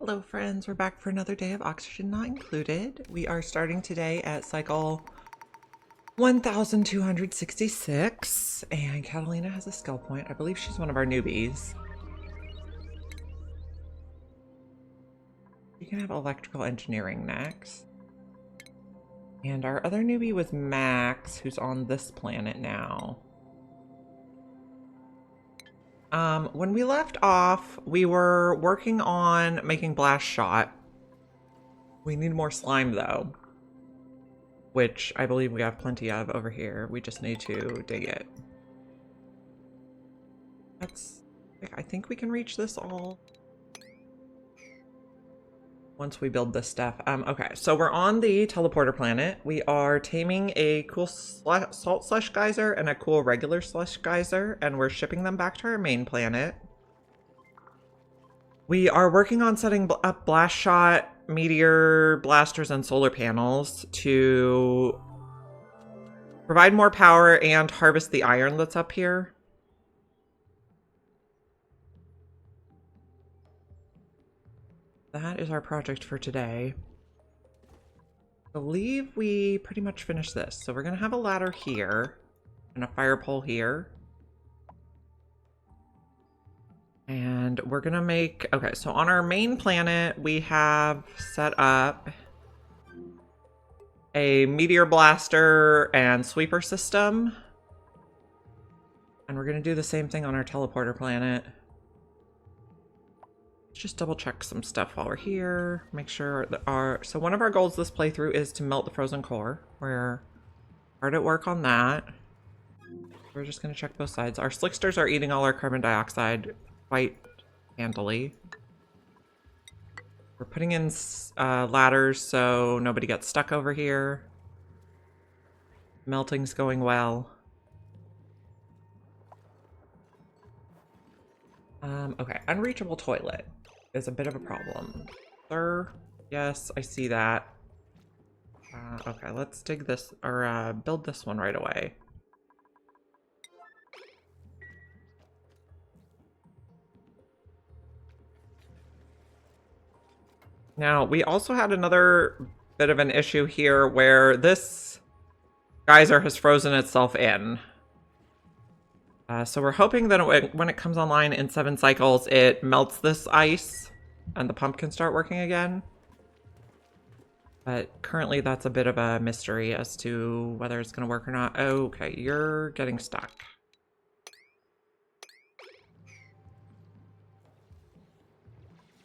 Hello friends, we're back for another day of Oxygen Not Included. We are starting today at cycle 1266, and Catalina has a skill point. I believe she's one of our newbies. You can have electrical engineering next. And our other newbie was Max, who's on this planet now. When we left off, we were working on making blast shot. We need more slime though, which I believe we have plenty of over here. We just need to dig it. I think we can reach this all once we build this stuff. Okay, so we're on the teleporter planet. We are taming a cool salt slush geyser and a cool regular slush geyser, and we're shipping them back to our main planet. We are working on setting up blast shot, meteor blasters, and solar panels to provide more power and harvest the iron that's up here. That is our project for today. I believe we pretty much finished this. So we're going to have a ladder here and a fire pole here. And we're going to make... Okay, so on our main planet, we have set up a meteor blaster and sweeper system. And we're going to do the same thing on our teleporter planet. Just double check some stuff while we're here. Make sure that so one of our goals this playthrough is to melt the frozen core. We're hard at work on that. We're just going to check both sides. Our slicksters are eating all our carbon dioxide quite handily. We're putting in ladders so nobody gets stuck over here. Melting's going well. Okay, unreachable toilet is a bit of a problem. Sir, yes, I see that. Okay, let's dig this, or build this one right away. Now, we also had another bit of an issue here where this geyser has frozen itself in. So we're hoping that when it comes online in 7 cycles, it melts this ice and the pump can start working again. But currently that's a bit of a mystery as to whether it's going to work or not. Okay, you're getting stuck.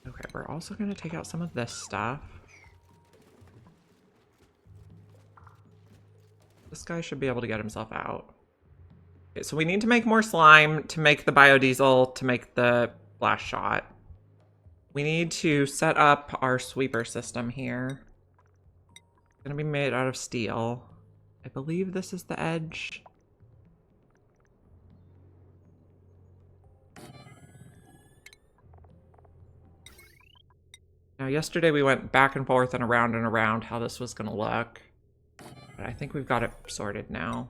Okay, we're also going to take out some of this stuff. This guy should be able to get himself out. Okay, so we need to make more slime to make the biodiesel, to make the blast shot. We need to set up our sweeper system here. It's going to be made out of steel. I believe this is the edge. Now, yesterday we went back and forth and around how this was going to look. But I think we've got it sorted now.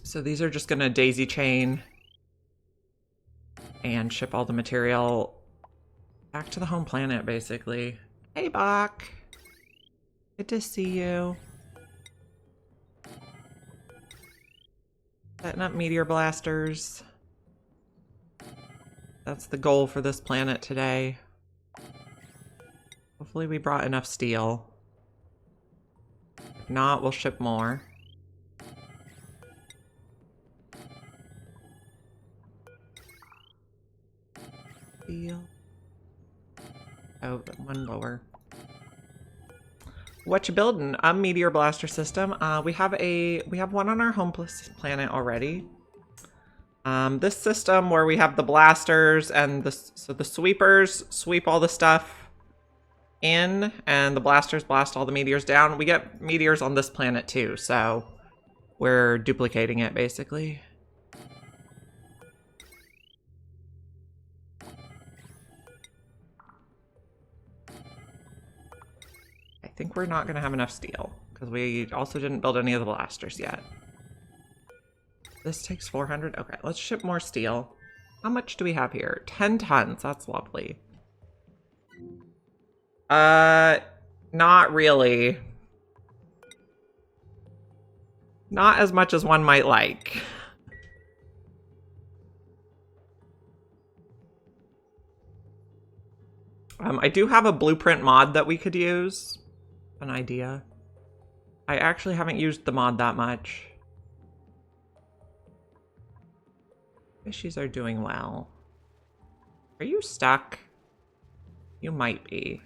So these are just gonna daisy chain and ship all the material back to the home planet, basically. Hey, Bach. Good to see you. Setting up meteor blasters. That's the goal for this planet today. Hopefully we brought enough steel. If not, we'll ship more. Steel. Oh, one lower. What you building? A meteor blaster system. We have one on our home planet already. This system where we have the blasters and so the sweepers sweep all the stuff in and the blasters blast all the meteors down. We get meteors on this planet too, so we're duplicating it basically. think we're not going to have enough steel because we also didn't build any of the blasters yet. This takes 400. Okay, let's ship more steel. How much do we have here? 10 tons. That's lovely. Not really. Not as much as one might like. I do have a blueprint mod that we could use. An idea. I actually haven't used the mod that much. Fishies are doing well. Are you stuck? You might be.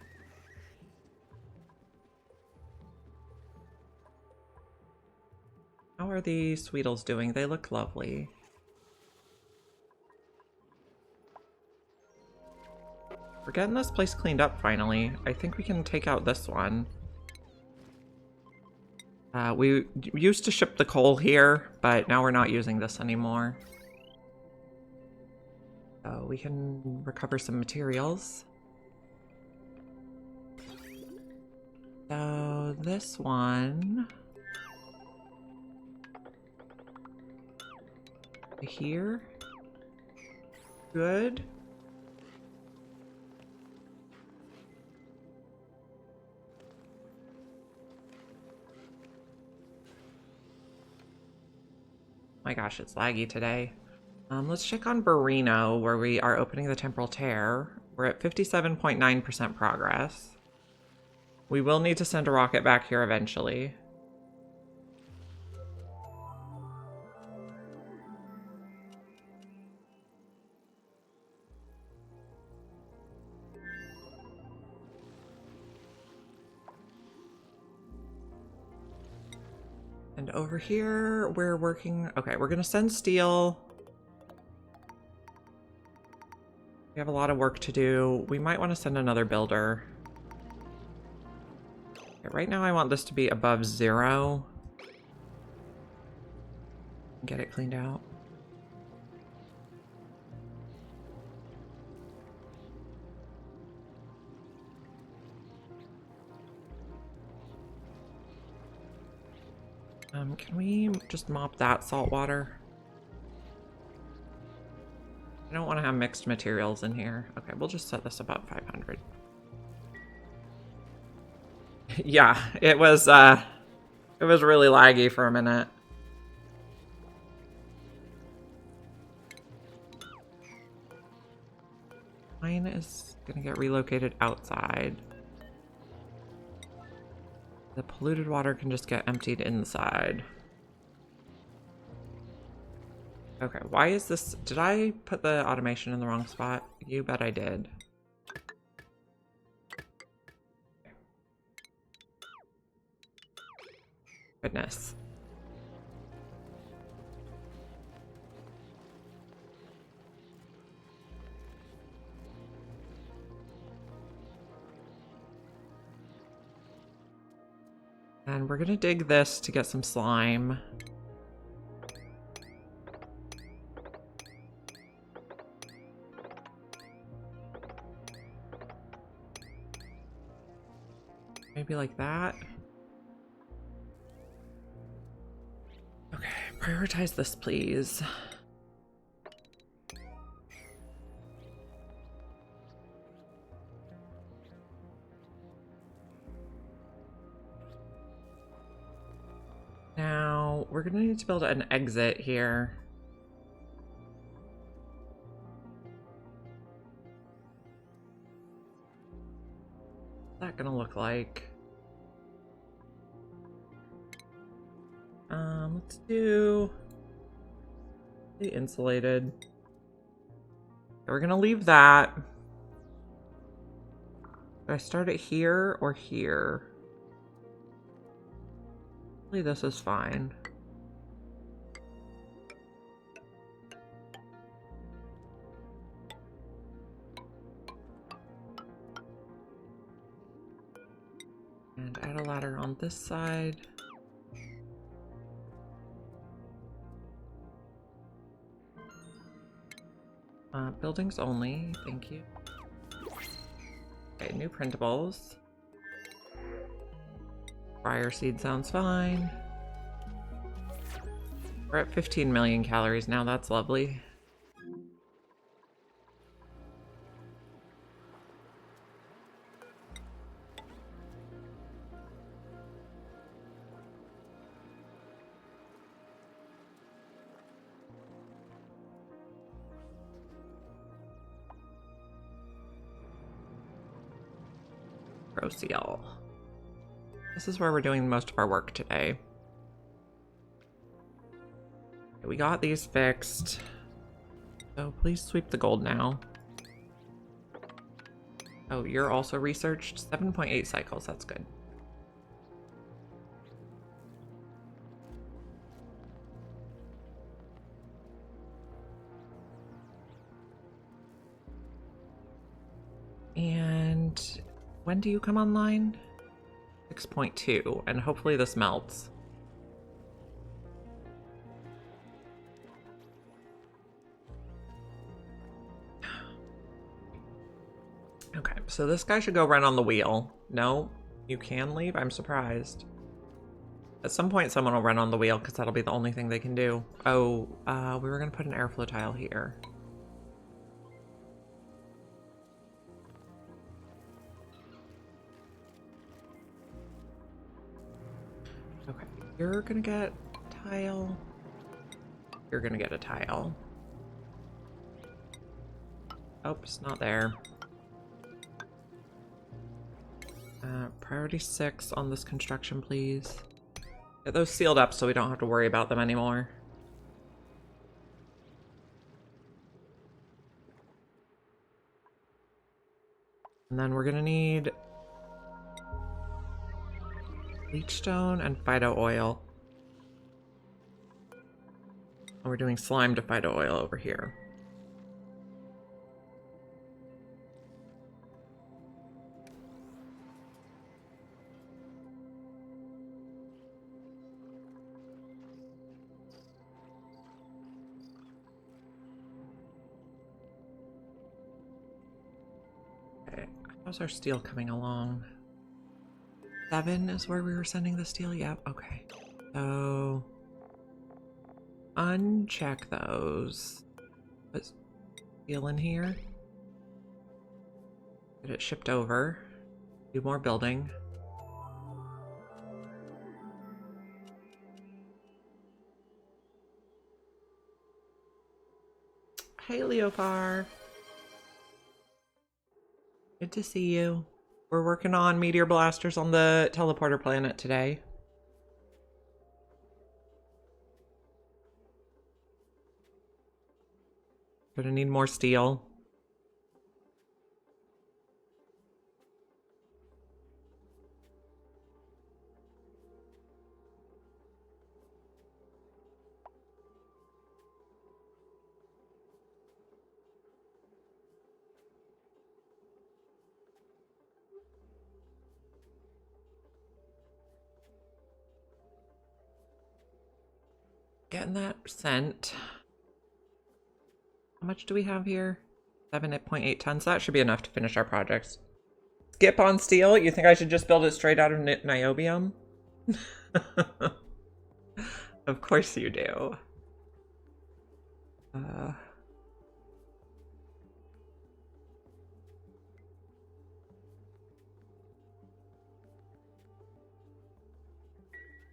How are the Sweetles doing? They look lovely. We're getting this place cleaned up finally. I think we can take out this one. We used to ship the coal here, but now we're not using this anymore. So we can recover some materials. So this one... here. Good. My gosh, it's laggy today. Let's check on Barino, where we are opening the temporal tear. We're at 57.9% progress. We will need to send a rocket back here eventually. And over here, we're working... Okay, we're gonna send steel. We have a lot of work to do. We might want to send another builder. Okay, right now I want this to be above 0. Get it cleaned out. Can we just mop that salt water? I don't want to have mixed materials in here. Okay, we'll just set this above 500. Yeah, it was really laggy for a minute. Mine is gonna get relocated outside. The polluted water can just get emptied inside. Okay, why is this... Did I put the automation in the wrong spot? You bet I did. Goodness. And we're gonna dig this to get some slime. Maybe like that. Okay, prioritize this, please. Now, we're gonna need to build an exit here. What's that gonna look like? Let's do the insulated. We're gonna leave that. Do I start it here or here? Hopefully this is fine. And add a ladder on this side. Buildings only, thank you. Okay, new printables. Briar seed sounds fine. We're at 15 million calories now. That's lovely. Seal. This is where we're doing most of our work today. We got these fixed. So please sweep the gold now. Oh, you're also researched? 7.8 cycles, that's good. And when do you come online? 6.2, and hopefully this melts. Okay, so this guy should go run on the wheel. No, you can leave? I'm surprised. At some point someone will run on the wheel because that'll be the only thing they can do. Oh, we were gonna put an airflow tile here. Okay, you're gonna get a tile. You're gonna get a tile. Oh, it's not there. Priority 6 on this construction, please. Get those sealed up so we don't have to worry about them anymore. And then we're gonna need leechstone and phyto oil. And we're doing slime to phyto oil over here. Okay, how's our steel coming along? 7 is where we were sending the steel? Yep, okay. So uncheck those. Put steel in here. Get it shipped over. Do more building. Hey, Leopard. Good to see you. We're working on meteor blasters on the teleporter planet today. Gonna need more steel. Getting that sent. How much do we have here? 7.8 tons. That should be enough to finish our projects. Skip on steel? You think I should just build it straight out of niobium? Of course you do.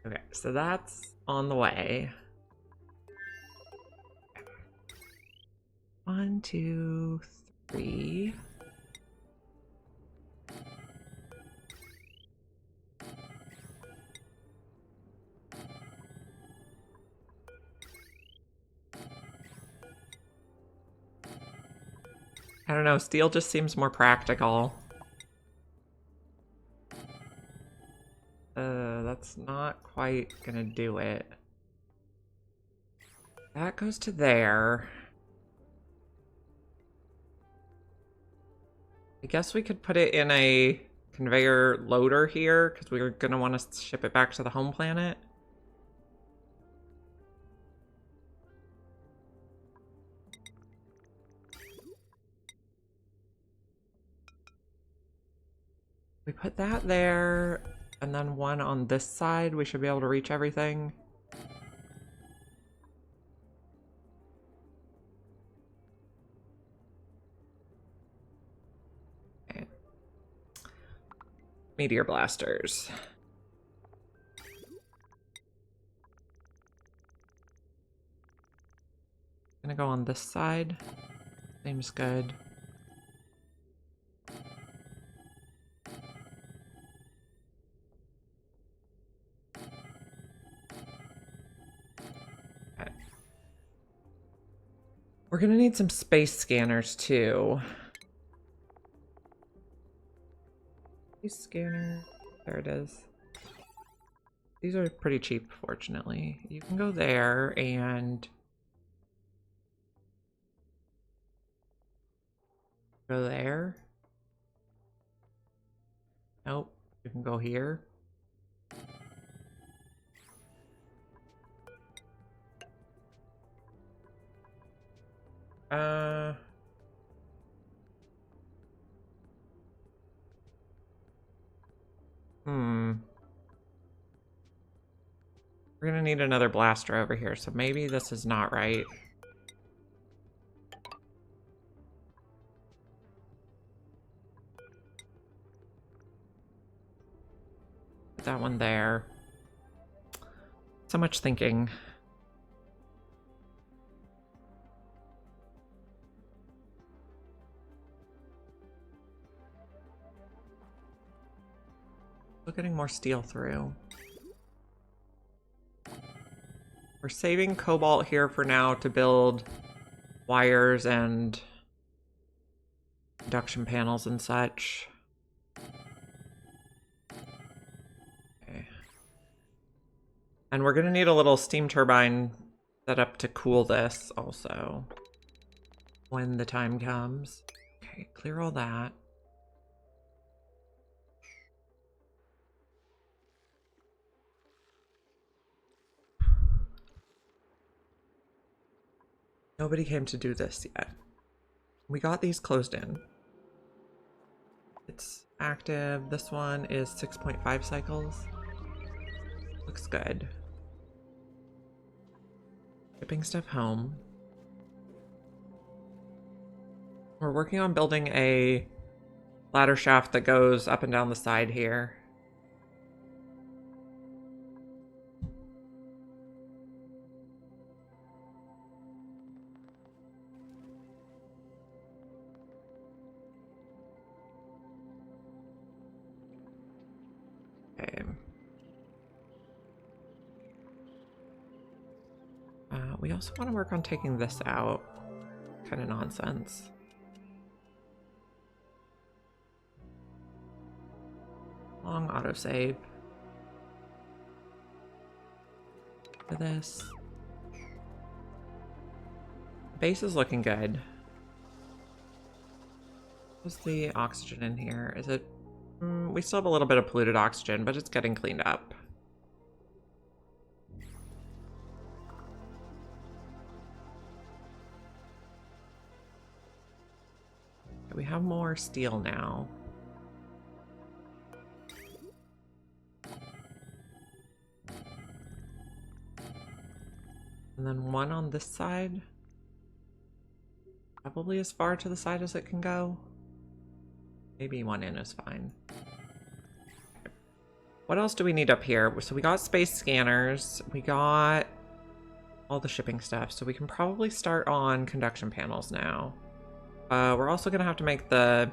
Okay, so that's on the way. 1, 2, 3. I don't know, steel just seems more practical. That's not quite gonna do it. That goes to there. I guess we could put it in a conveyor loader here because we're gonna want to ship it back to the home planet. We put that there. and then one on this side. We should be able to reach everything. Okay. Meteor blasters. Gonna go on this side. Seems good. Okay. We're gonna need some space scanners too. Space scanner. There it is. These are pretty cheap, fortunately. You can go there and go there. Nope. You can go here. We're gonna need another blaster over here, so maybe this is not right. Put that one there. So much thinking. Still getting more steel through. We're saving cobalt here for now to build wires and induction panels and such. Okay. And we're gonna need a little steam turbine set up to cool this also when the time comes. Okay, clear all that. Nobody came to do this yet. We got these closed in. It's active. This one is 6.5 cycles. Looks good. Shipping stuff home. We're working on building a ladder shaft that goes up and down the side here. Okay. We also want to work on taking this out. Kind of nonsense. Long autosave. For this. Base is looking good. What's the oxygen in here? Is it... we still have a little bit of polluted oxygen, but it's getting cleaned up. We have more steel now. And then one on this side. Probably as far to the side as it can go. Maybe one in is fine. What else do we need up here? So we got space scanners. We got all the shipping stuff. So we can probably start on conduction panels now. We're also going to have to make the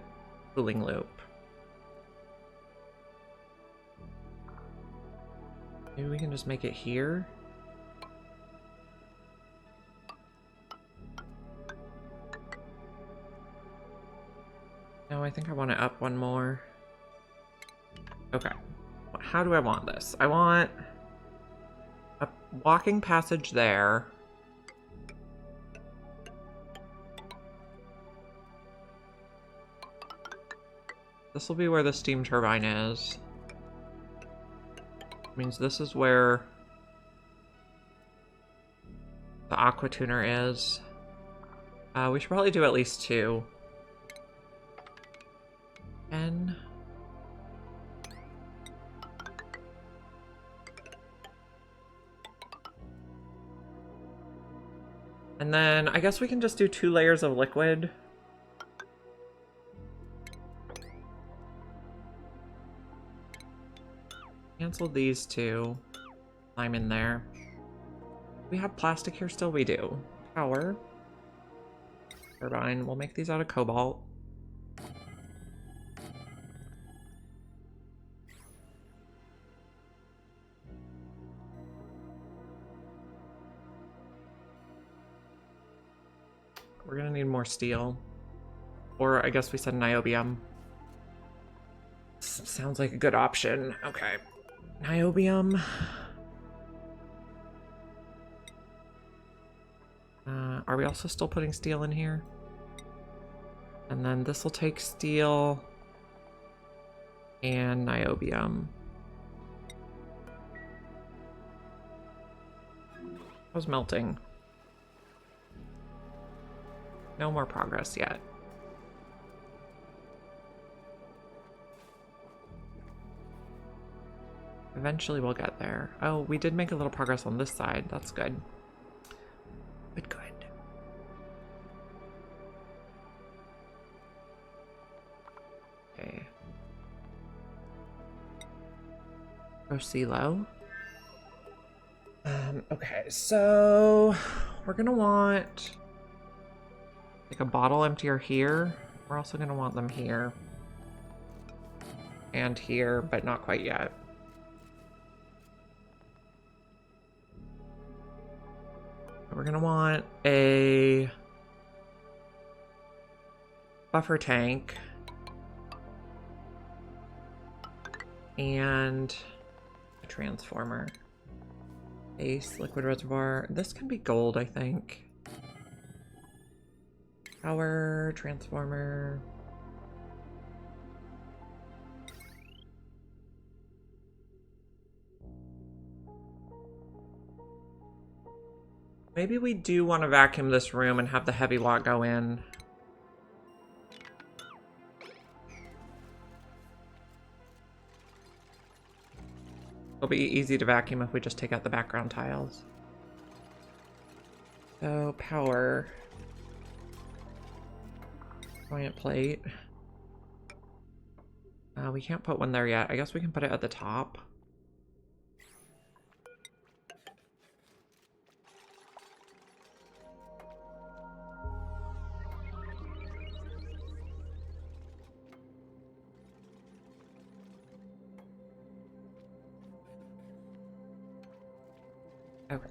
cooling loop. Maybe we can just make it here. No, I think I want to up one more. Okay. How do I want this? I want a walking passage there. This will be where the steam turbine is. Means this is where the aqua tuner is. We should probably do at least 2. And And then I guess we can just do 2 layers of liquid. Cancel these 2. Lime in there. We have plastic here still? We do. Power. Turbine. We'll make these out of cobalt. We're gonna need more steel. Or I guess we said niobium. Sounds like a good option. Okay. Niobium. Are we also still putting steel in here? And then this will take steel and niobium. How's melting? No more progress yet. Eventually we'll get there. Oh, we did make a little progress on this side. That's good. Good, good. Okay. Go silo. Okay, so we're gonna want like a bottle emptier here. We're also gonna want them here. And here, but not quite yet. We're gonna want a buffer tank and a transformer. Base, liquid reservoir. This can be gold, I think. Power, transformer. Maybe we do want to vacuum this room and have the heavy lot go in. It'll be easy to vacuum if we just take out the background tiles. So, power. Giant plate. We can't put one there yet. I guess we can put it at the top. Okay,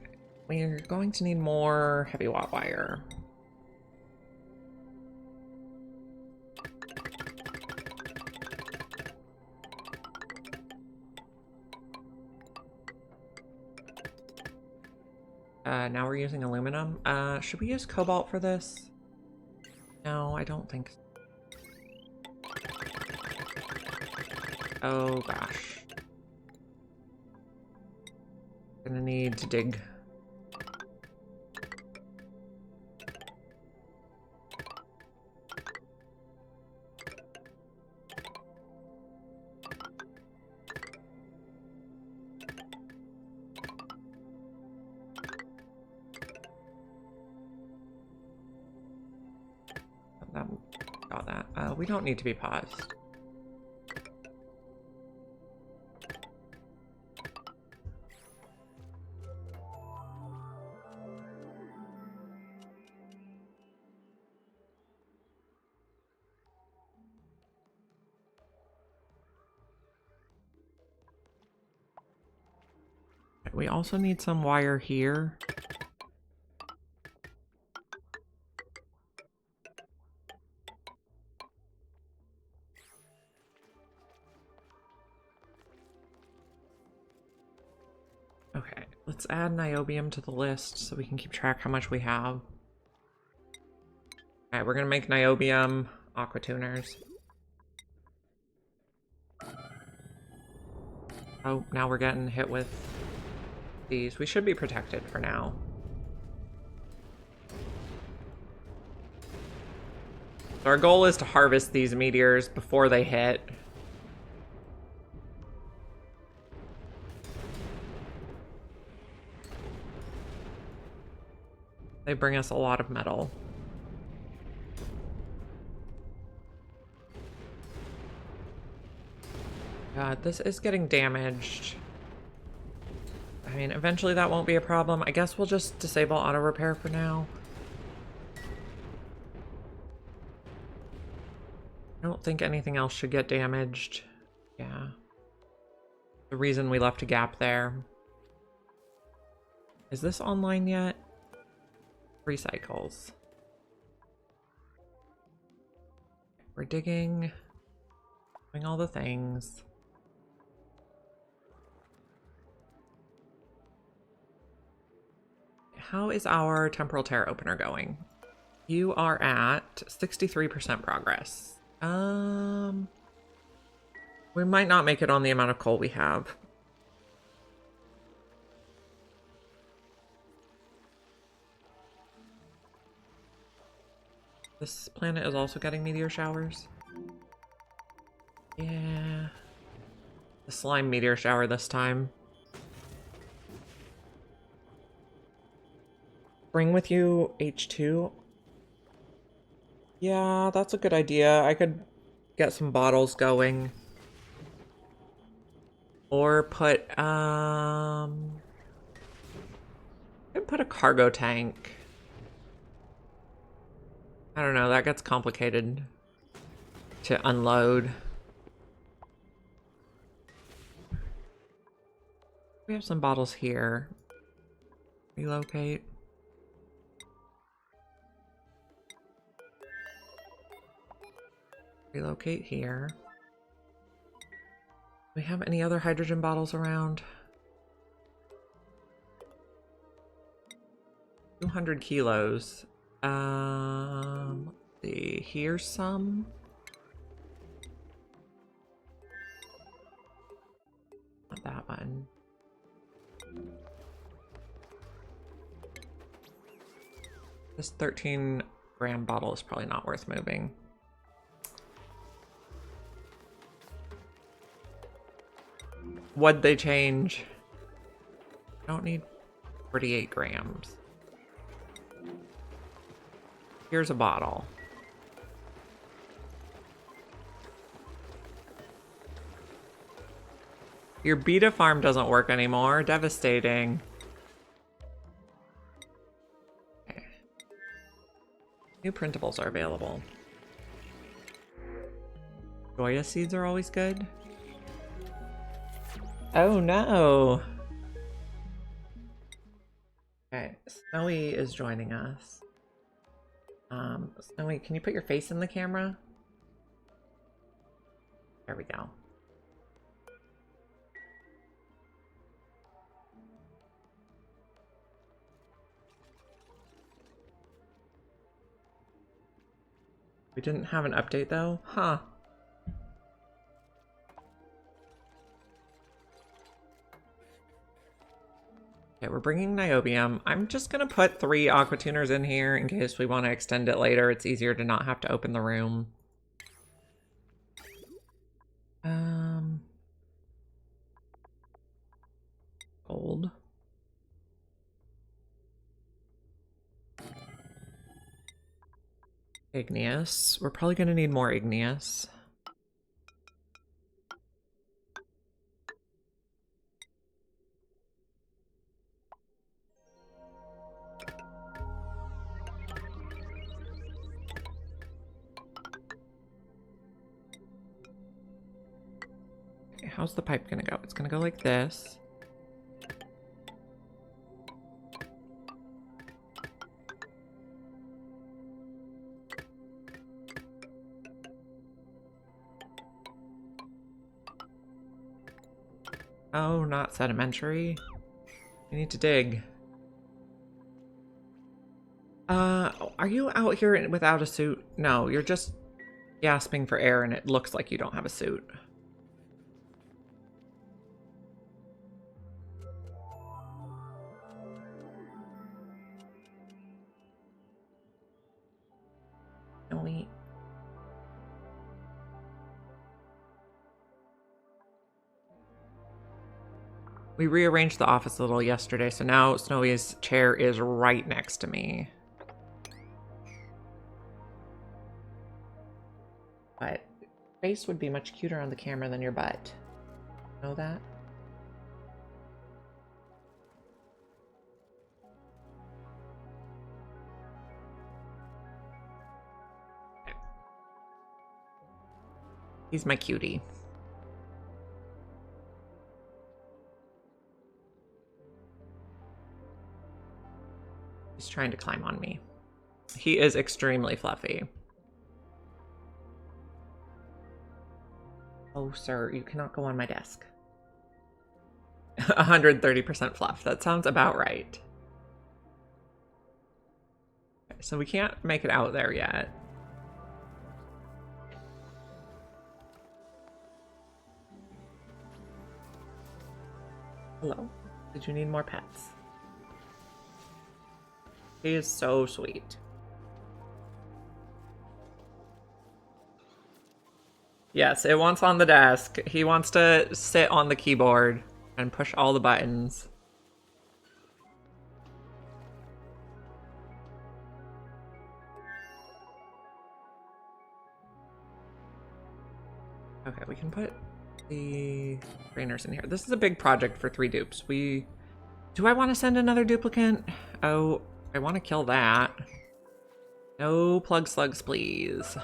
we're going to need more heavy watt wire. Now we're using aluminum. Should we use cobalt for this? No, I don't think so. Oh gosh. Gonna need to dig. Got that. We don't need to be paused. We also need some wire here. Okay, let's add niobium to the list so we can keep track how much we have. Alright, we're gonna make niobium aqua tuners. Oh, now we're getting hit with these. We should be protected for now. So our goal is to harvest these meteors before they hit. They bring us a lot of metal. God, this is getting damaged. I mean, eventually that won't be a problem. I guess we'll just disable auto repair for now. I don't think anything else should get damaged. Yeah. The reason we left a gap there. Is this online yet? Recycles. We're digging. Doing all the things. How is our temporal tear opener going? You are at 63% progress. We might not make it on the amount of coal we have. This planet is also getting meteor showers. Yeah. The slime meteor shower this time. Bring with you H2. Yeah, that's a good idea. I could get some bottles going. Or put, I could put a cargo tank. I don't know, that gets complicated to unload. We have some bottles here. Relocate. Relocate here. Do we have any other hydrogen bottles around? 200 kilos. Let's see. Here's some. Not that one. This 13-gram bottle is probably not worth moving. What'd they change? I don't need 48 grams. Here's a bottle. Your beta farm doesn't work anymore. Devastating. Okay. New printables are available. Joya seeds are always good. Oh no. Okay, Snowy is joining us. Snowy, can you put your face in the camera? There we go. We didn't have an update though? Huh. Okay, we're bringing niobium. I'm just gonna put 3 aqua tuners in here in case we want to extend it later. It's easier to not have to open the room. Gold. Igneous. We're probably gonna need more igneous. How's the pipe gonna go? It's gonna go like this. Oh, not sedimentary. We need to dig. Are you out here without a suit? No, you're just gasping for air and it looks like you don't have a suit. We rearranged the office a little yesterday, so now Snowy's chair is right next to me. But face would be much cuter on the camera than your butt. Know that? He's my cutie. He's trying to climb on me. He is extremely fluffy. Oh, sir, you cannot go on my desk. 130% fluff. That sounds about right. Okay, so we can't make it out there yet. Hello. Did you need more pets? He is so sweet. Yes, it wants on the desk. He wants to sit on the keyboard and push all the buttons. Okay, we can put the trainers in here. This is a big project for 3 dupes. Do I want to send another duplicate? Oh, I want to kill that. No plug slugs, please.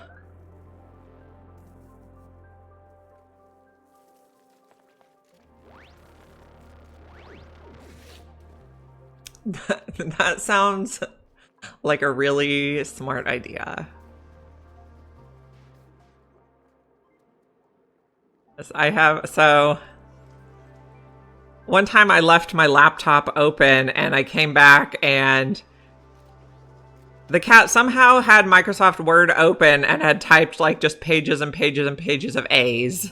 That sounds like a really smart idea. Yes, I have, so one time I left my laptop open and I came back and the cat somehow had Microsoft Word open and had typed like just pages and pages and pages of A's.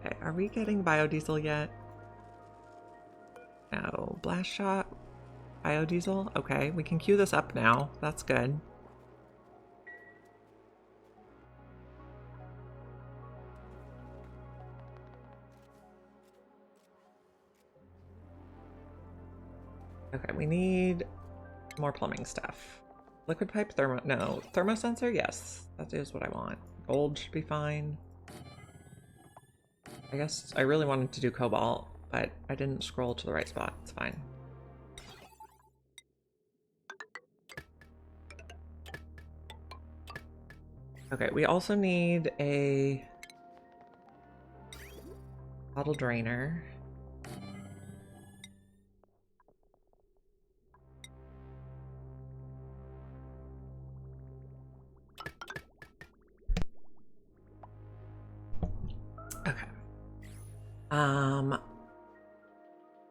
Okay, are we getting biodiesel yet? No. Blast shot? Biodiesel? Okay, we can queue this up now. That's good. Okay, we need more plumbing stuff. Liquid pipe, no. Thermosensor? Yes, that is what I want. Gold should be fine. I guess I really wanted to do cobalt, but I didn't scroll to the right spot. It's fine. Okay, we also need a bottle drainer. Okay.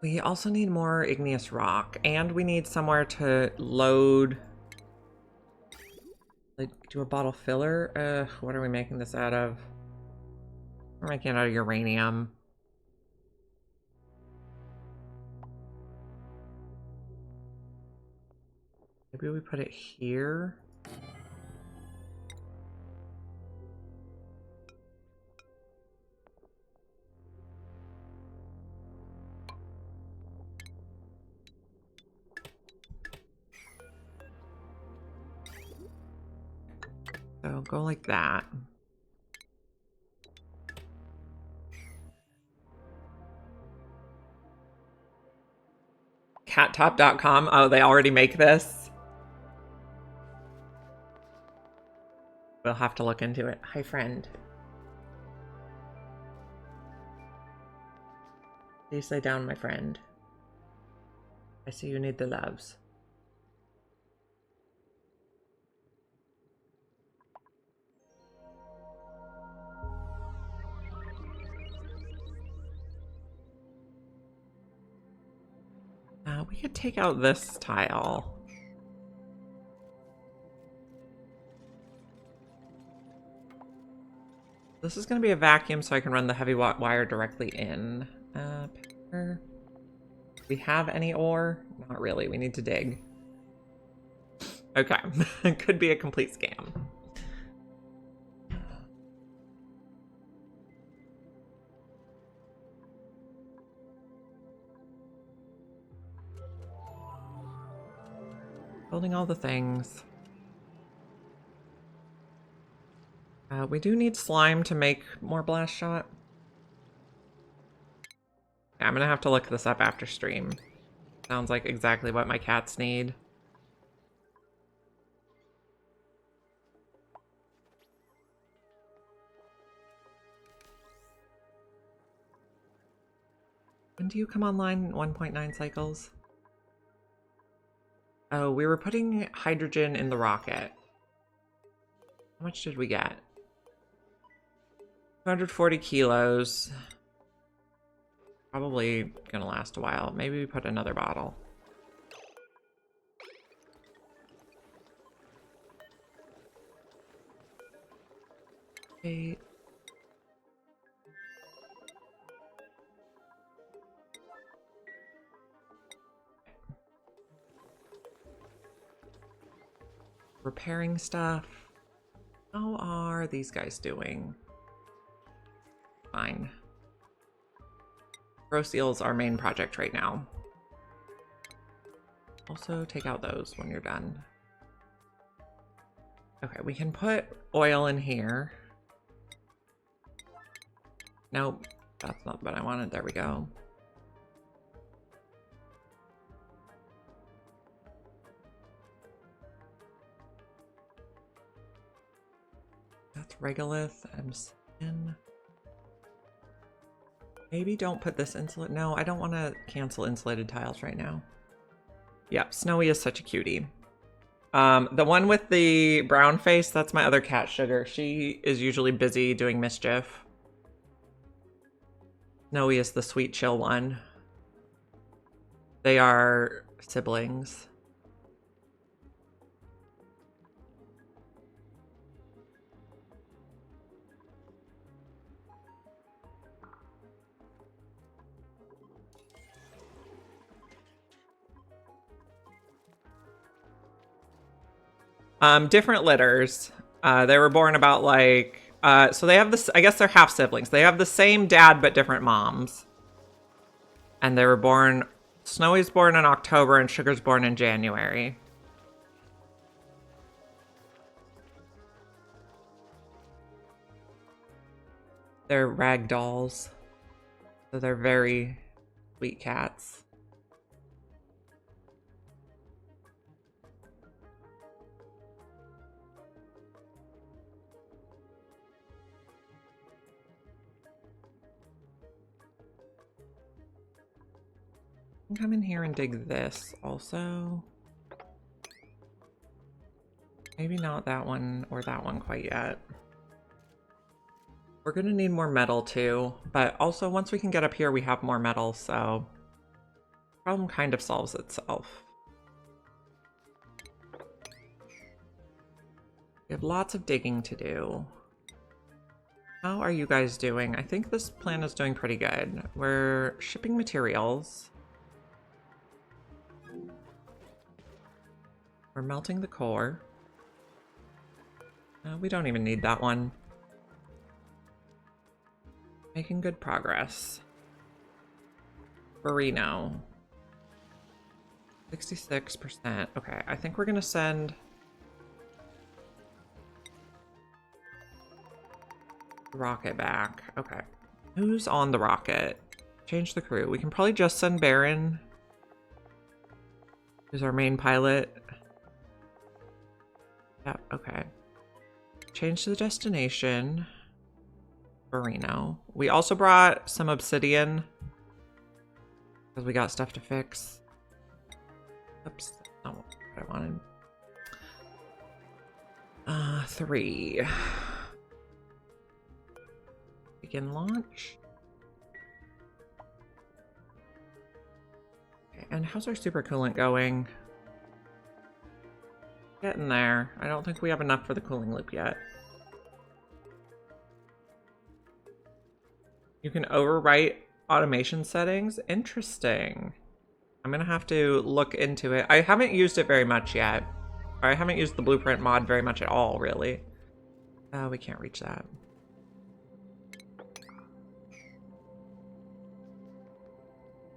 We also need more igneous rock, and we need somewhere to load. Like, do a bottle filler? What are we making this out of? We're making it out of uranium. Maybe we put it here. So go like that. Cattop.com. Oh, they already make this? We'll have to look into it. Hi, friend. Please lay down, my friend. I see you need the loves. We could take out this tile. This is going to be a vacuum, so I can run the heavy wire directly in. Power. Do we have any ore? Not really. We need to dig. Okay. It could be a complete scam. Building all the things. We do need slime to make more blast shot. Yeah, I'm gonna have to look this up after stream. Sounds like exactly what my cats need. When do you come online? 1.9 cycles? Oh, we were putting hydrogen in the rocket. How much did we get? 240 kilos. Probably gonna last a while. Maybe we put another bottle. Eight. Repairing stuff. How are these guys doing? Fine. Grow seal's our main project right now. Also take out those when you're done. Okay, we can put oil in here. Nope, that's not what I wanted. There we go. That's regolith. I'm in. Maybe don't put this insulate. No, I don't want to cancel insulated tiles right now. Yep, Snowy is such a cutie. The one with the brown face, that's my other cat, Sugar. She is usually busy doing mischief. Snowy is the sweet, chill one. They are siblings. Different litters. They were born about like, so they have this, I guess they're half siblings. They have the same dad, but different moms. And they were born, Snowy's born in October and Sugar's born in January. They're rag dolls. So they're very sweet cats. Come in here and dig this also. Maybe not that one or that one quite yet. We're gonna need more metal too, but also once we can get up here, we have more metal, so the problem kind of solves itself. We have lots of digging to do. How are you guys doing? I think this plan is doing pretty good. We're shipping materials. We're melting the core. We don't even need that one. Making good progress. Burrino. 66%. Okay, I think we're gonna send the rocket back. Okay. Who's on the rocket? Change the crew. We can probably just send Baron, who's our main pilot. Yep, okay. Change to the destination. Burrino. We also brought some obsidian because we got stuff to fix. Oops, that's not what I wanted. 3. Begin launch. Okay, and how's our supercoolant going? Getting there. I don't think we have enough for the cooling loop yet. You can overwrite automation settings. Interesting. I'm gonna have to look into it. I haven't used it very much yet. Or I haven't used the blueprint mod very much at all, really. We can't reach that.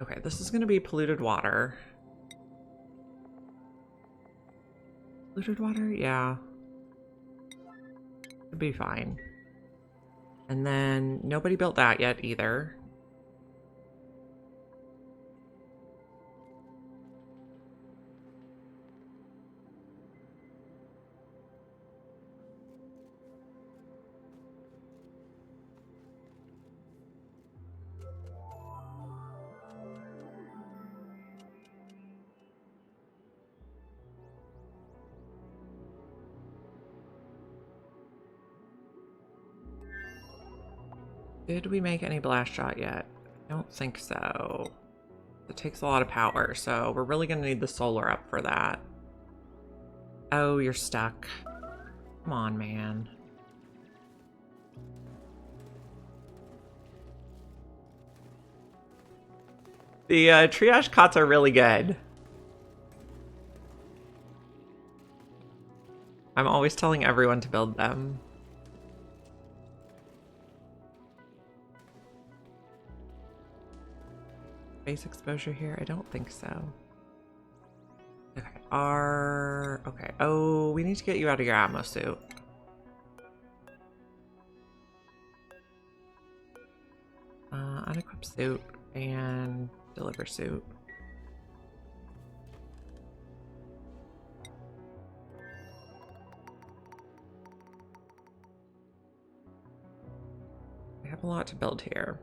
Okay, this is gonna be polluted water. Polluted water? Yeah. Should be fine. And then nobody built that yet either. Did we make any blast shot yet? I don't think so. It takes a lot of power, so we're really gonna need the solar up for that. Oh, you're stuck. Come on, man. The triage cots are really good. I'm always telling everyone to build them. Base exposure here? I don't think so. Okay, okay. Oh, we need to get you out of your atmo suit. Unequip suit and deliver suit. We have a lot to build here.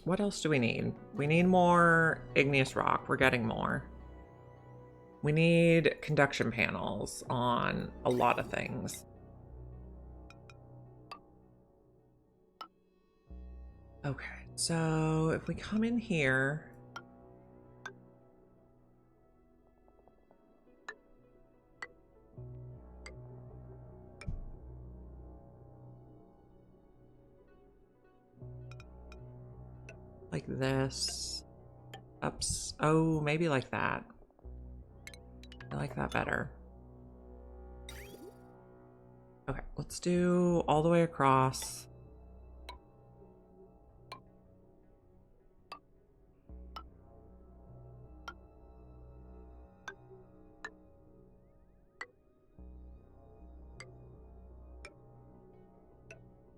What else do we need? We need more igneous rock. We're getting more. We need conduction panels on a lot of things. Okay, so if we come in here... like this. Ups. Oh, maybe like that. I like that better. Okay, let's do all the way across.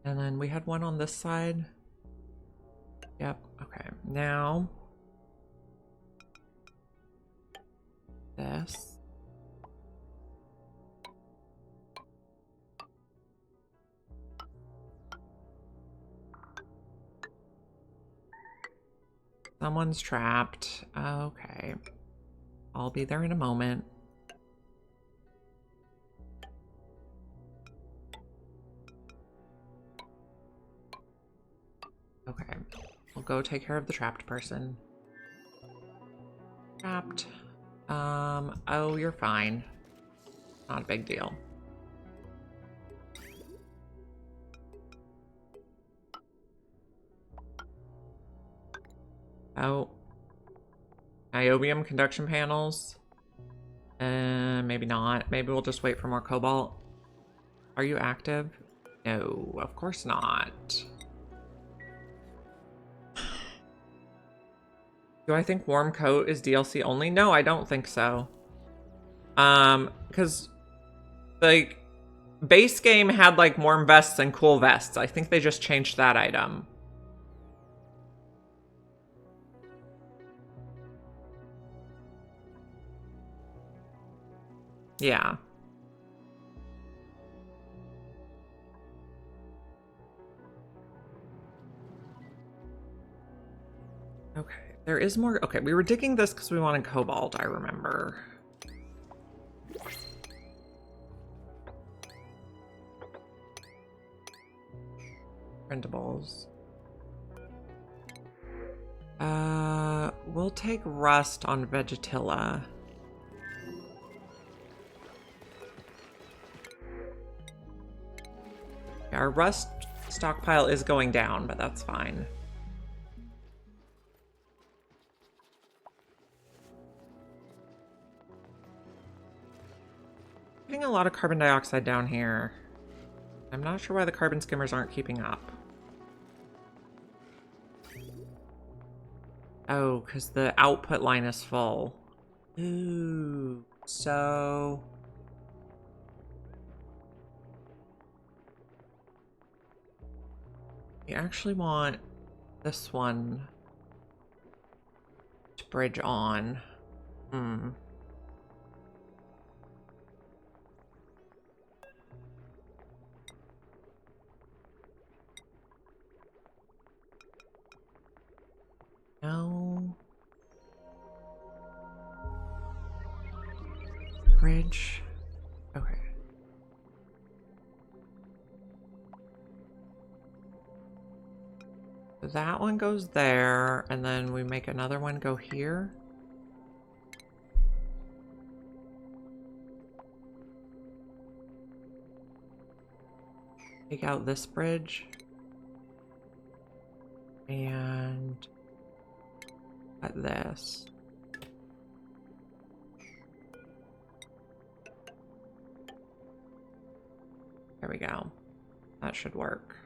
And then we had one on this side. Yep, okay. Now, this. Someone's trapped. Okay. I'll be there in a moment. Okay. We'll go take care of the trapped person. Trapped. Oh, you're fine. Not a big deal. Oh. Niobium conduction panels. Maybe not. Maybe we'll just wait for more cobalt. Are you active? No, of course not. Do I think warm coat is DLC only? No, I don't think so. Because like base game had like warm vests and cool vests. I think they just changed that item. Yeah. Okay. There is more. Okay, we were digging this because we wanted cobalt, I remember. Printables. We'll take rust on Vegetilla. Our rust stockpile is going down, but that's fine. Getting a lot of carbon dioxide down here. I'm not sure why the carbon skimmers aren't keeping up. Oh, because the output line is full. Ooh. So we actually want this one to bridge on. No. Bridge. Okay. So that one goes there, and then we make another one go here. Take out this bridge. And cut this. There we go. That should work.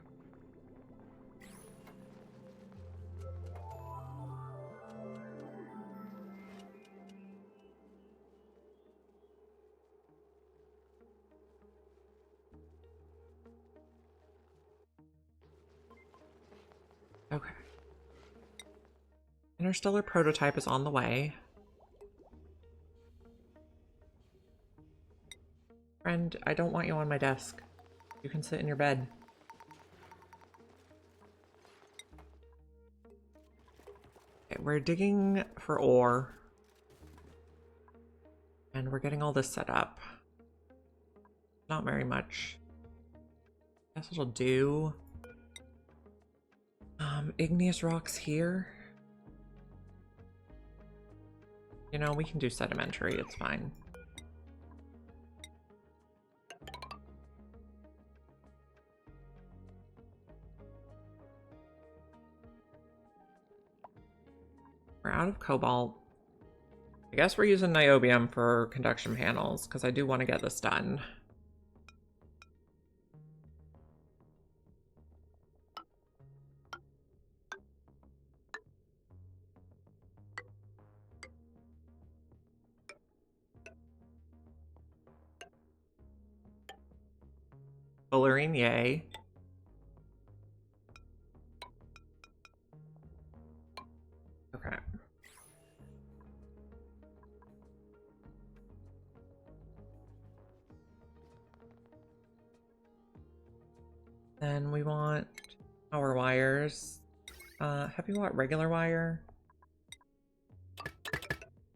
Okay. Interstellar prototype is on the way. Friend, I don't want you on my desk. You can sit in your bed. Okay, we're digging for ore. And we're getting all this set up. Not very much. Guess it'll do. Igneous rocks here. You know, we can do sedimentary, it's fine. We're out of cobalt. I guess we're using niobium for conduction panels, because I do want to get this done. Fullerene, yay. Okay. Then we want power wires. Heavy watt regular wire.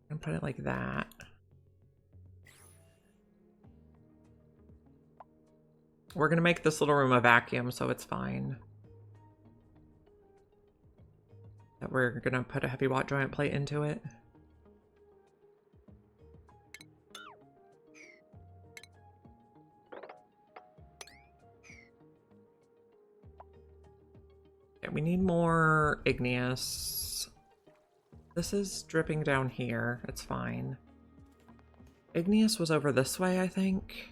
And put it like that. We're gonna make this little room a vacuum, so it's fine. That we're gonna put a heavy watt joint plate into it. Okay, we need more igneous. This is dripping down here. It's fine. Igneous was over this way, I think.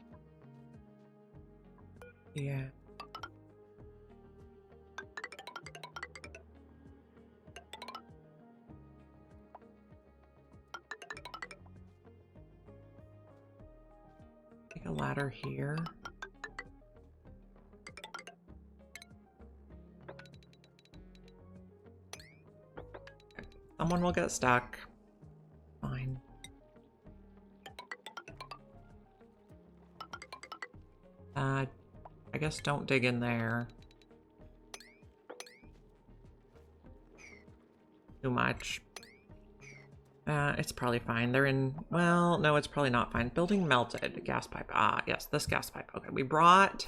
Yeah. Take a ladder here. Someone will get stuck. Fine. I guess don't dig in there. Too much. It's probably fine. They're in... Well, no, it's probably not fine. Building melted. Gas pipe. Ah, yes, this gas pipe. Okay, we brought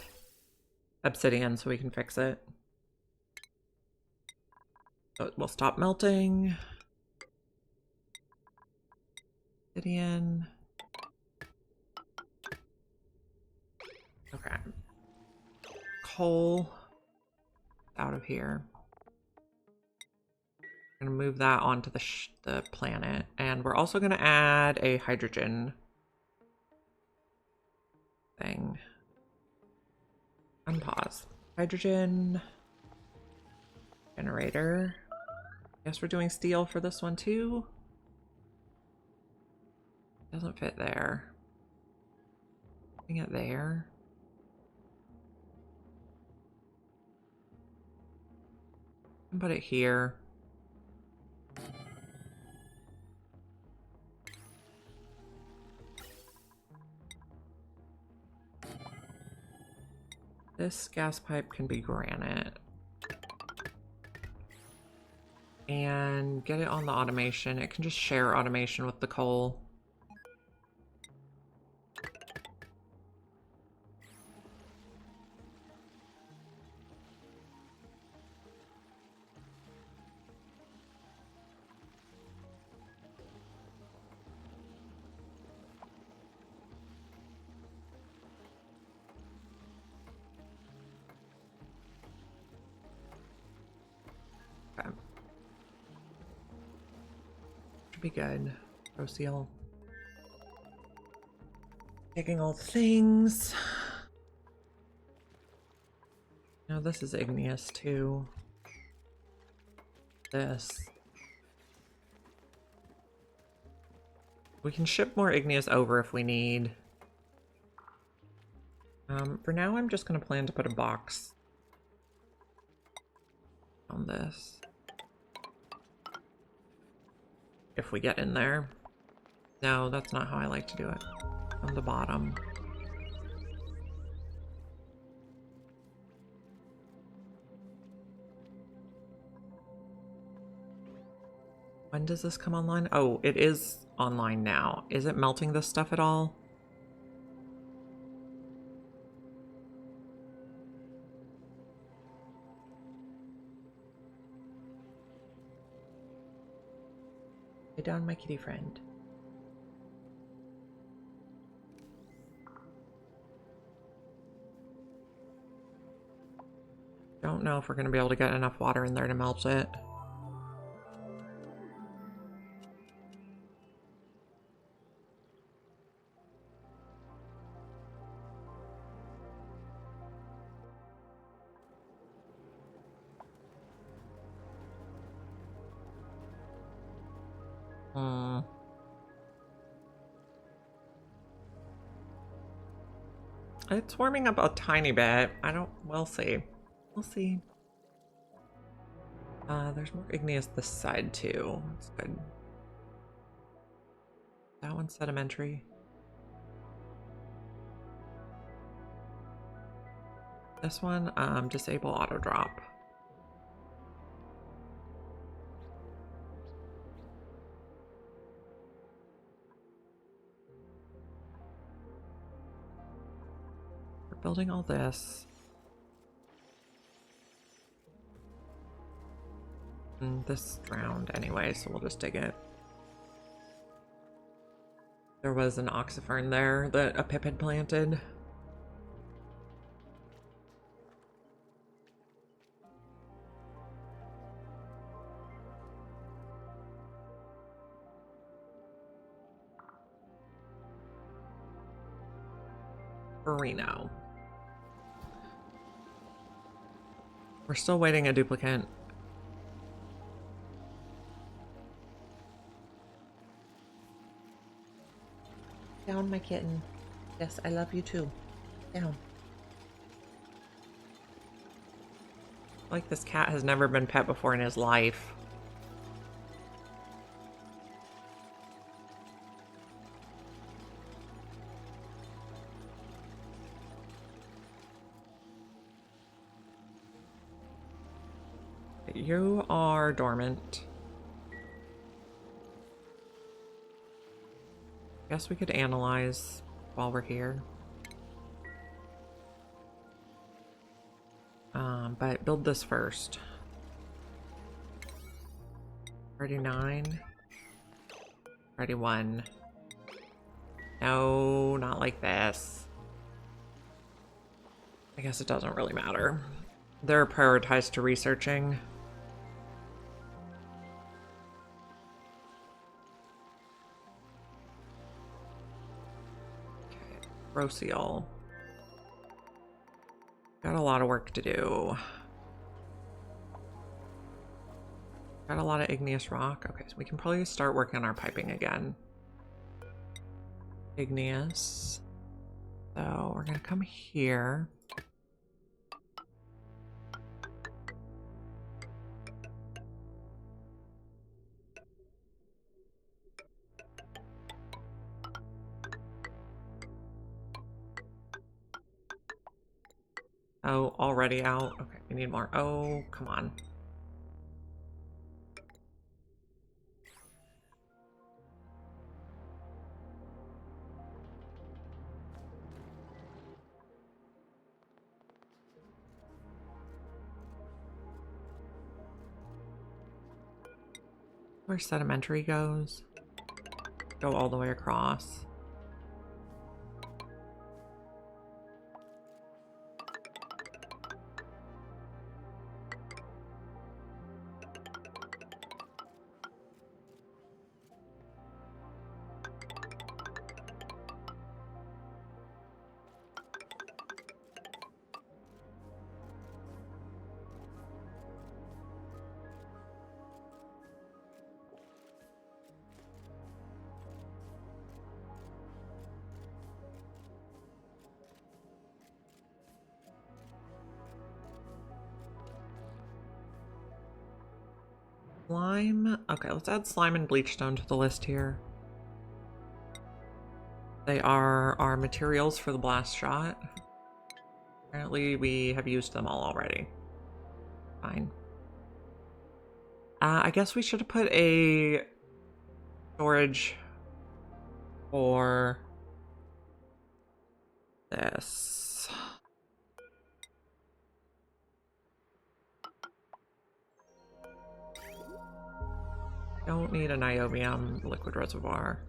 obsidian so we can fix it. So it will stop melting. Obsidian. Okay. Coal out of here. I'm gonna move that onto the planet, and we're also gonna add a hydrogen thing. Unpause. Hydrogen generator. Guess we're doing steel for this one too. doesn't fit there. Putting it there. Put it here. This gas pipe can be granite. And get it on the automation. It can just share automation with the coal. Be good. Pro seal. Taking all the things. Now this is igneous too. This. We can ship more igneous over if we need. For now I'm just gonna plan to put a box on this. If we get in there. No, that's not how I like to do it. On the bottom. When does this come online? Oh, it is online now. Is it melting this stuff at all? Lay down, my kitty friend. Don't know if we're going to be able to get enough water in there to melt it. It's warming up a tiny bit. We'll see. We'll see. There's more igneous this side too. That's good. That one's sedimentary. This one, disable auto drop. Building all this. And this drowned anyway, so we'll just dig it. There was an oxifern there that a pip had planted. Reno. We're still waiting a duplicate. Down, my kitten. Yes, I love you too. Down. Like this cat has never been pet before in his life. You are dormant. Guess we could analyze while we're here. But build this first. 39. 31. No, not like this. I guess it doesn't really matter. They're prioritized to researching. Roseal. Got a lot of work to do. Got a lot of igneous rock. Okay, so we can probably start working on our piping again. igneous. So we're gonna come here. Oh, already out. Okay, we need more. Oh, come on. Where sedimentary goes. Go all the way across. Slime. Okay, let's add slime and bleachstone to the list here. They are our materials for the blast shot. Apparently we have used them all already. Fine. I guess we should have put a storage for this. Don't need a niobium liquid reservoir.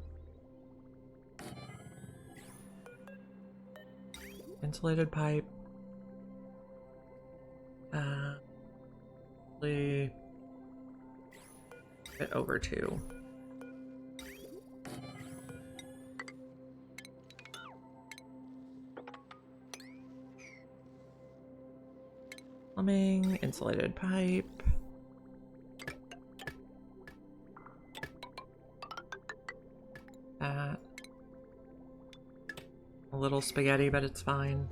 Insulated pipe. Bit over 2. Plumbing, insulated pipe. That. A little spaghetti, but it's fine.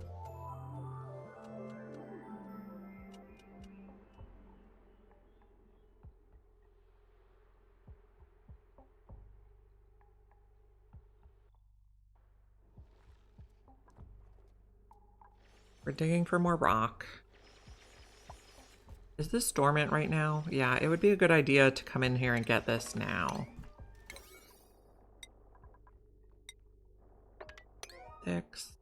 We're digging for more rock. Is this dormant right now? Yeah, it would be a good idea to come in here and get this now. 6.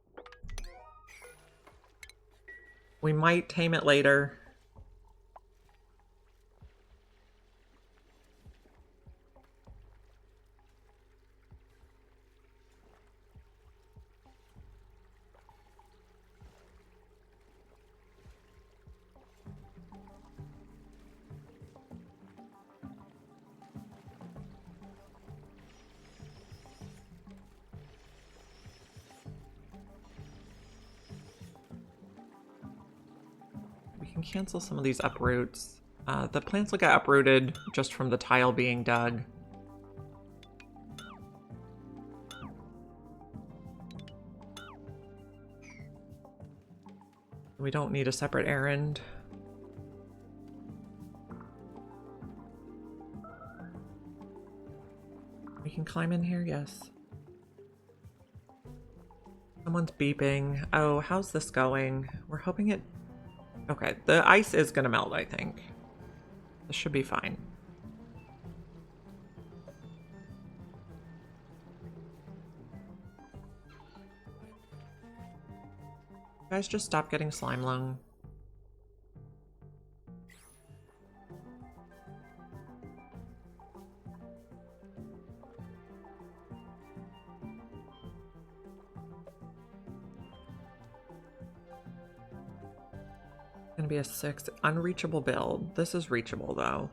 We might tame it later. Can cancel some of these uproots. The plants will get uprooted just from the tile being dug. We don't need a separate errand. We can climb in here, yes. Someone's beeping. Oh, how's this going? We're hoping it... Okay, the ice is gonna melt, I think. This should be fine. You guys just stop getting slime lung. Gonna be a 6. Unreachable build. This is reachable though.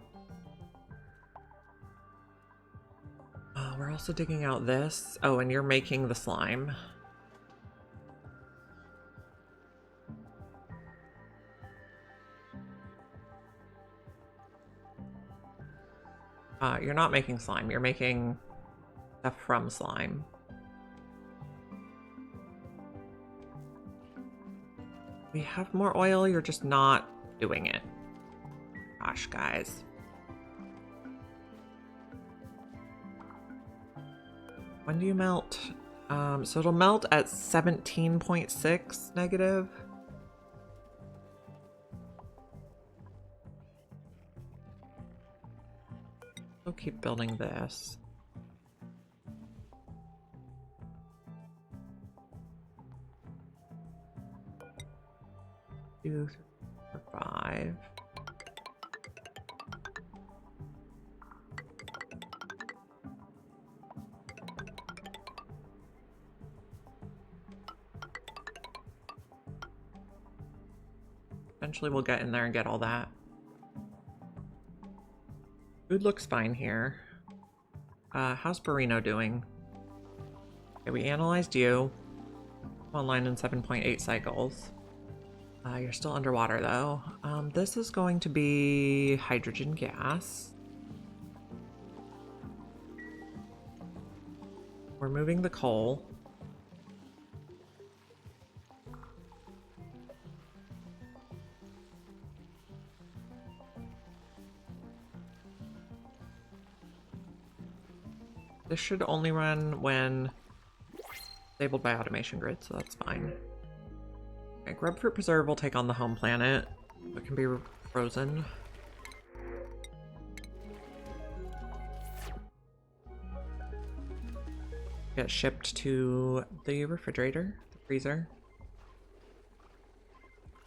We're also digging out this. Oh, and you're making the slime. You're not making slime. You're making stuff from slime. We have more oil, you're just not doing it. Gosh, guys. When do you melt? So it'll melt at 17.6 negative. We'll keep building this. Two, 5. Eventually we'll get in there and get all that. Food looks fine here. How's Barino doing? Okay, we analyzed you. Online in 7.8 cycles. You're still underwater though. This is going to be hydrogen gas. We're moving the coal. This should only run when disabled by automation grid, so that's fine. Okay, Grubfruit Preserve will take on the home planet. It can be frozen. Get shipped to the refrigerator, the freezer.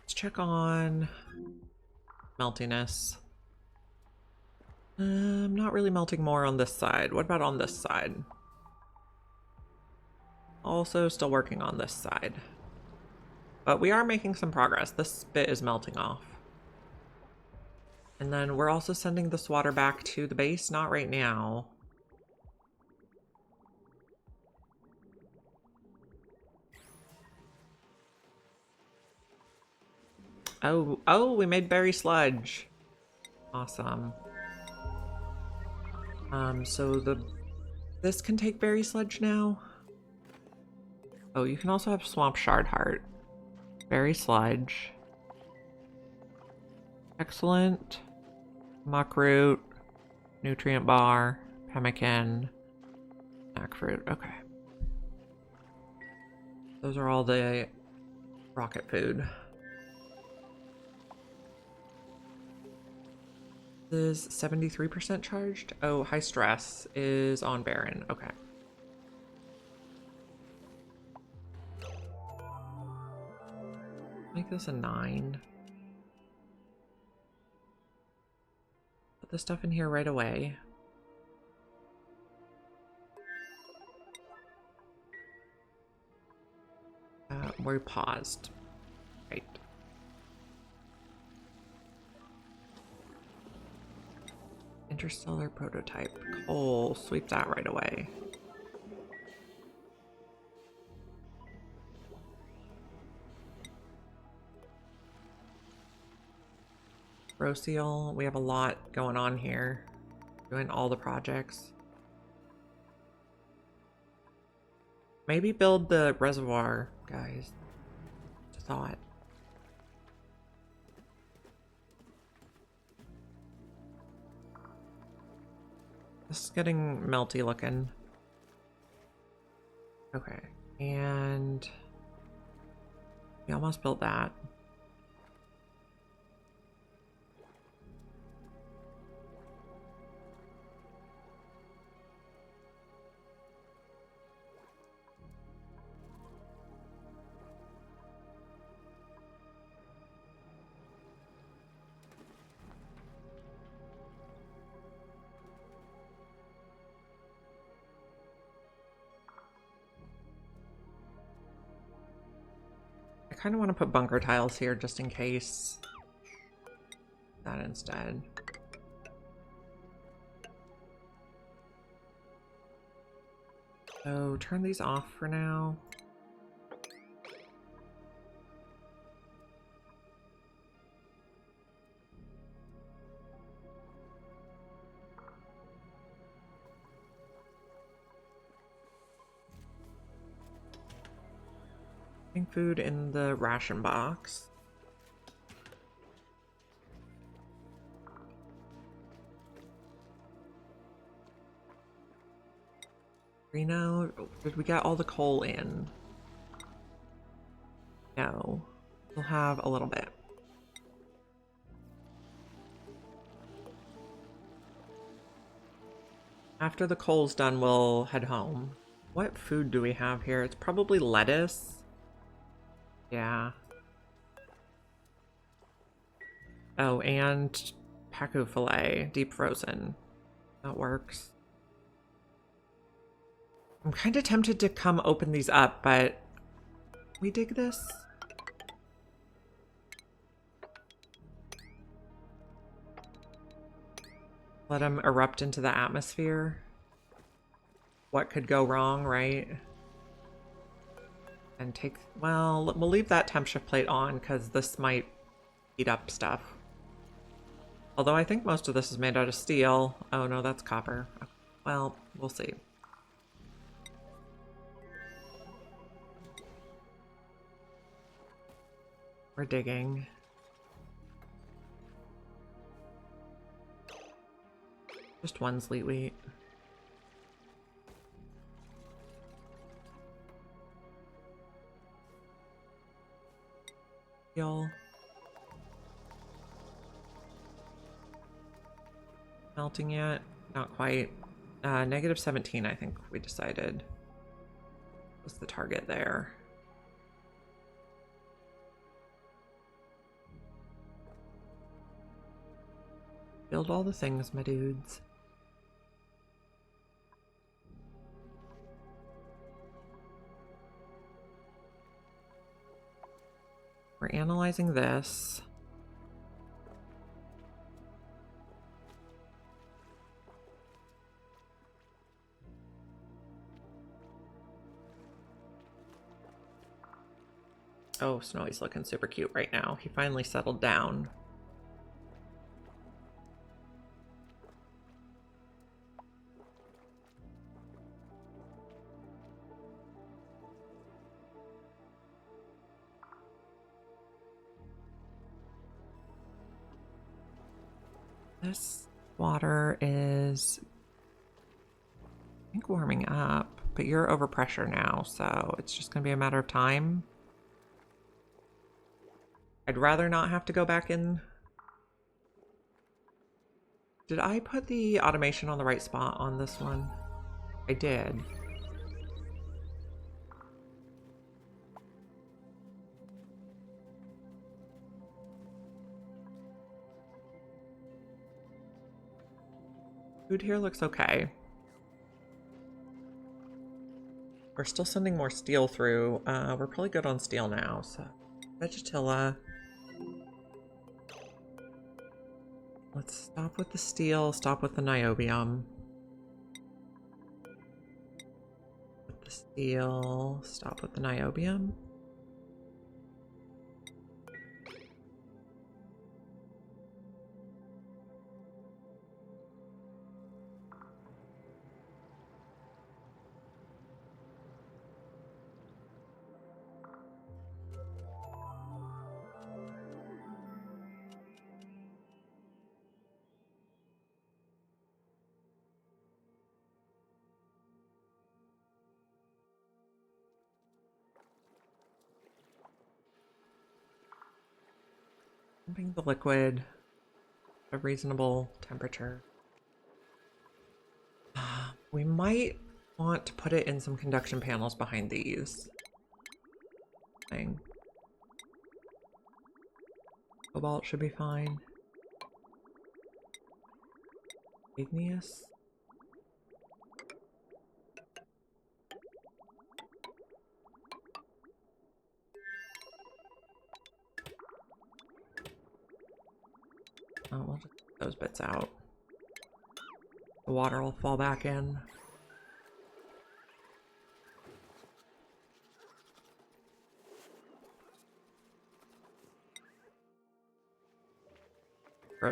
Let's check on meltiness. I'm not really melting more on this side. What about on this side? Also still working on this side. But we are making some progress. This bit is melting off. And then we're also sending this water back to the base. Not right now. Oh, we made berry sludge. Awesome. So this can take berry sludge now. Oh, you can also have swamp shard heart. Berry sludge. Excellent. Muckroot. Nutrient bar. Pemmican. Snack fruit. Okay. Those are all the rocket food. This is 73% charged. Oh, high stress is on Baron. Okay. Make this a 9. Put the stuff in here right away. We paused. Right. Interstellar prototype. Coal. Sweep that right away. Roseal. We have a lot going on here. Doing all the projects. Maybe build the reservoir, guys. Just a thought. This is getting melty looking. Okay, and we almost built that. I kind of want to put bunker tiles here just in case. That instead. So turn these off for now. Food in the ration box. Reno, did we get all the coal in? No. We'll have a little bit. After the coal's done, we'll head home. What food do we have here? It's probably lettuce. Yeah. Oh, and pacu fillet, deep frozen. That works. I'm kind of tempted to come open these up, but we dig this? Let them erupt into the atmosphere. What could go wrong, right? And take, well, we'll leave that temp shift plate on because this might heat up stuff. Although I think most of this is made out of steel. Oh no, that's copper. Well, we'll see. We're digging. Just one sleet wheat. Steel. Melting yet? Not quite. Negative 17, I think we decided was the target there. Build all the things, my dudes. We're analyzing this. Oh, Snowy's looking super cute right now. He finally settled down. This water is, I think, warming up, but you're overpressure now, so it's just going to be a matter of time. I'd rather not have to go back in. Did I put the automation on the right spot on this one? I did. Food here looks okay. We're still sending more steel through. We're probably good on steel now, so Vegetilla. Let's stop with the steel, stop with the niobium. With the steel, stop with the niobium. Pumping the liquid at a reasonable temperature. We might want to put it in some conduction panels behind these. Thing. Cobalt should be fine. Igneous. Oh, we'll just get those bits out. The water will fall back in.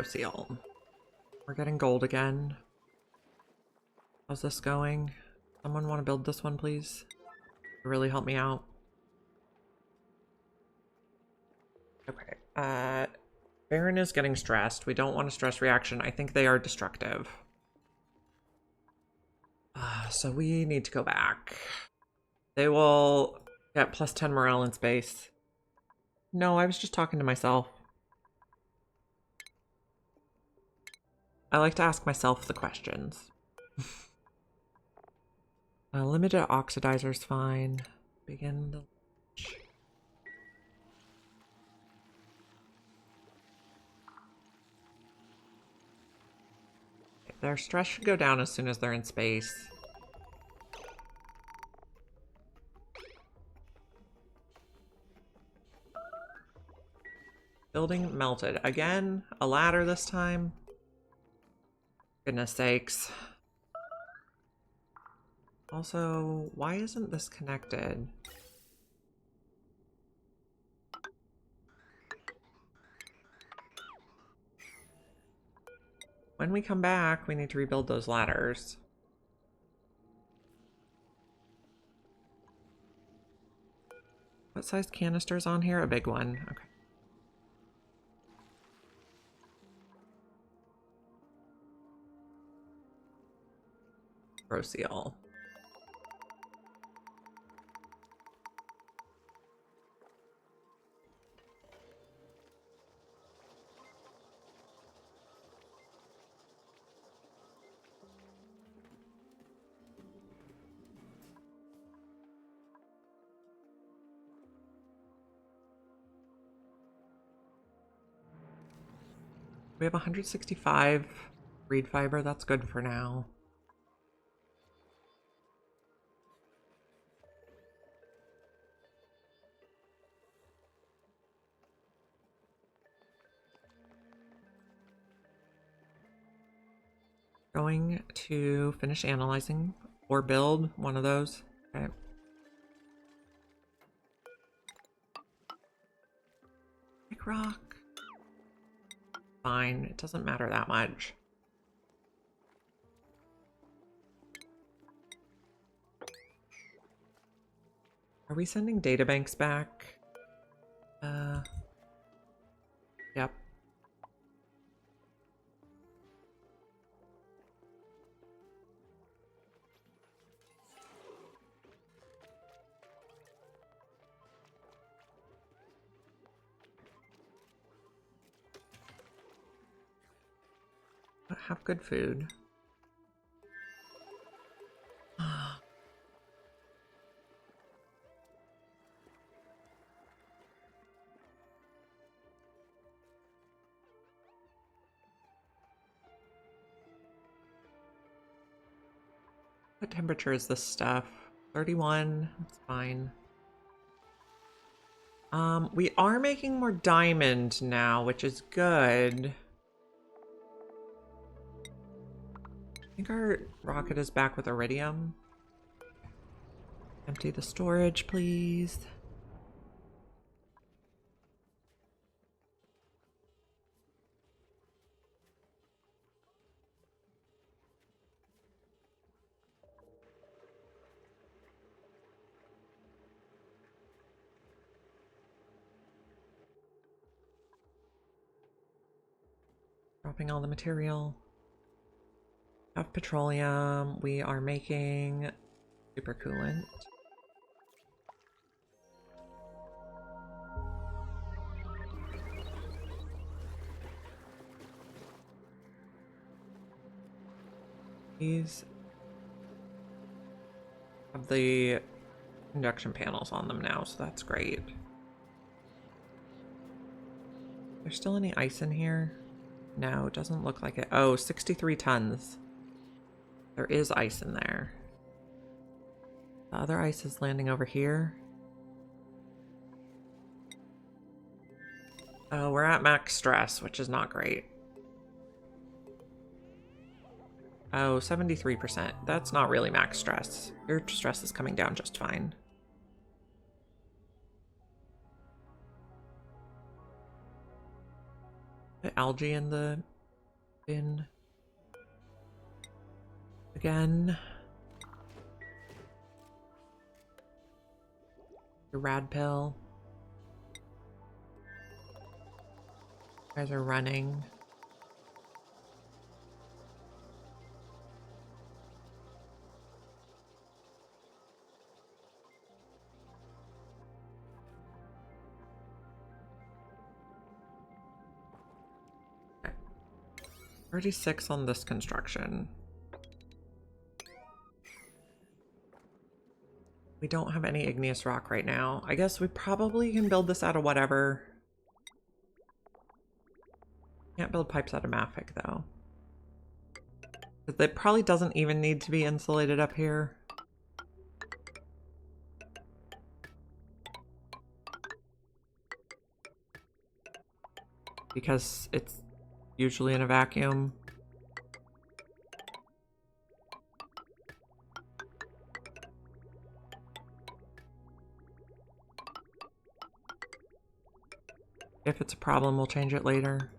Seal. We're getting gold again. How's this going? Someone want to build this one, please? Really help me out. Okay. Baron is getting stressed. We don't want a stress reaction. I think they are destructive. So we need to go back. They will get plus 10 morale in space. No, I was just talking to myself. I like to ask myself the questions. Limited oxidizer's fine. Begin the launch. Their stress should go down as soon as they're in space. Building melted. Again? A ladder this time? Goodness sakes. Also, why isn't this connected? When we come back, we need to rebuild those ladders. What size canister's on here? A big one. Okay. Seal. We have 165 reed fiber. That's good for now. Going to finish analyzing or build one of those. Okay. Big rock. Fine. It doesn't matter that much. Are we sending databanks back? Yep. Have good food. What temperature is this stuff? 31. That's fine. We are making more diamond now, which is good. I think our rocket is back with iridium. Empty the storage, please. Dropping all the material. Have petroleum. We are making super coolant. These have the induction panels on them now, so that's great. There's still any ice in here? No, it doesn't look like it. Oh, 63 tons. There is ice in there. The other ice is landing over here. Oh, we're at max stress, which is not great. Oh, 73%. That's not really max stress. Your stress is coming down just fine. The algae in the bin. Again. The rad pill. You guys are running. 36 on this construction. We don't have any igneous rock right now. I guess we probably can build this out of whatever. Can't build pipes out of mafic though. It probably doesn't even need to be insulated up here. Because it's usually in a vacuum. If it's a problem, we'll change it later.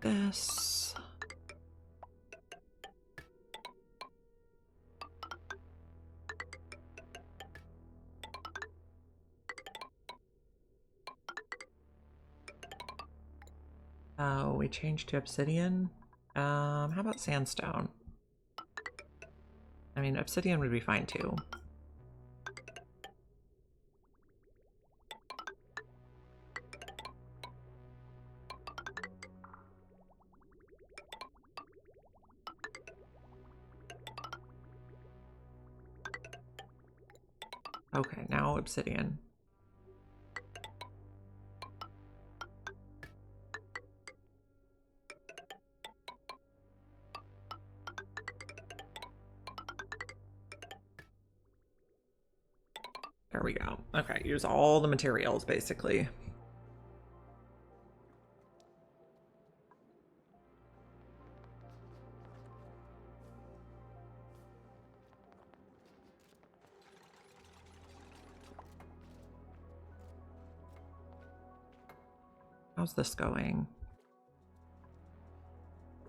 This. Oh, we changed to obsidian. How about sandstone? I mean, obsidian would be fine too. Okay, now obsidian. There we go. Okay, use all the materials basically. How's this going?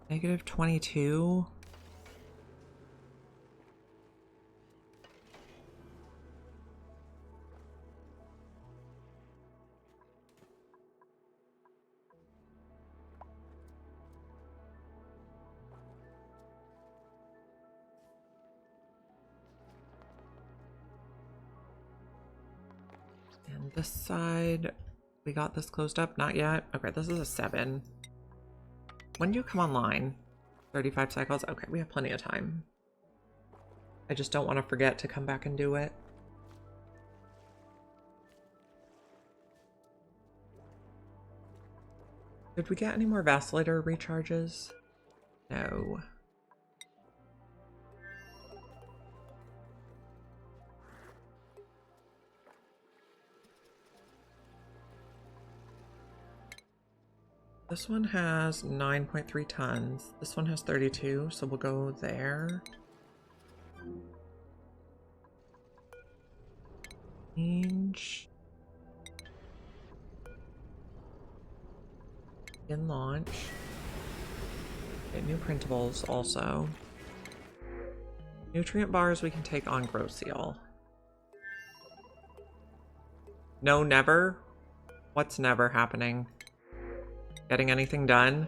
Negative 22. And this side, we got this closed up? Not yet. Okay, this is a 7. When do you come online? 35 cycles? Okay, we have plenty of time. I just don't want to forget to come back and do it. Did we get any more vacillator recharges? No. This one has 9.3 tons. This one has 32, so we'll go there. Change. In launch. Get new printables also. Nutrient bars we can take on Grow Seal. No, never? What's never happening? Getting anything done?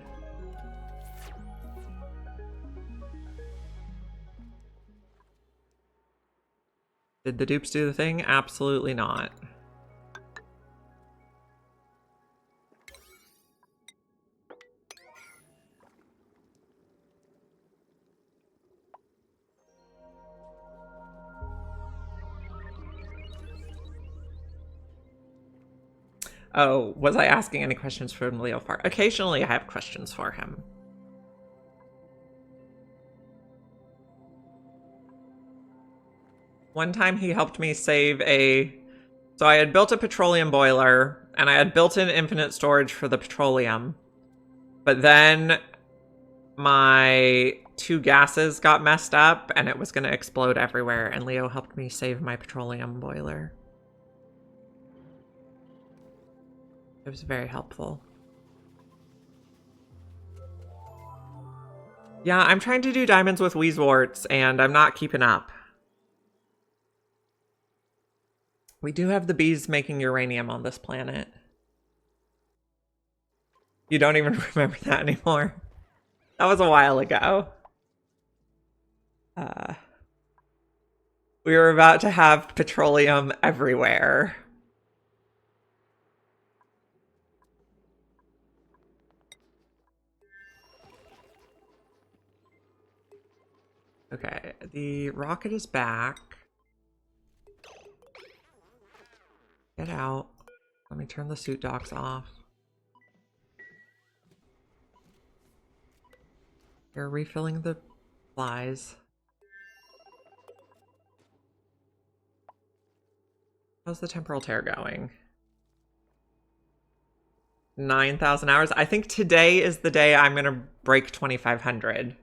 Did the dupes do the thing? Absolutely not. Oh, was I asking any questions from Leo Far? Occasionally I have questions for him. One time he helped me save so I had built a petroleum boiler and I had built in infinite storage for the petroleum. But then my 2 gases got messed up and it was going to explode everywhere, and Leo helped me save my petroleum boiler. It was very helpful. Yeah, I'm trying to do diamonds with Weezewarts, and I'm not keeping up. We do have the bees making uranium on this planet. You don't even remember that anymore. That was a while ago. We were about to have petroleum everywhere. Okay, the rocket is back. Get out. Let me turn the suit docks off. You're refilling the supplies. How's the temporal tear going? 9,000 hours. I think today is the day I'm going to break 2,500.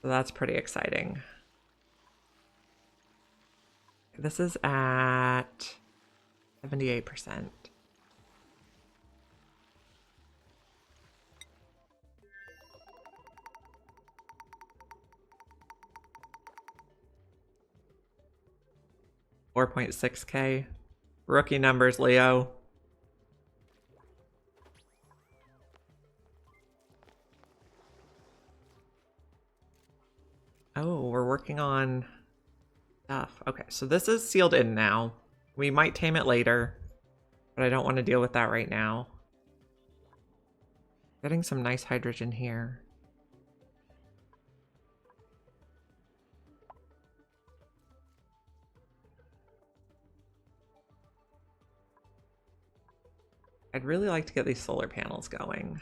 So that's pretty exciting. This is at 78%. $4.6K. Rookie numbers, Leo. Oh, we're working on stuff. Okay, so this is sealed in now. We might tame it later, but I don't want to deal with that right now. Getting some nice hydrogen here. I'd really like to get these solar panels going.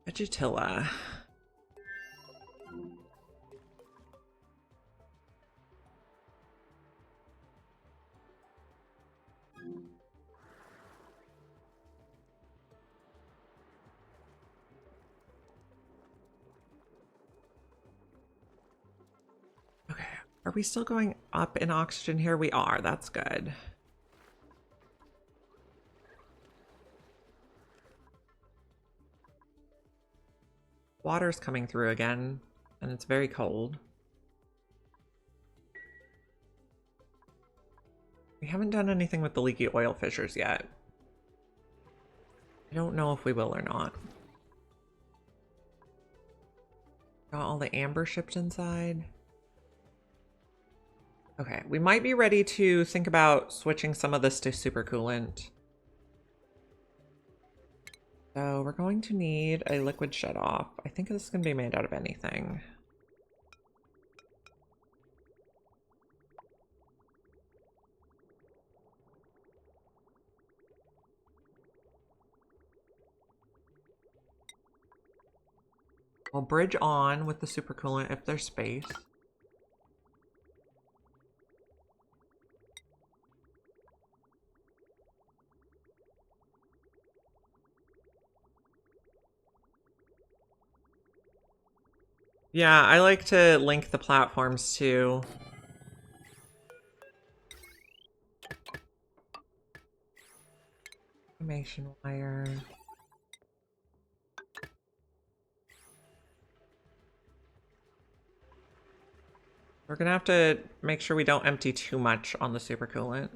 Vegetilla. Okay, are we still going up in oxygen here? We are, that's good. Water's coming through again, and it's very cold. We haven't done anything with the leaky oil fissures yet. I don't know if we will or not. Got all the amber shipped inside. Okay, we might be ready to think about switching some of this to supercoolant. So we're going to need a liquid shutoff. I think this is going to be made out of anything. We'll bridge on with the supercoolant if there's space. Yeah, I like to link the platforms too. Information wire. We're gonna have to make sure we don't empty too much on the supercoolant.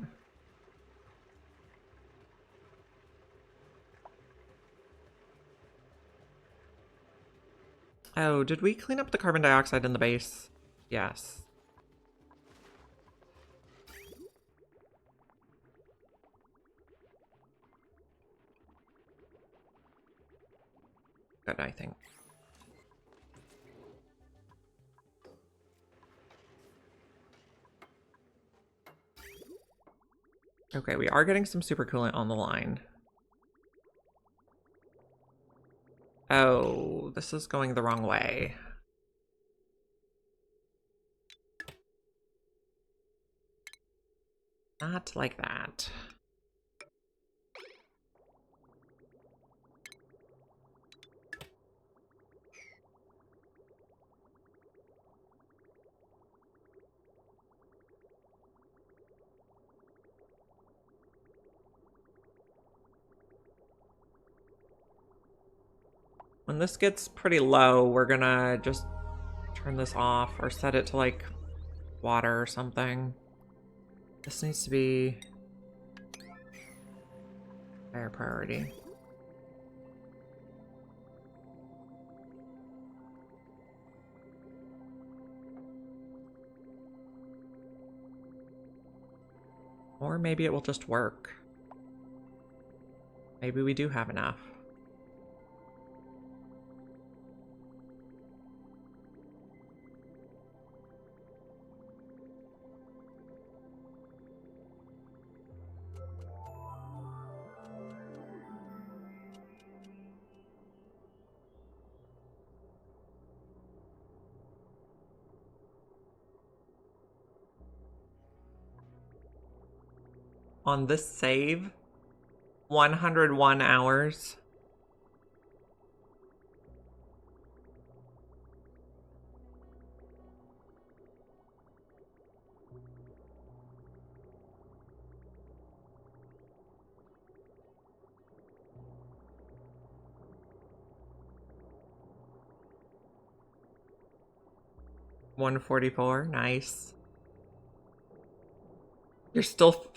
Oh, did we clean up the carbon dioxide in the base? Yes. Good, I think. Okay, we are getting some supercoolant on the line. Oh, this is going the wrong way. Not like that. when this gets pretty low, we're gonna just turn this off or set it to like water or something. This needs to be higher priority. Or maybe it will just work. Maybe we do have enough. On this save, 101 hours. $144, nice. You're still...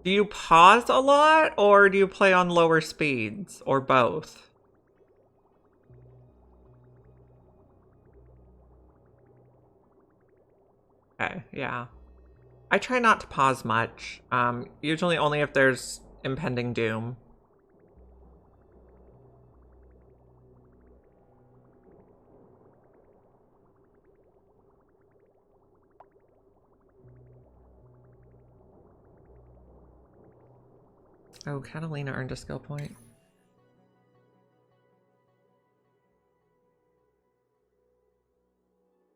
Do you pause a lot, or do you play on lower speeds, or both? Okay, yeah. I try not to pause much, usually only if there's impending doom. Oh, Catalina earned a skill point.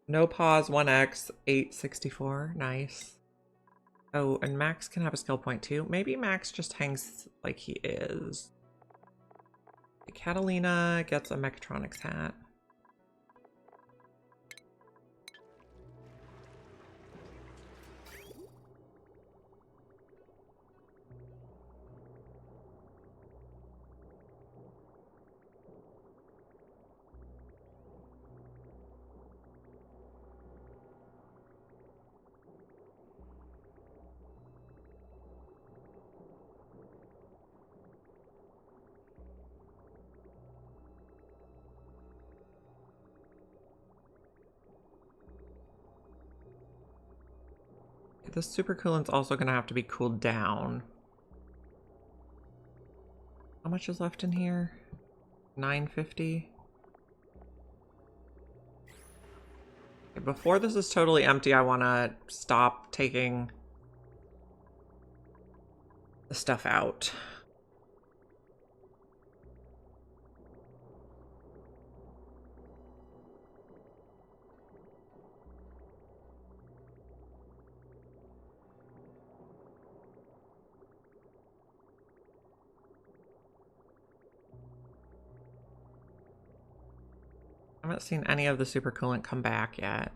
No pause, 1x, 864, nice. Oh, and Max can have a skill point too. Maybe Max just hangs like he is. Catalina gets a mechatronics hat. This supercoolant's also gonna have to be cooled down. How much is left in here? 950. Okay, before this is totally empty, I want to stop taking the stuff out. I haven't seen any of the supercoolant come back yet.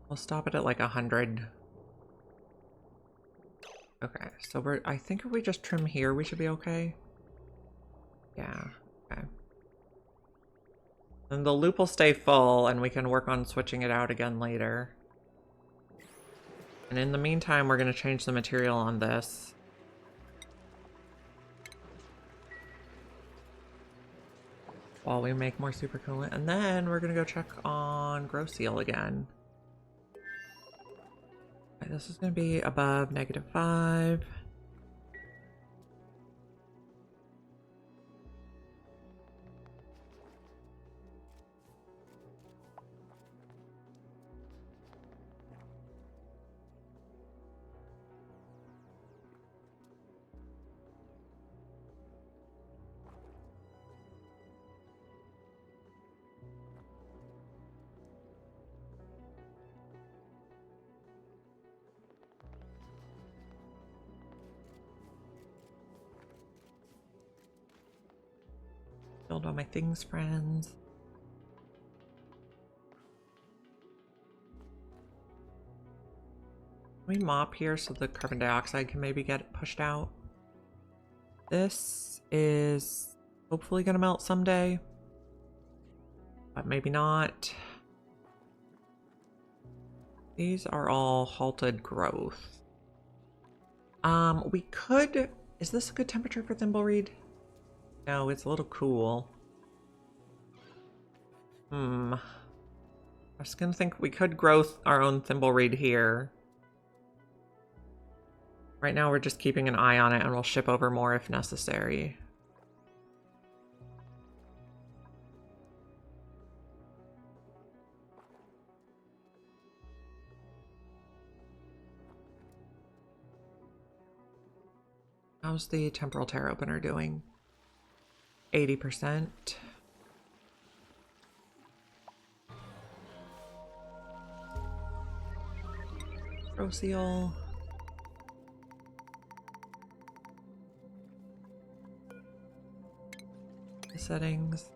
We'll stop it at like 100. Okay, so I think if we just trim here, we should be okay. Yeah, okay. Then the loop will stay full and we can work on switching it out again later. And in the meantime, we're gonna change the material on this. While we make more supercoolant, and then we're gonna go check on Grow Seal again. Okay, this is gonna be above -5. Build all my things, friends. we mop here so the carbon dioxide can maybe get pushed out? This is hopefully gonna melt someday, but maybe not. These are all halted growth. We could... Is this a good temperature for thimbleweed? No, it's a little cool. I was gonna think we could grow our own thimbleweed here. Right now we're just keeping an eye on it and we'll ship over more if necessary. How's the temporal tear opener doing? 80%. Throw seal. The settings.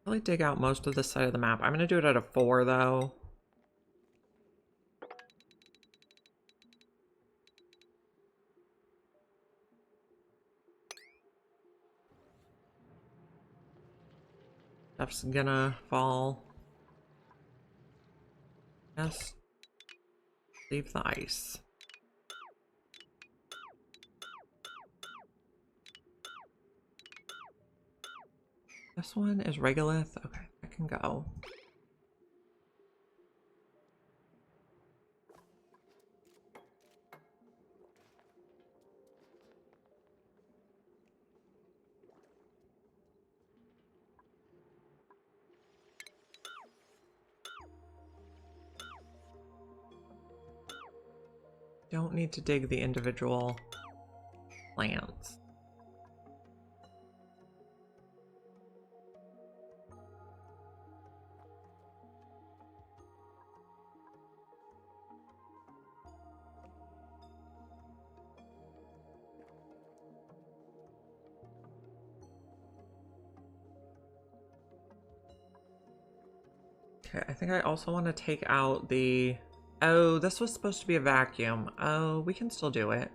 Really dig out most of this side of the map. I'm gonna do it at a 4 though. Stuff's gonna fall. Yes. Leave the ice. This one is regolith. Okay, I can go. Don't need to dig the individual plants. Okay, I think I also want to take out the... Oh, this was supposed to be a vacuum. Oh, we can still do it.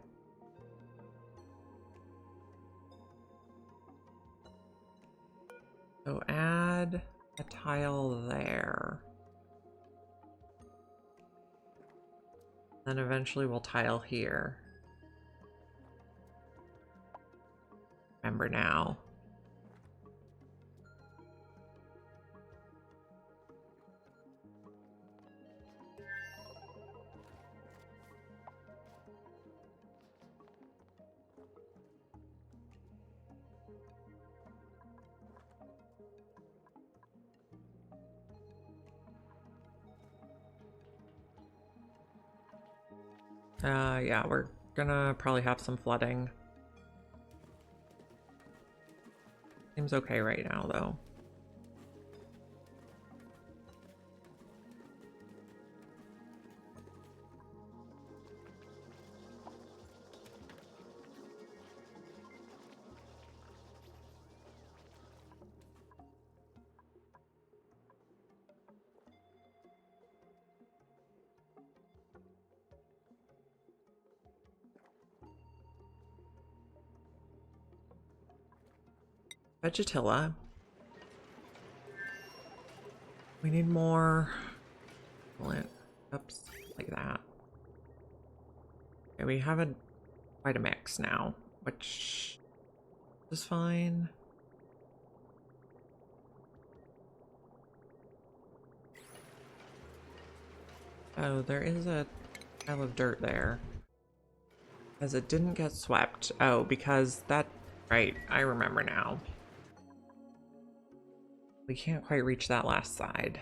So add a tile there. Then eventually we'll tile here. Remember now. Yeah, we're gonna probably have some flooding. Seems okay right now, though. Vegetilla. We need more. Oops, like that. Okay, we have quite a mix now, which is fine. Oh, there is a pile of dirt there. Because it didn't get swept. Oh, because that Right, I remember now. We can't quite reach that last side.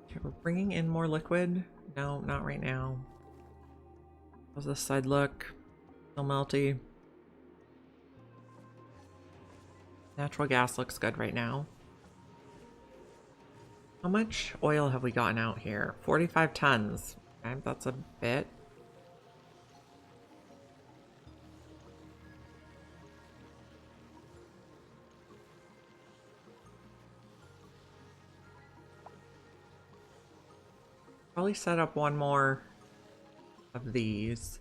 Okay, we're bringing in more liquid. No, not right now. How's this side look? Still melty. Natural gas looks good right now. How much oil have we gotten out here? 45 tons. Okay, that's a bit. Probably set up one more of these.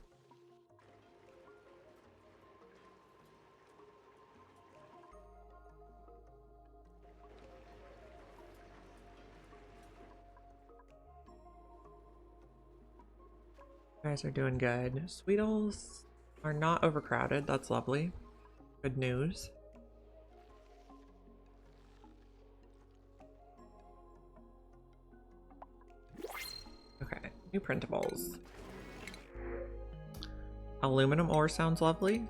You guys are doing good. Sweetles are not overcrowded. That's lovely. Good news. Okay, new printables. Aluminum ore sounds lovely.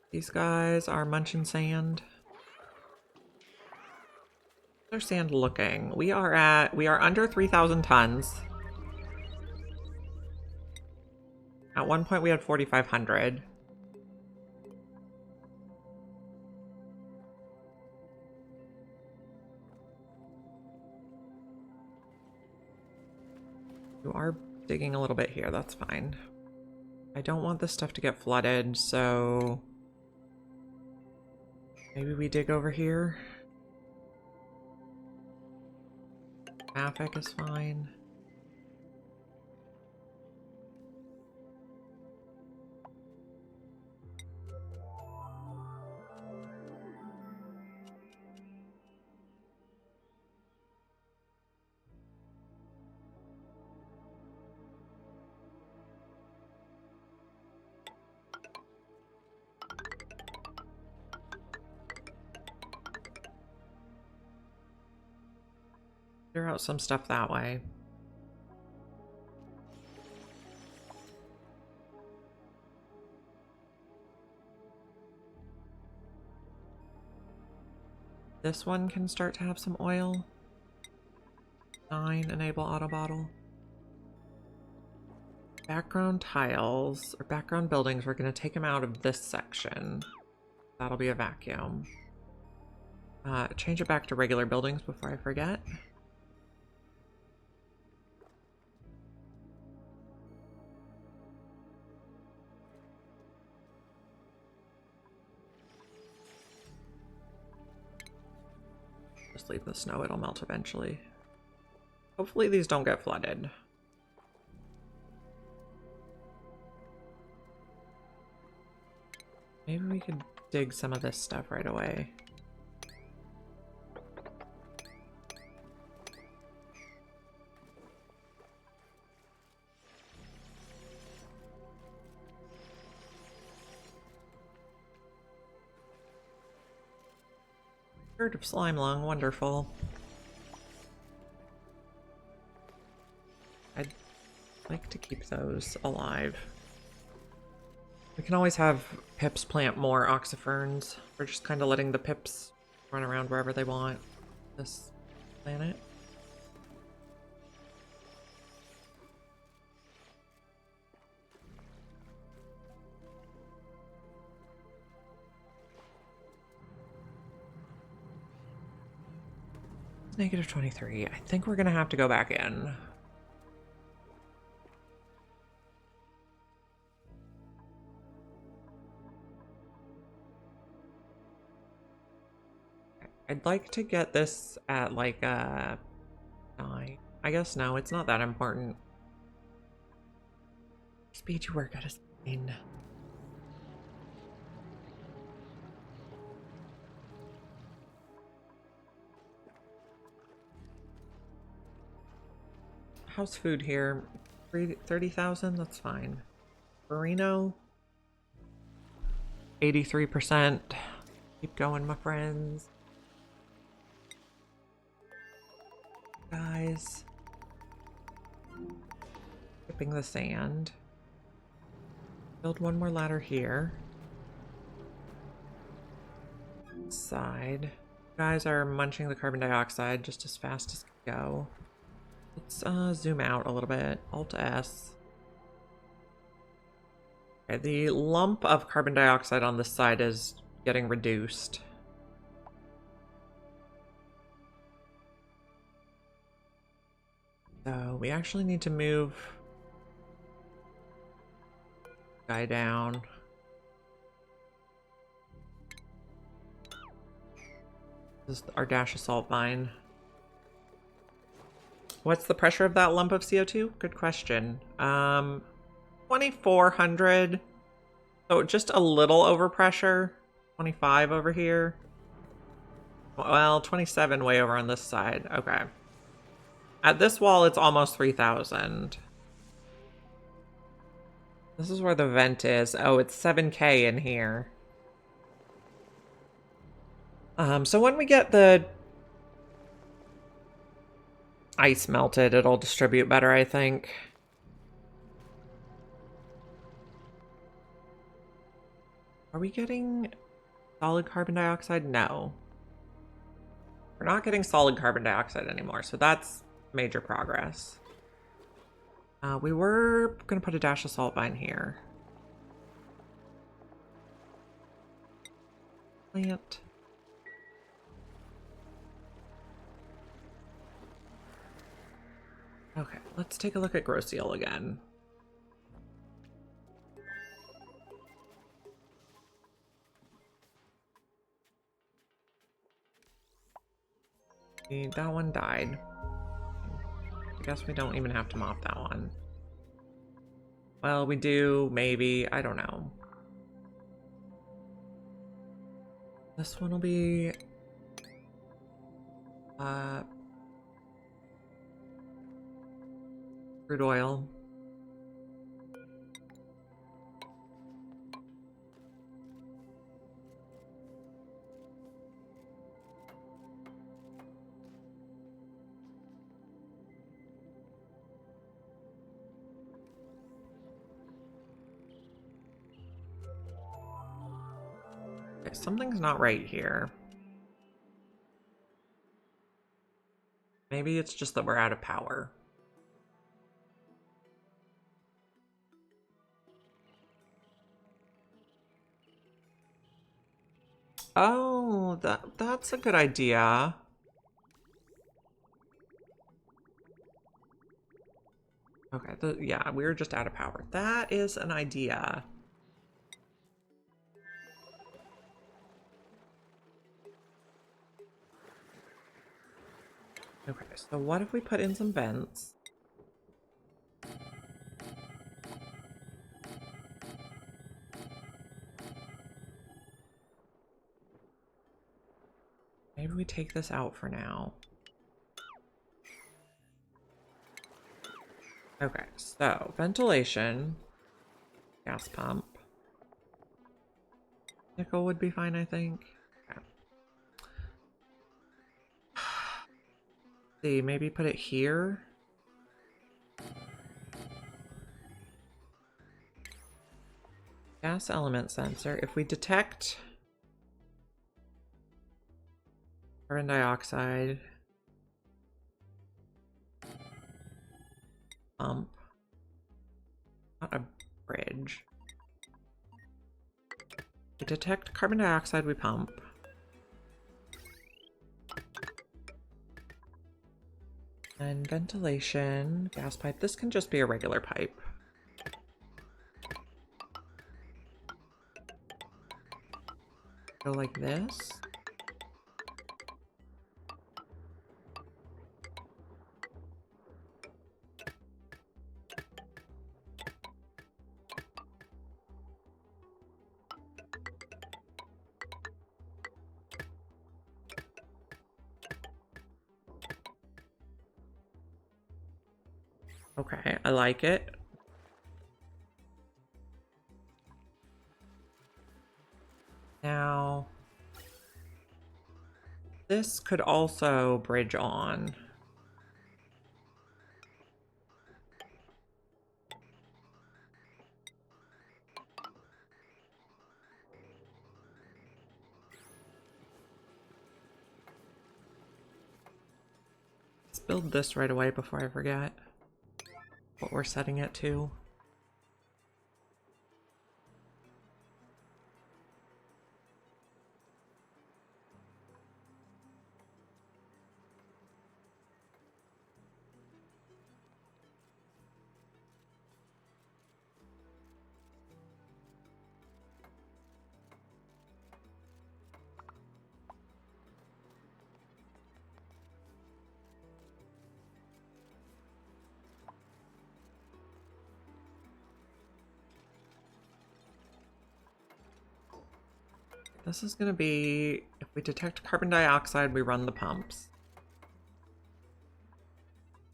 These guys are munching sand. How's our sand looking? We are under 3,000 tons. At one point we had 4,500. You are digging a little bit here, that's fine. I don't want this stuff to get flooded, so maybe we dig over here. Traffic is fine. Clear out some stuff that way. This one can start to have some oil. 9, enable auto bottle. Background tiles, or background buildings, we're going to take them out of this section. That'll be a vacuum. Change it back to regular buildings before I forget. Just leave the snow, it'll melt eventually. Hopefully these don't get flooded. Maybe we could dig some of this stuff right away. Herd of slime lung, wonderful. I'd like to keep those alive. We can always have pips plant more oxyferns. We're just kind of letting the pips run around wherever they want this planet. Negative 23. I think we're gonna have to go back in. I'd like to get this at like 9. I guess no, it's not that important. Speed you work at is 9. how's food here? 30,000? That's fine. Burrino. 83%. Keep going, my friends. Guys. Skipping the sand. Build one more ladder here. Side. Guys are munching the carbon dioxide just as fast as can go. Let's zoom out a little bit. Alt S. Okay, the lump of carbon dioxide on this side is getting reduced. So we actually need to move guy down. This is our dash assault mine. What's the pressure of that lump of CO2? Good question. 2,400. So just a little overpressure. 25 over here. Well, 27 way over on this side. Okay. At this wall, it's almost 3,000. This is where the vent is. Oh, it's 7K in here. So when we get the ice melted, it'll distribute better, I think. Are we getting solid carbon dioxide? No. We're not getting solid carbon dioxide anymore, so that's major progress. We were going to put a dash of salt mine here. Plant. Okay, let's take a look at Groceal again. That one died. I guess we don't even have to mop that one. Well, we do, maybe. I don't know. This one will be... crude oil. Okay, something's not right here. Maybe it's just that we're out of power. Oh, that's a good idea. Okay, yeah, we're just out of power. That is an idea. Okay, so what if we put in some vents? Maybe we take this out for now. Okay, so ventilation, gas pump. Nickel would be fine, I think. Okay. See, maybe put it here. Gas element sensor. If we detect carbon dioxide, pump, not a bridge. We detect carbon dioxide, we pump. And ventilation, gas pipe. This can just be a regular pipe. Go like this. Okay, I like it. Now, this could also bridge on. Let's build this right away before I forget what we're setting it to. This is going to be, if we detect carbon dioxide, we run the pumps.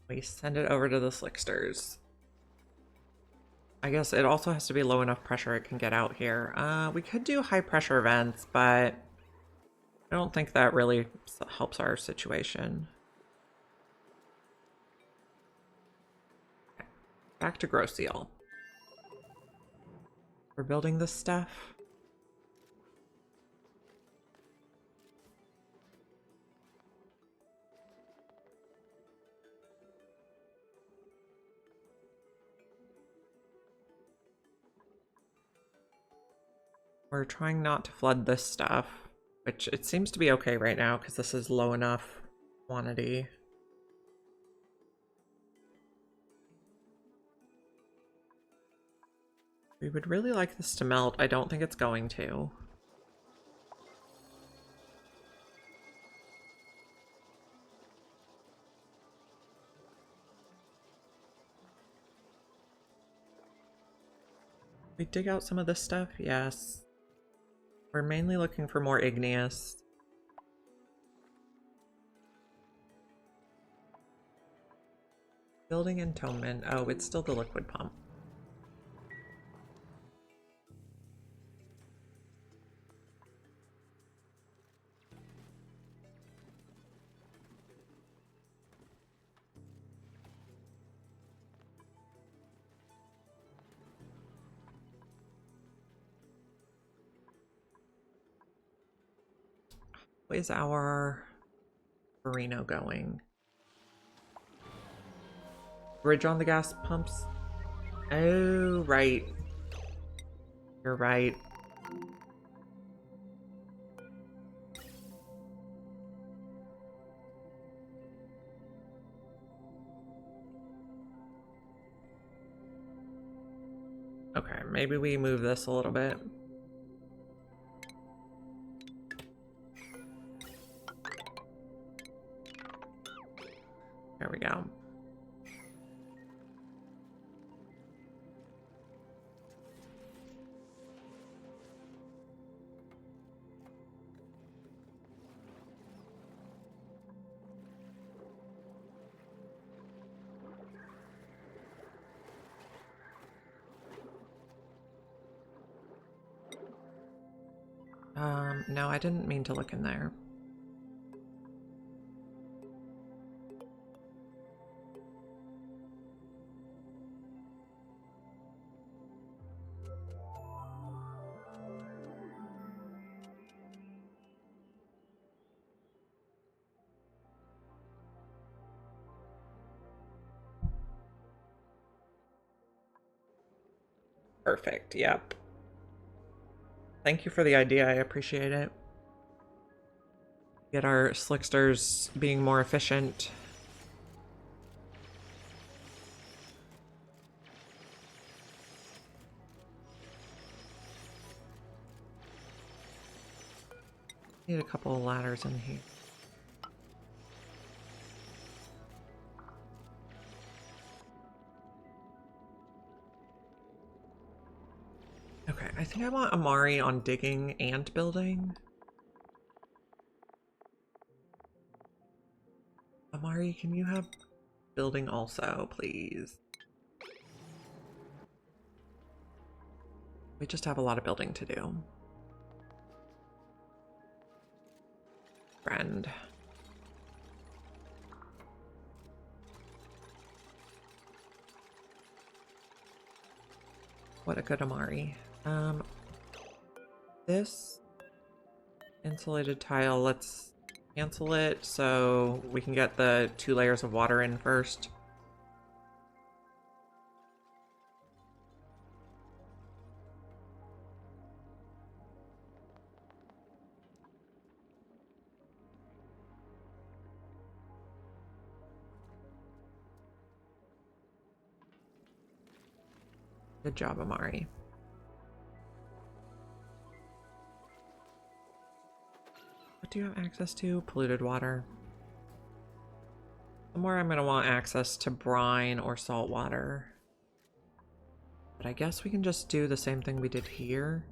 We send it over to the slicksters. I guess it also has to be low enough pressure it can get out here. We could do high pressure vents, but I don't think that really helps our situation. Okay. Back to grow seal. We're building this stuff. We're trying not to flood this stuff, which it seems to be okay right now because this is low enough quantity. We would really like this to melt. I don't think it's going to. We dig out some of this stuff? Yes. We're mainly looking for more igneous. Building entombment. Oh, it's still the liquid pump. Where's our Burrino going? Bridge on the gas pumps? Oh, right. You're right. Okay, maybe we move this a little bit. There we go. No, I didn't mean to look in there. Perfect, yep. Thank you for the idea, I appreciate it. Get our slicksters being more efficient. Need a couple of ladders in here. Okay, I think I want Amari on digging and building. Amari, can you have building also, please? We just have a lot of building to do. Friend. What a good Amari. This insulated tile, let's cancel it so we can get the 2 layers of water in first. Good job, Amari. What do you have access to? Polluted water. Somewhere I'm going to want access to brine or salt water. But I guess we can just do the same thing we did here.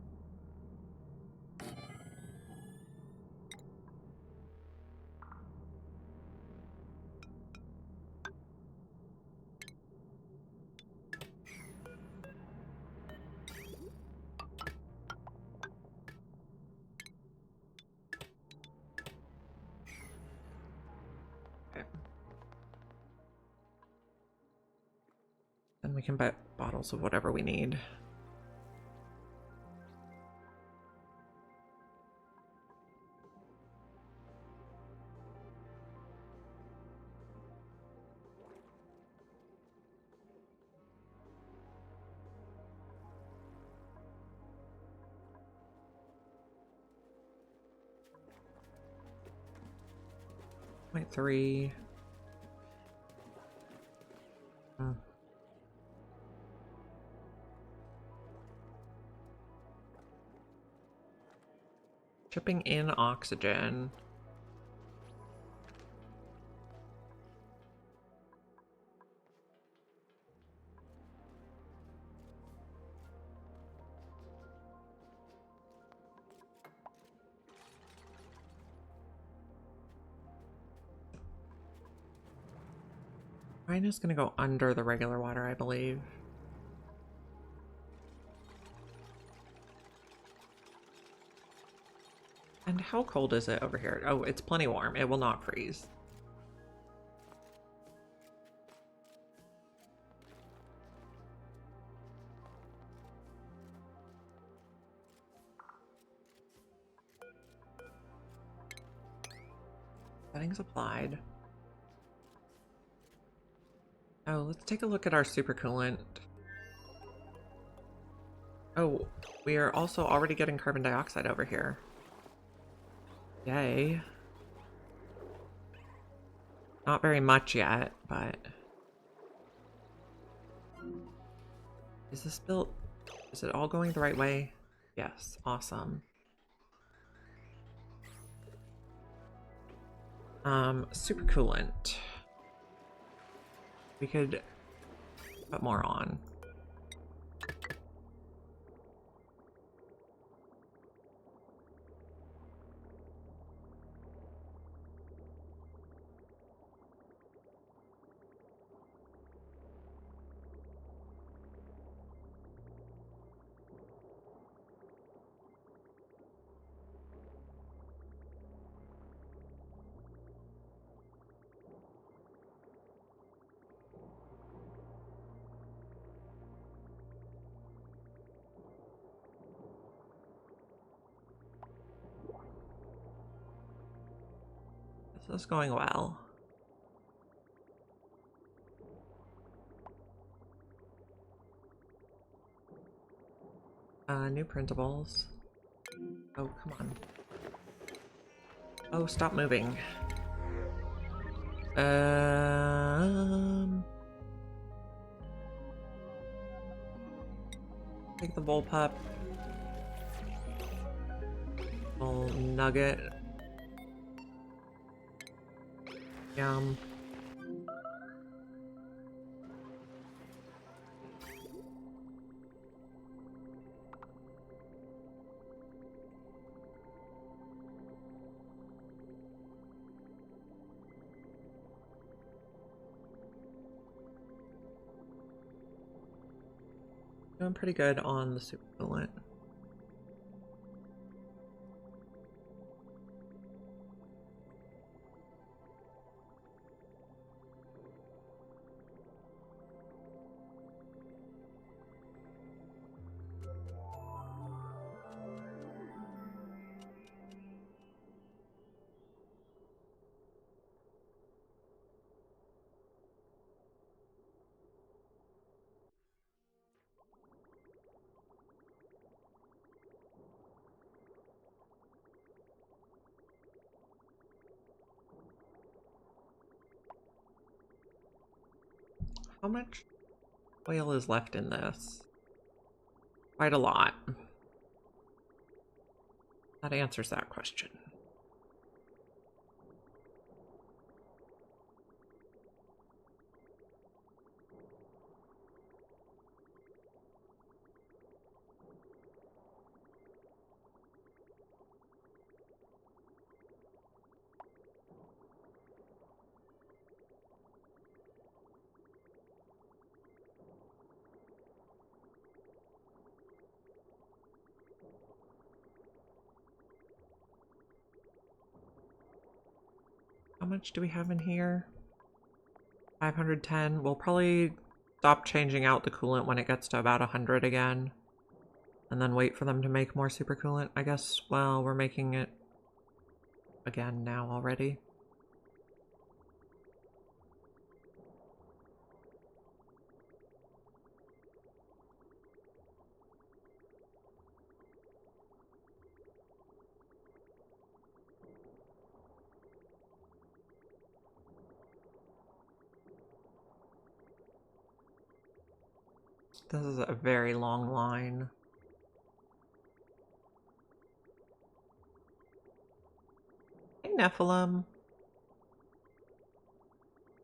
Then we can buy bottles of whatever we need. Point 3. Shipping in oxygen. Mine is going to go under the regular water, I believe. And how cold is it over here? Oh, it's plenty warm. It will not freeze. Settings applied. Oh, let's take a look at our supercoolant. Oh, we are also already getting carbon dioxide over here. Yay. Not very much yet, but... Is this built... Is it all going the right way? Yes, awesome. Supercoolant. We could put more on. This is going well. New printables. Oh, come on. Oh, stop moving. Take the bullpup. Little nugget. Yum. Doing pretty good on the super coolant. How much oil is left in this? Quite a lot. That answers that question. How much do we have in here? 510. We'll probably stop changing out the coolant when it gets to about 100 again. And then wait for them to make more super coolant. I guess, well, we're making it again now already. This is a very long line. Hey, Nephilim.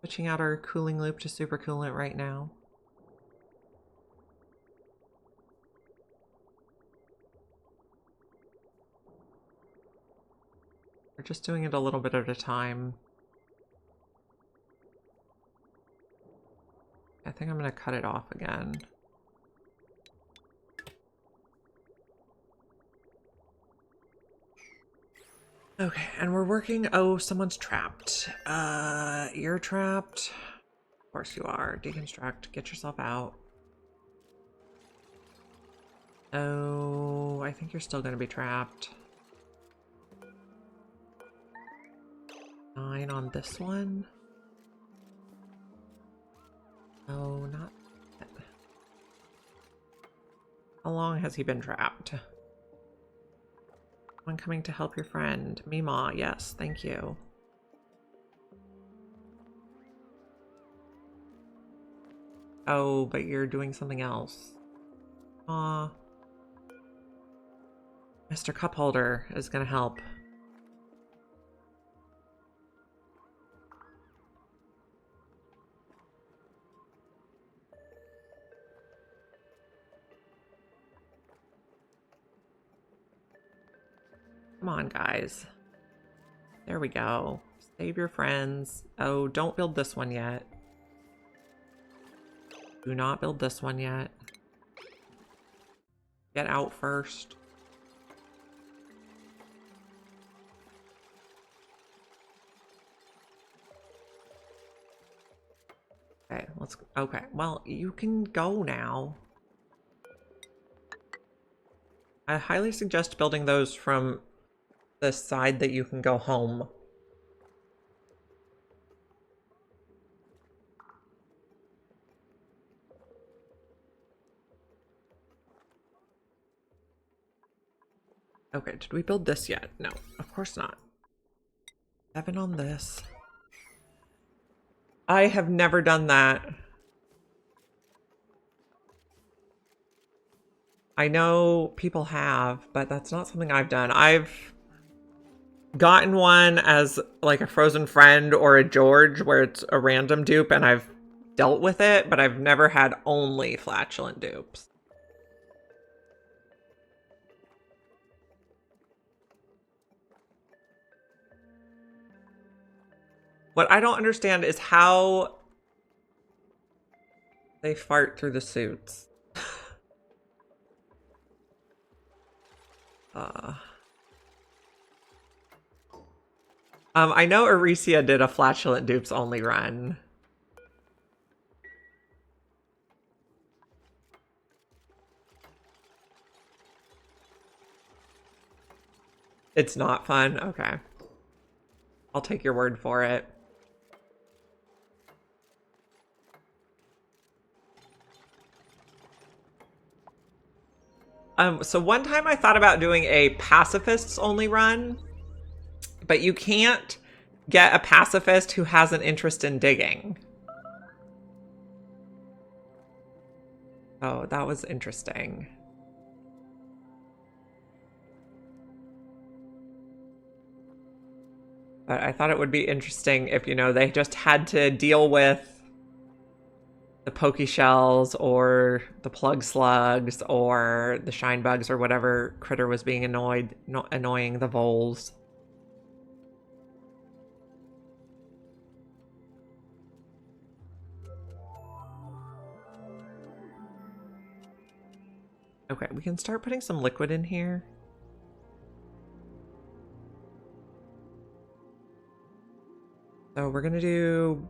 Switching out our cooling loop to super coolant right now. We're just doing it a little bit at a time. I think I'm going to cut it off again. Okay, and we're working. Oh, someone's trapped. You're trapped. Of course you are. Deconstruct. Get yourself out. Oh, I think you're still going to be trapped. 9 on this one. Oh, not yet. How long has he been trapped? One coming to help your friend. Mima, yes, thank you. Oh, but you're doing something else. Aw. Mr. Cupholder is gonna help. Come on, guys. There we go. Save your friends. Oh, don't build this one yet. Do not build this one yet. Get out first. Okay, let's... Okay, well, you can go now. I highly suggest building those from the side that you can go home. Okay, did we build this yet? No, of course not. 7 on this. I have never done that. I know people have, but that's not something I've done. I've gotten one as like a frozen friend or a George where it's a random dupe and I've dealt with it, but I've never had only flatulent dupes. What I don't understand is how they fart through the suits. I know Oasisse did a flatulent dupes only run. It's not fun? Okay. I'll take your word for it. So one time I thought about doing a pacifists only run, but you can't get a pacifist who has an interest in digging. Oh, that was interesting. But I thought it would be interesting if, you know, they just had to deal with the pokey shells or the plug slugs or the shine bugs or whatever critter was being annoying the voles. Okay, we can start putting some liquid in here. So we're gonna do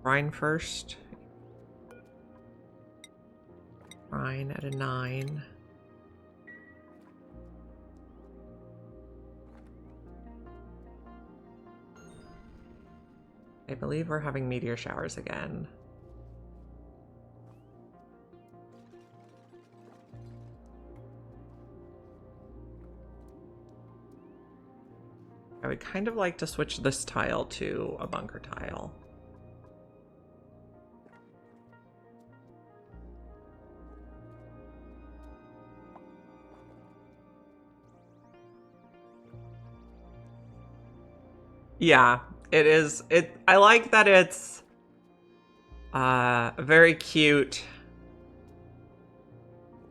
brine first. Brine at a 9. I believe we're having meteor showers again. I would kind of like to switch this tile to a bunker tile. Yeah, it is. I like that it's very cute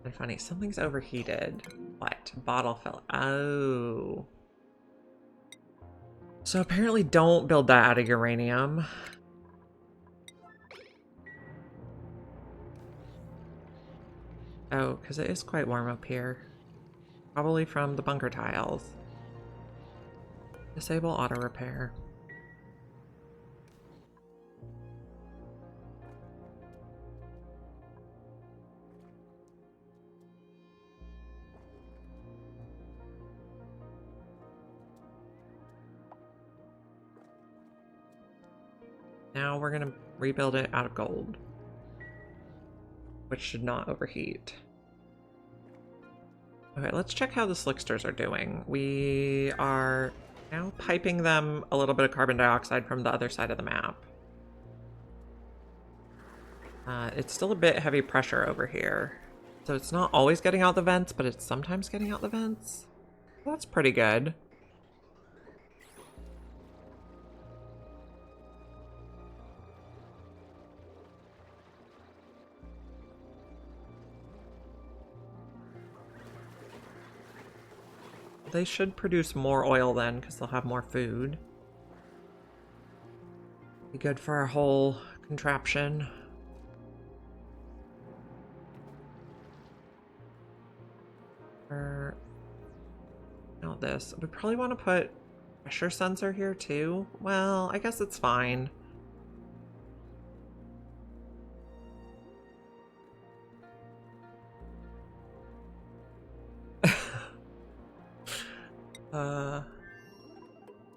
and funny. Something's overheated. What? Bottle fell. Oh. So apparently don't build that out of uranium. Oh, because it is quite warm up here. Probably from the bunker tiles. Disable auto repair. Now we're gonna rebuild it out of gold, which should not overheat. Okay, let's check how the slicksters are doing. We are now piping them a little bit of carbon dioxide from the other side of the map. It's still a bit heavy pressure over here. So it's not always getting out the vents, but it's sometimes getting out the vents. That's pretty good. They should produce more oil then, because they'll have more food. Be good for our whole contraption. Now this. We probably want to put pressure sensor here too. Well, I guess it's fine.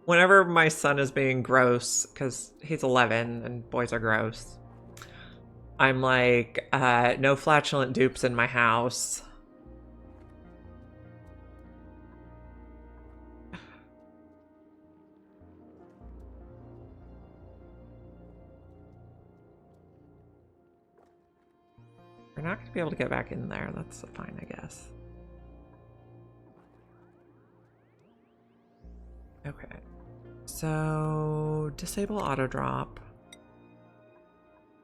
Whenever my son is being gross, because he's 11 and boys are gross, I'm like, no flatulent dupes in my house. We're not going to be able to get back in there. That's fine, I guess. Okay. So, disable auto drop.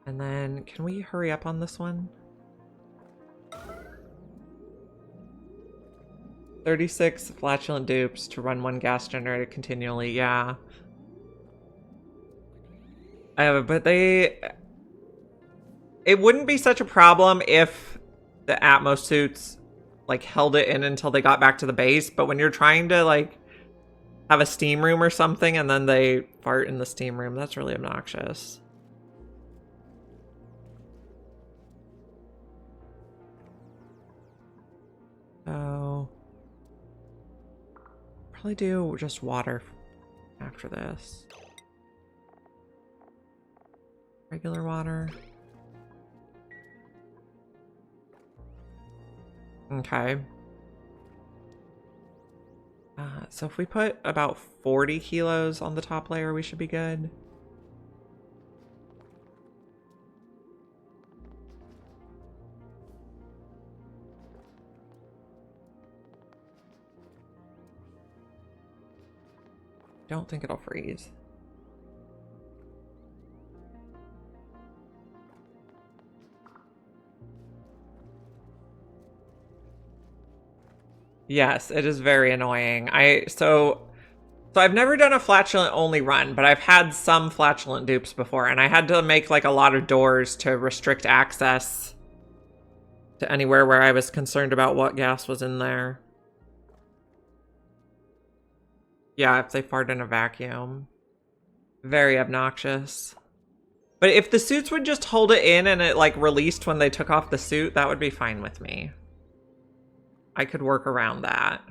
And then, can we hurry up on this one? 36 flatulent dupes to run 1 gas generator continually. Yeah. But it wouldn't be such a problem if the Atmos suits like held it in until they got back to the base. But when you're trying to like have a steam room or something and then they fart in the steam room, that's really obnoxious. So probably do just water after this. Regular water. Okay. So if we put about 40 kilos on the top layer, we should be good. Don't think it'll freeze. Yes, it is very annoying. So I've never done a flatulent only run, but I've had some flatulent dupes before, and I had to make like a lot of doors to restrict access to anywhere where I was concerned about what gas was in there. Yeah, if they fart in a vacuum. Very obnoxious. But if the suits would just hold it in and it like released when they took off the suit, that would be fine with me. I could work around that.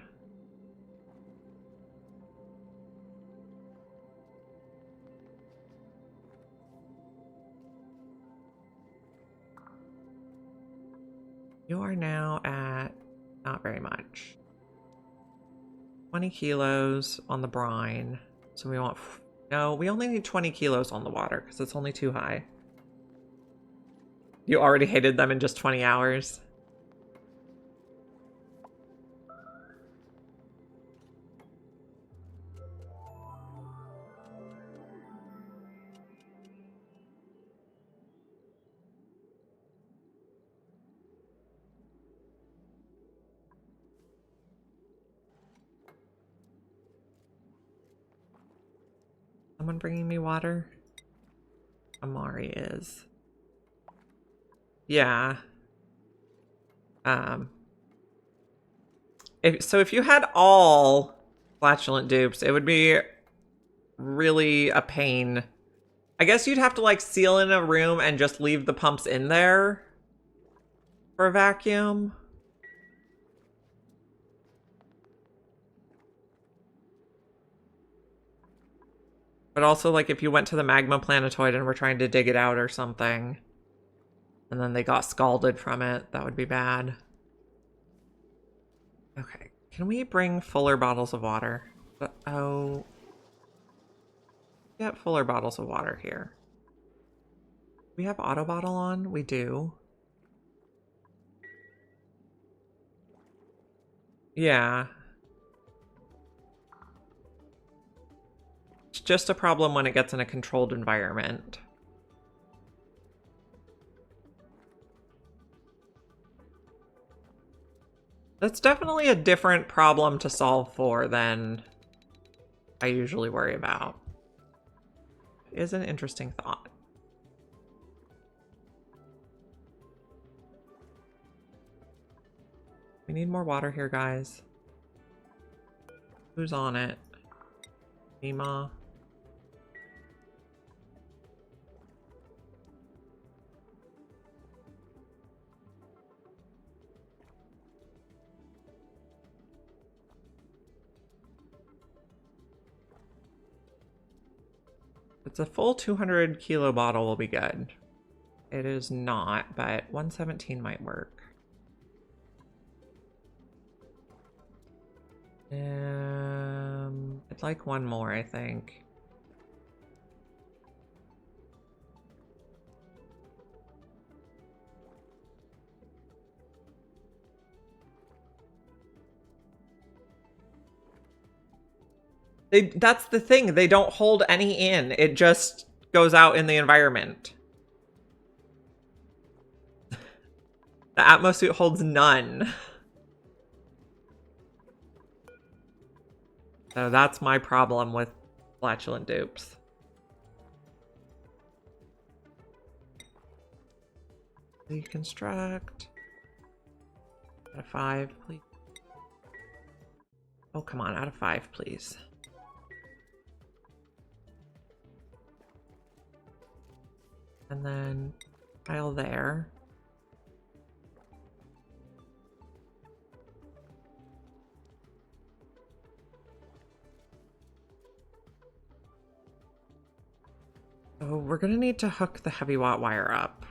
You are now at not very much. 20 kilos on the brine. So we want, no, we only need 20 kilos on the water because it's only too high. You already hated them in just 20 hours. Someone bringing me water? Amari is. Yeah. If you had all flatulent dupes, it would be really a pain. I guess you'd have to like seal in a room and just leave the pumps in there for a vacuum. But also, like, if you went to the magma planetoid and were trying to dig it out or something, and then they got scalded from it, that would be bad. Okay, can we bring fuller bottles of water? Oh, get fuller bottles of water here. We have auto bottle on? We do. Yeah. It's just a problem when it gets in a controlled environment. That's definitely a different problem to solve for than I usually worry about. It is an interesting thought. We need more water here, guys. Who's on it? Mima. It's a full 200 kilo bottle will be good. It is not, but 117 might work. I'd like one more, I think. That's the thing. They don't hold any in. It just goes out in the environment. The Atmosuit holds none. So that's my problem with flatulent dupes. Deconstruct. Out of 5, please. Oh, come on, out of 5, please. And then tile there. So we're gonna need to hook the heavy watt wire up.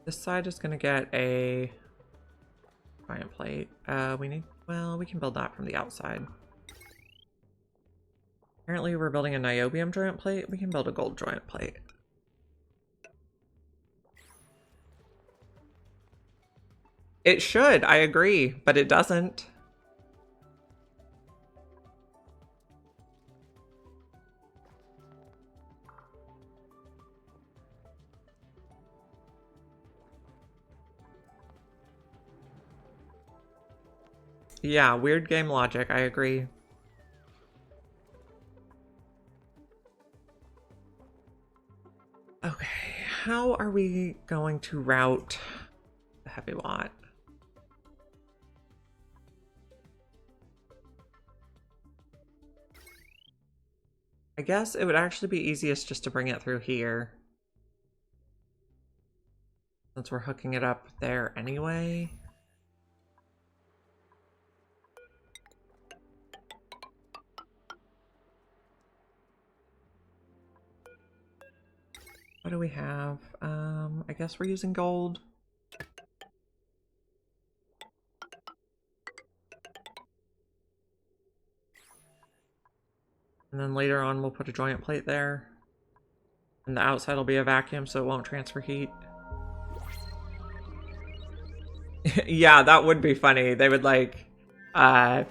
This side is gonna get a giant plate. Well, we can build that from the outside. Apparently we're building a niobium joint plate. We can build a gold joint plate. It should, I agree, but it doesn't. Yeah, weird game logic, I agree. Okay, how are we going to route the heavy watt? I guess it would actually be easiest just to bring it through here, since we're hooking it up there anyway. What do we have? I guess we're using gold. And then later on we'll put a joint plate there. And the outside will be a vacuum so it won't transfer heat. Yeah, that would be funny. They would like do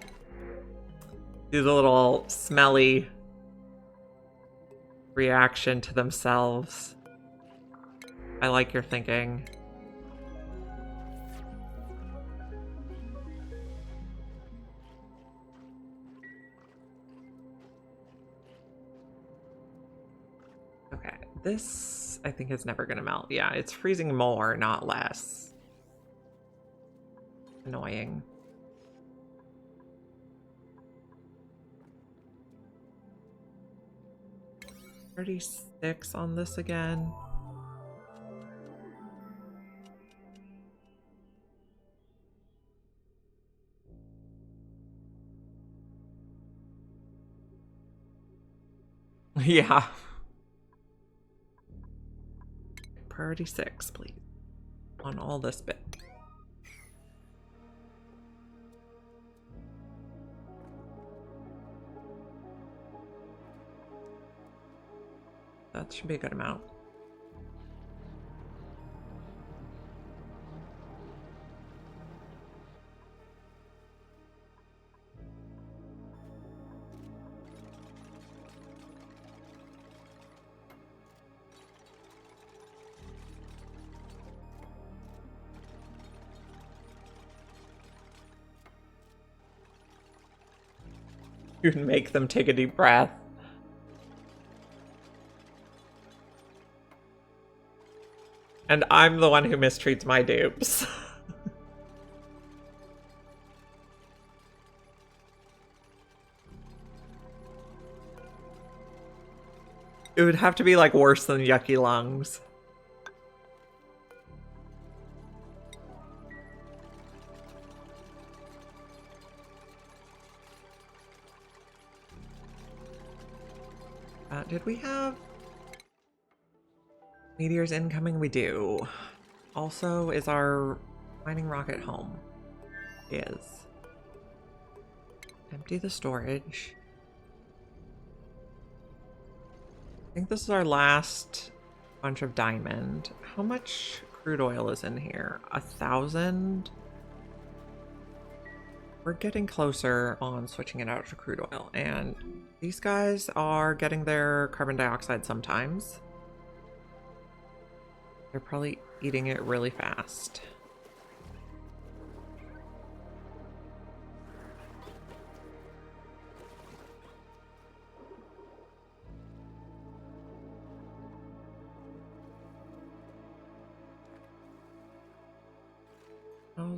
the little smelly reaction to themselves. I like your thinking. Okay, this I think is never gonna melt. Yeah, it's freezing more, not less. Annoying. $36 on this again. Yeah. Priority 6, please. On all this bit. That should be a good amount. You can make them take a deep breath. And I'm the one who mistreats my dupes. It would have to be like worse than yucky lungs. Did we have meteors incoming? We do. Also, is our mining rocket home? Is. Empty the storage. I think this is our last bunch of diamond. How much crude oil is in here? 1,000? We're getting closer on switching it out to crude oil, and these guys are getting their carbon dioxide sometimes. They're probably eating it really fast.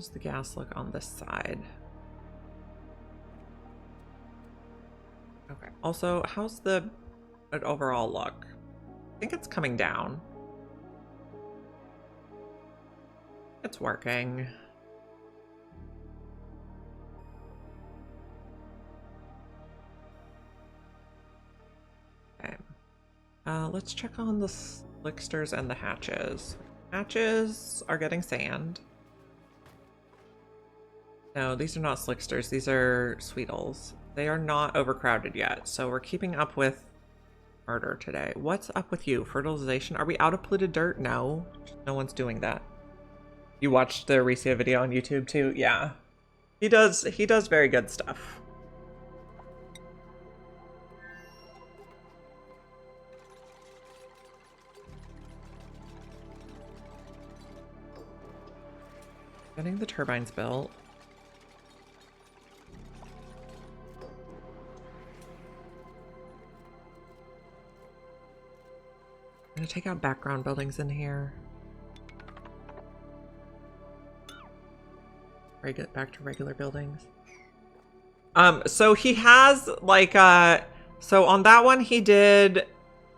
How's the gas look on this side? Okay. Also, how's the overall look? I think it's coming down. It's working. Okay. Let's check on the slicksters and the hatches. Hatches are getting sand. No, these are not slicksters. These are sweetles. They are not overcrowded yet, so we're keeping up with murder today. What's up with you? Fertilization? Are we out of polluted dirt? No. No one's doing that. You watched the Ricia video on YouTube too? Yeah. He does very good stuff. Getting the turbines built. I'm gonna take out background buildings in here. Get back to regular buildings. So he has like so on that one he did,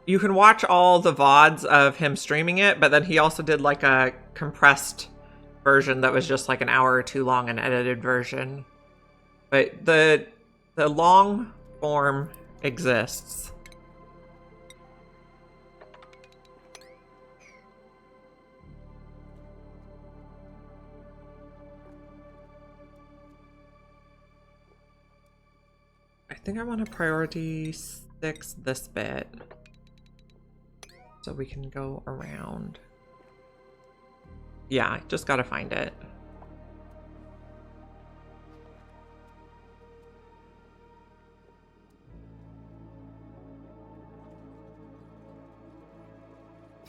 you can watch all the VODs of him streaming it, but then he also did like a compressed version that was just like an hour or two long, an edited version. But the long form exists. I think I want to priority 6 this bit so we can go around. Yeah, just gotta find it.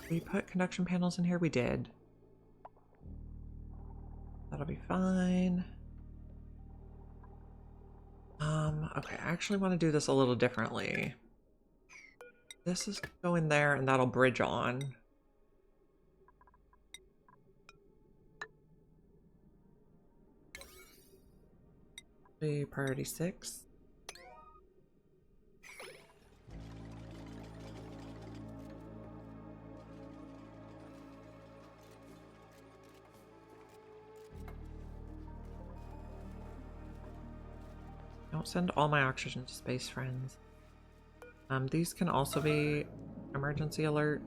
Did we put conduction panels in here? We did. That'll be fine. Okay, I actually want to do this a little differently. This is going there and that'll bridge on. Priority 6. Don't send all my oxygen to space, friends. These can also be emergency alert.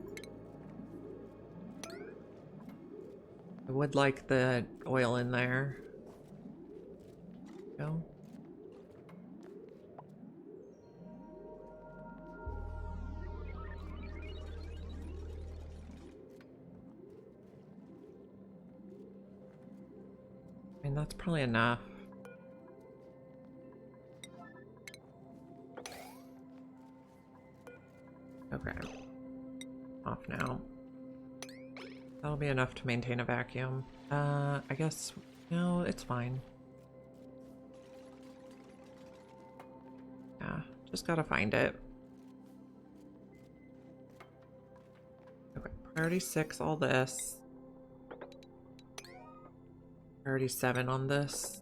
I would like the oil in there. Go. I mean, that's probably enough. Okay. Off now. That'll be enough to maintain a vacuum. I guess, no, it's fine. Yeah, just gotta find it. Okay, priority 6, all this. Priority 7 on this.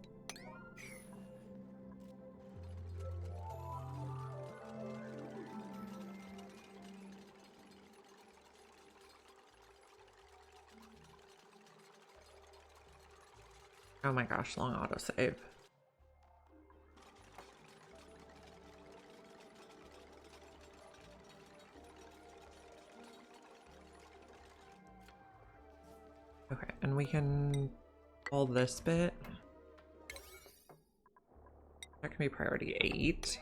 Oh my gosh, long autosave. Okay, and we can pull this bit. That can be priority 8.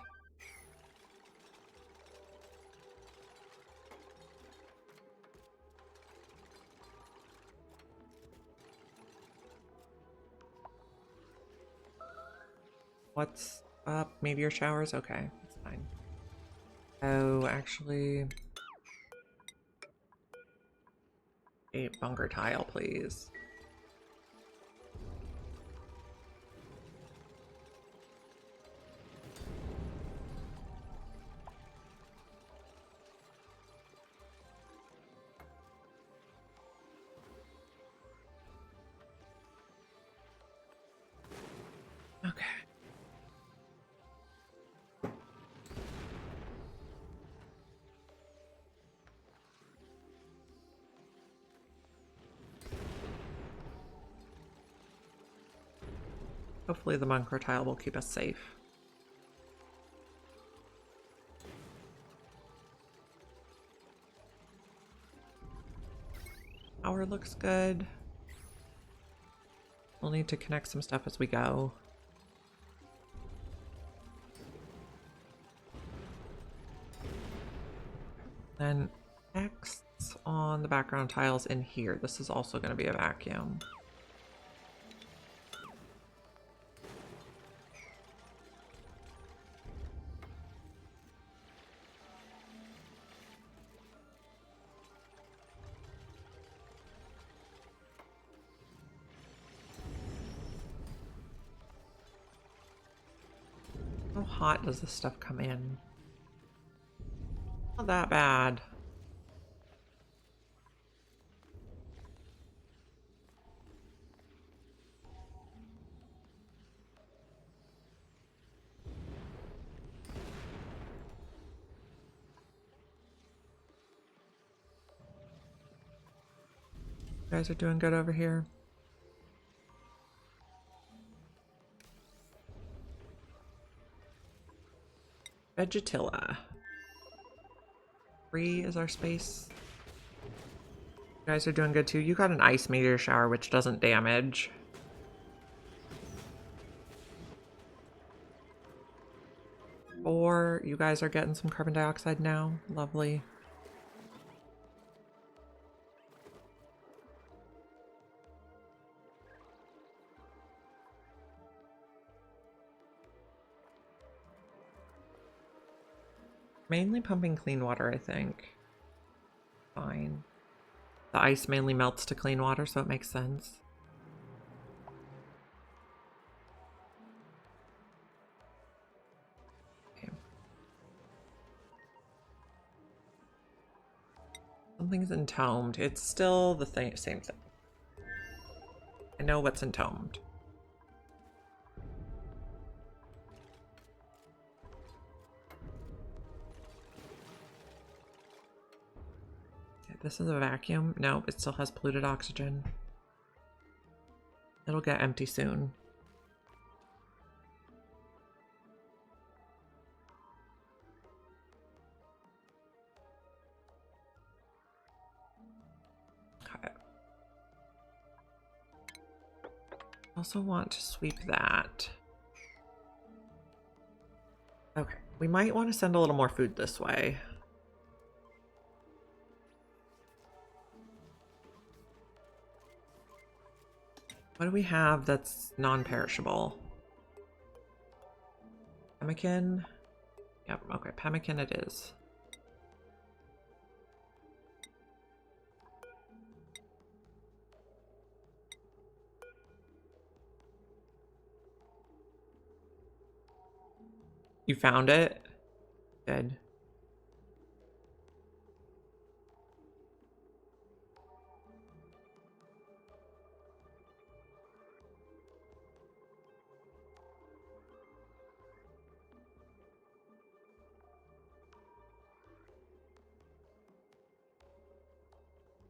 What's up? Meteor showers? Okay, that's fine. Oh, actually... a bunker tile, please. Hopefully the Muncro tile will keep us safe. Power looks good. We'll need to connect some stuff as we go. Then X on the background tiles in here. This is also going to be a vacuum. How hot does this stuff come in? Not that bad. You guys are doing good over here. Vegetilla. 3 is our space. You guys are doing good too. You got an ice meteor shower, which doesn't damage. Or you guys are getting some carbon dioxide now. Lovely. Mainly pumping clean water, I think. Fine. The ice mainly melts to clean water, so it makes sense. Okay. Something's entombed. It's still the same thing. I know what's entombed. This is a vacuum. No, it still has polluted oxygen. It'll get empty soon. Okay. Also want to sweep that. Okay, we might want to send a little more food this way. What do we have that's non-perishable? Pemmican? Yep, okay, pemmican it is. You found it? Good.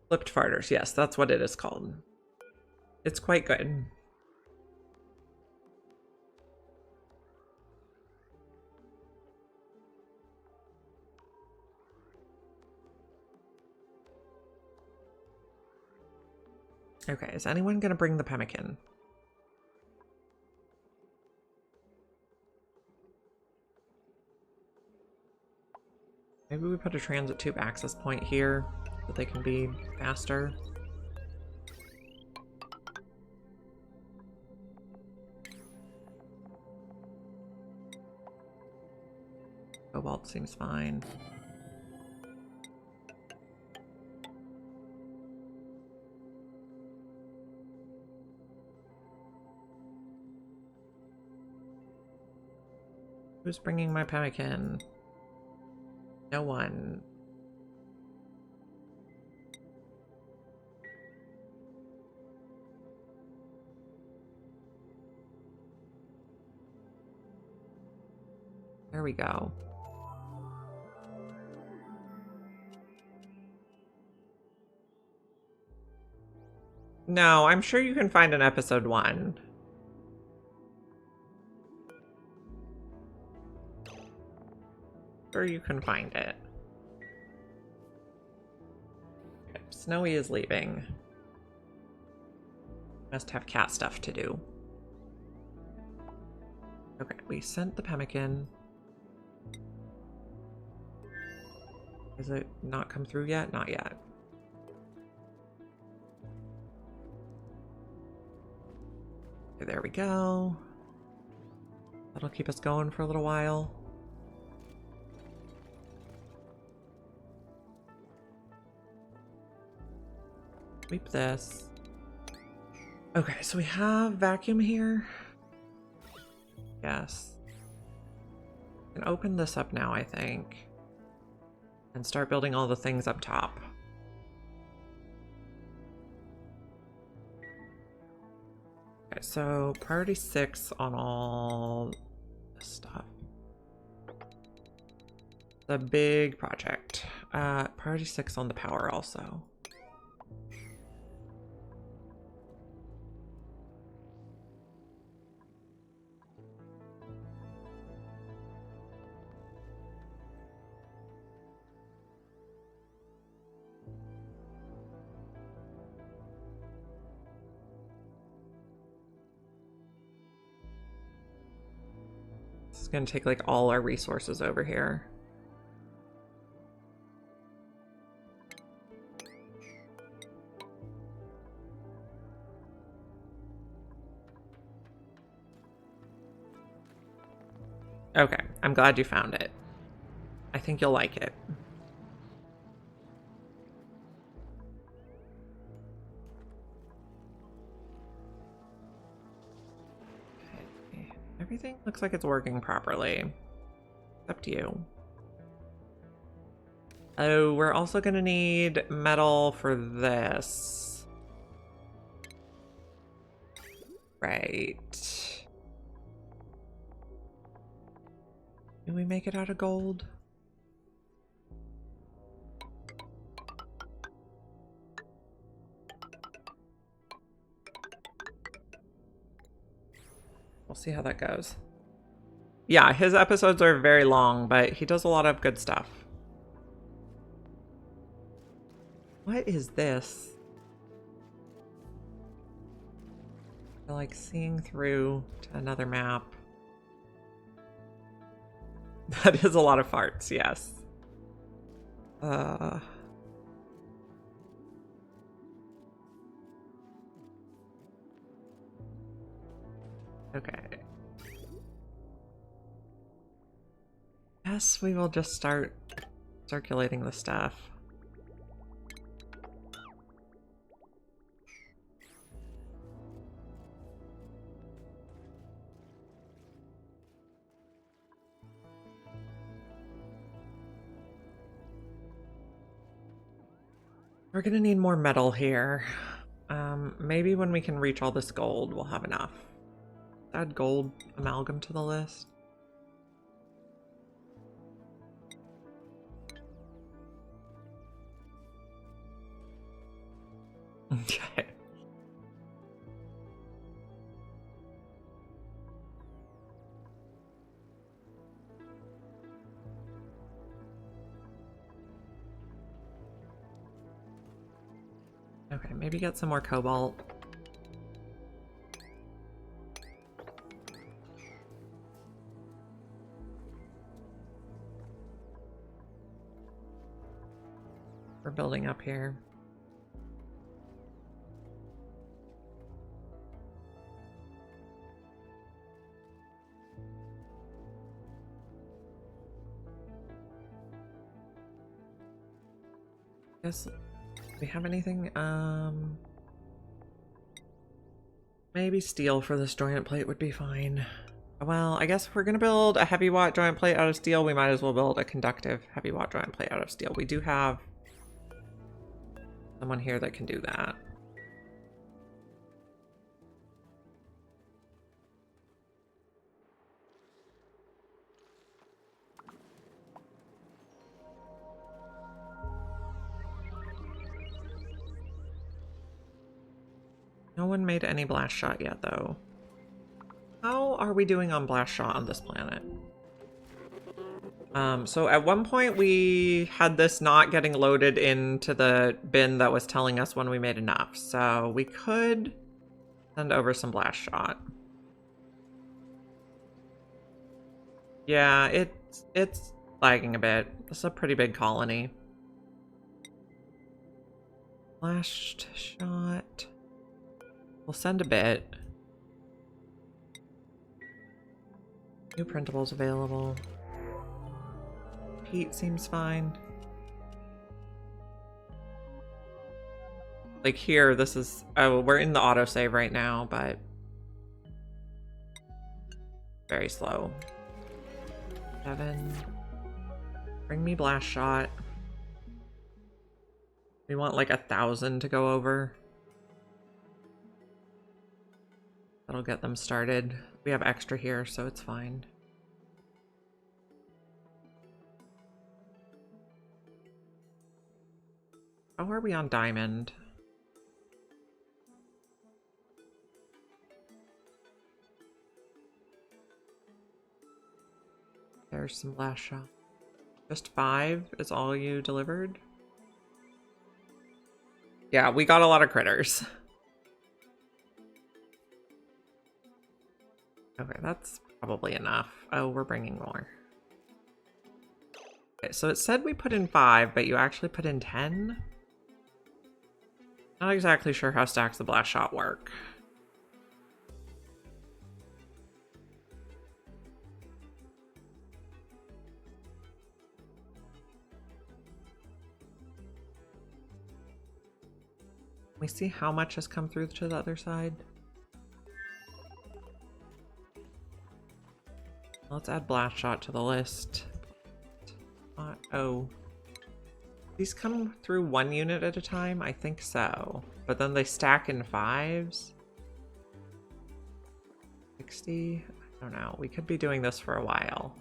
Flipped farters, yes, that's what it is called. It's quite good. Okay, is anyone gonna bring the pemmican? Maybe we put a transit tube access point here so they can be faster. Cobalt seems fine. Who's bringing my pemmican? No one. There we go. No, I'm sure you can find an episode 1. Sure you can find it. Okay, Snowy is leaving. Must have cat stuff to do. Okay, we sent the pemmican. Has it not come through yet? Not yet. Okay, there we go. That'll keep us going for a little while. Sweep this. Okay, so we have vacuum here. Yes. We can open this up now, I think. And start building all the things up top. Okay, so priority 6 on all this stuff. The big project. Priority 6 on the power also. This is going to take like all our resources over here. Okay, I'm glad you found it. I think you'll like it. Okay. Everything looks like it's working properly. Except you. Oh, we're also gonna need metal for this. Right. Can we make it out of gold? We'll see how that goes. Yeah, his episodes are very long, but he does a lot of good stuff. What is this? I like seeing through to another map. That is a lot of farts, yes. Okay. Yes, we will just start circulating the stuff. We're gonna need more metal here. Maybe when we can reach all this gold, we'll have enough. Add gold amalgam to the list. Okay. Okay, maybe get some more cobalt. We're building up here. Guess, do we have anything? Maybe steel for this joint plate would be fine. Well, I guess if we're gonna build a heavy watt joint plate out of steel, we might as well build a conductive heavy watt joint plate out of steel. We do have someone here that can do that. No one made any blast shot yet, though. How are we doing on blast shot on this planet? So at one point we had this not getting loaded into the bin that was telling us when we made enough. So we could send over some blast shot. Yeah, it's lagging a bit. It's a pretty big colony. Blast shot. We'll send a bit. New printables available. Heat seems fine. Like here, this is... Oh, we're in the autosave right now, but... Very slow. 7. Bring me blast shot. We want like 1,000 to go over. That'll get them started. We have extra here, so it's fine. How are we on diamond? There's some blast shot. Just 5 is all you delivered? Yeah, we got a lot of critters. Okay, that's probably enough. Oh, we're bringing more. Okay, so it said we put in 5, but you actually put in 10? Not exactly sure how stacks of blast shot work. We see how much has come through to the other side. Let's add blast shot to the list. Oh. These come through 1 unit at a time? I think so. But then they stack in 5s. 60? I don't know. We could be doing this for a while.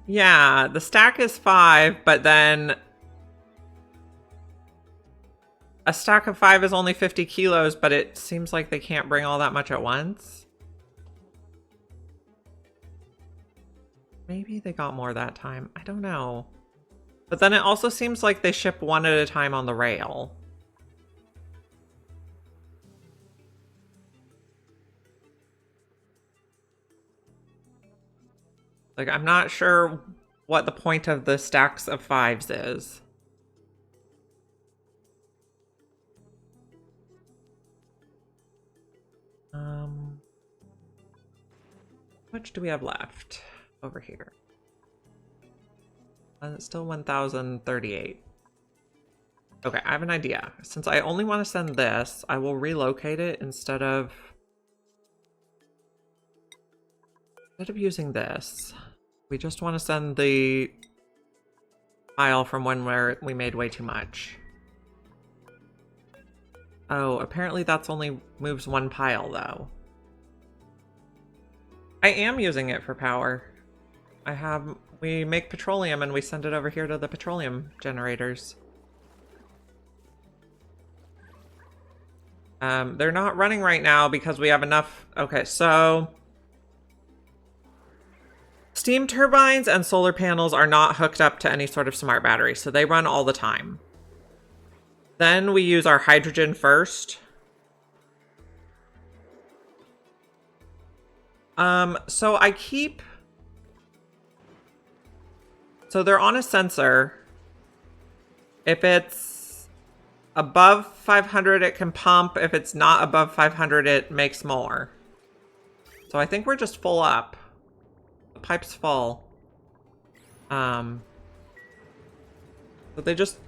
Yeah, the stack is 5, but then a stack of 5 is only 50 kilos, but it seems like they can't bring all that much at once. Maybe they got more that time. I don't know. But then it also seems like they ship 1 at a time on the rail. Like, I'm not sure what the point of the stacks of 5s is. How much do we have left over here? It's still 1,038. Okay, I have an idea. Since I only want to send this, I will relocate it instead of using this. We just want to send the file from one where we made way too much. Oh, apparently that's only moves 1 pile, though. I am using it for power. We make petroleum and we send it over here to the petroleum generators. They're not running right now because we have enough. Okay, so steam turbines and solar panels are not hooked up to any sort of smart battery, so they run all the time. Then we use our hydrogen first. So they're on a sensor. If it's above 500, it can pump. If it's not above 500, it makes more. So I think we're just full up. The pipe's full. So they just...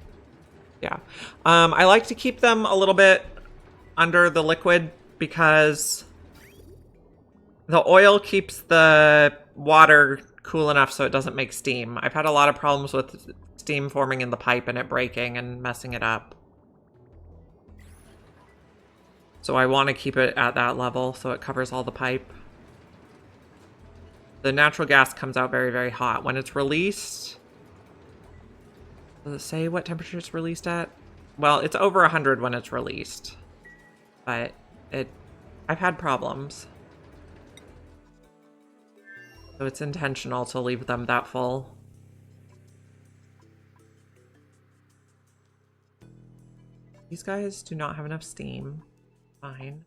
Yeah. I like to keep them a little bit under the liquid because the oil keeps the water cool enough so it doesn't make steam. I've had a lot of problems with steam forming in the pipe and it breaking and messing it up. So I want to keep it at that level so it covers all the pipe. The natural gas comes out very, very hot. When it's released, Does it say what temperature it's released at? Well, it's over 100 when it's released. But I've had problems. So it's intentional to leave them that full. These guys do not have enough steam. Fine.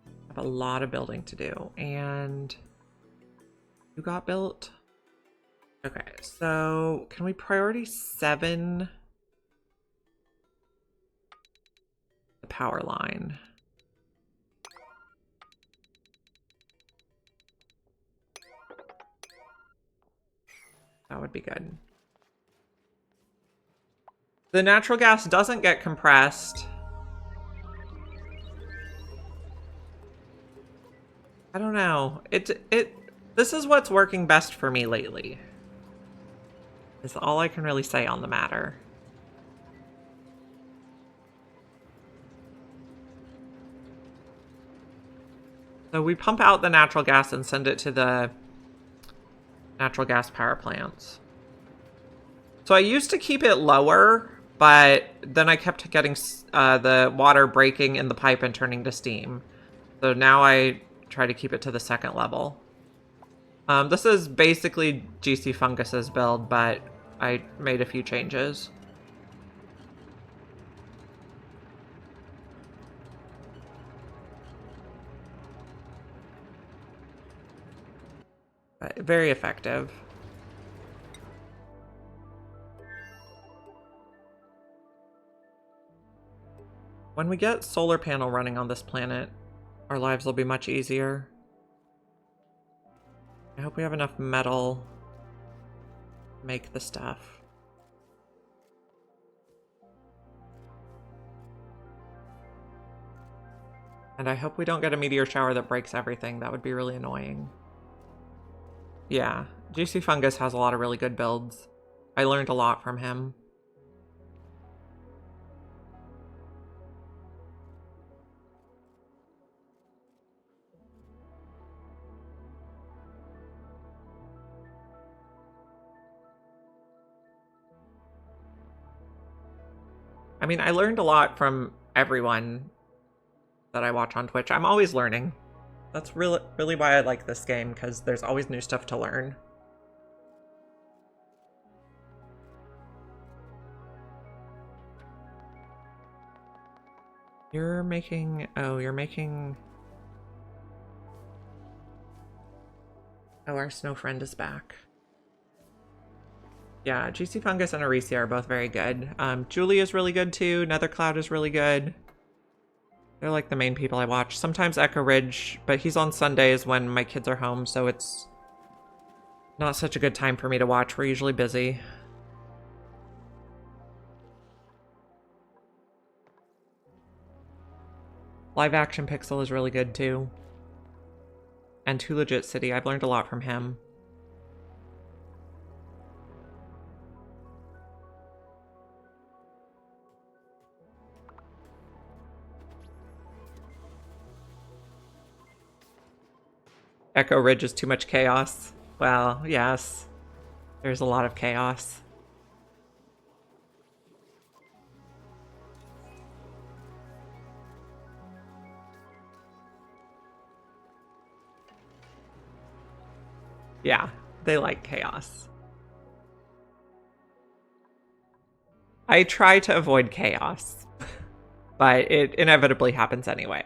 I have a lot of building to do. And you got built? Okay, so can we priority 7 the power line? That would be good. The natural gas doesn't get compressed. I don't know. This is what's working best for me lately. Is all I can really say on the matter. So we pump out the natural gas and send it to the natural gas power plants. So I used to keep it lower, but then I kept getting the water breaking in the pipe and turning to steam. So now I try to keep it to the 2nd level. This is basically GC Fungus's build, but I made a few changes. But very effective. When we get solar panel running on this planet, our lives will be much easier. I hope we have enough metal to make the stuff. And I hope we don't get a meteor shower that breaks everything. That would be really annoying. Yeah, GC Fungus has a lot of really good builds. I learned a lot from him. I mean, I learned a lot from everyone that I watch on Twitch. I'm always learning. That's really why I like this game, because there's always new stuff to learn. You're making... Oh, you're making... Oh, our snow friend is back. Yeah, GC Fungus and Oasisse are both very good. Julie is really good too. Nethercloud is really good. They're like the main people I watch. Sometimes Echo Ridge, but he's on Sundays when my kids are home, so it's not such a good time for me to watch. We're usually busy. Live Action Pixel is really good too. And Too Legit City, I've learned a lot from him. Echo Ridge is too much chaos. Well, yes. There's a lot of chaos. Yeah, they like chaos. I try to avoid chaos, but it inevitably happens anyway.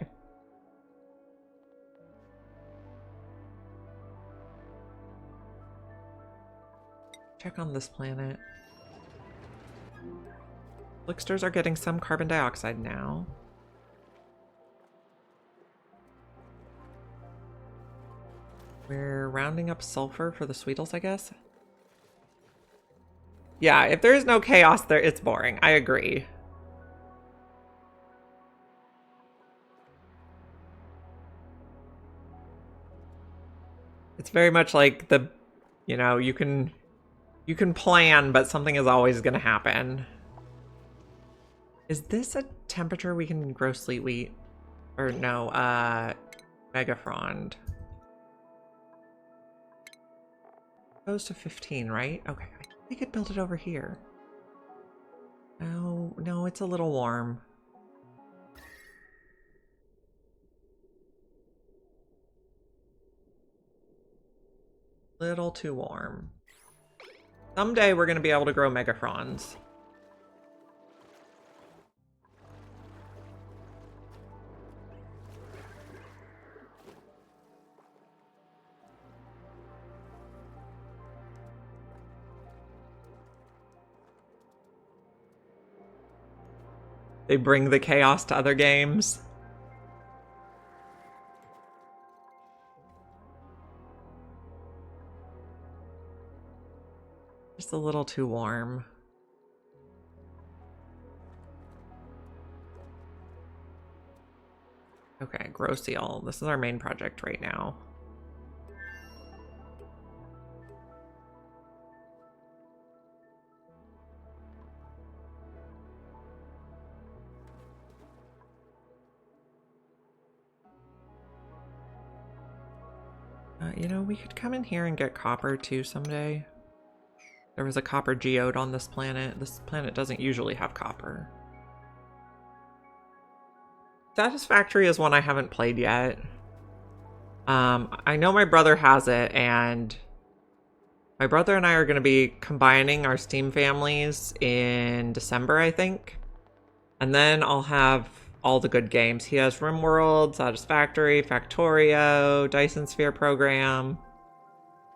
Check on this planet. Licksters are getting some carbon dioxide now. We're rounding up sulfur for the Sweetles, I guess. Yeah, if there is no chaos there, it's boring. I agree. It's very much like the, you know, you can plan, but something is always going to happen. Is this a temperature we can grow sleet wheat? Or no, Megafrond. Goes to 15, right? Okay, I think we could build it over here. Oh, no, it's a little warm. Little too warm. Someday we're going to be able to grow megafrons. They bring the chaos to other games. Just a little too warm. Okay, grow seal. This is our main project right now. You know, we could come in here and get copper too someday. There was a copper geode on this planet. This planet doesn't usually have copper. Satisfactory is one I haven't played yet. I know my brother has it, and my brother and I are going to be combining our Steam families in December, I think. And then I'll have all the good games. He has RimWorld, Satisfactory, Factorio, Dyson Sphere Program.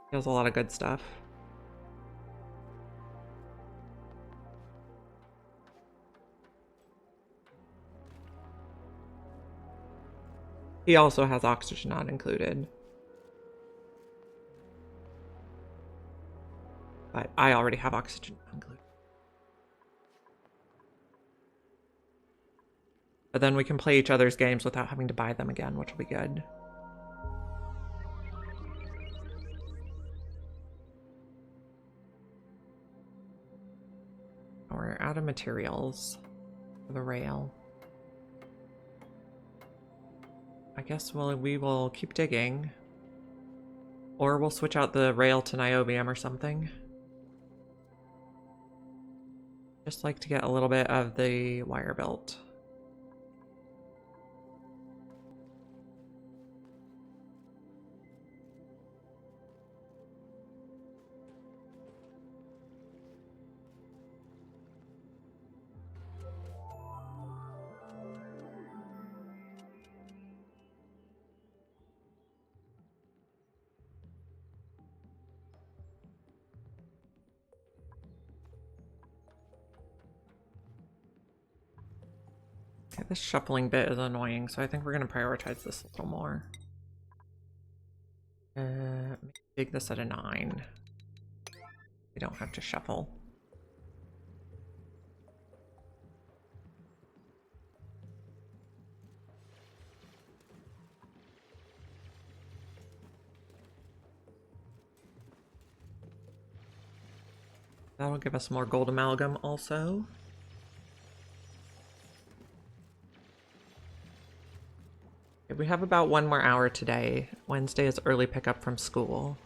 He has a lot of good stuff. He also has Oxygen not included. But I already have Oxygen not included. But then we can play each other's games without having to buy them again, which will be good. We're out of materials for the rail. I guess we will keep digging. Or we'll switch out the rail to niobium or something. Just like to get a little bit of the wire built. Okay, this shuffling bit is annoying, so I think we're going to prioritize this a little more. Make this at a 9. We don't have to shuffle. That'll give us more gold amalgam also. Okay, we have about 1 more hour today. Wednesday is early pickup from school.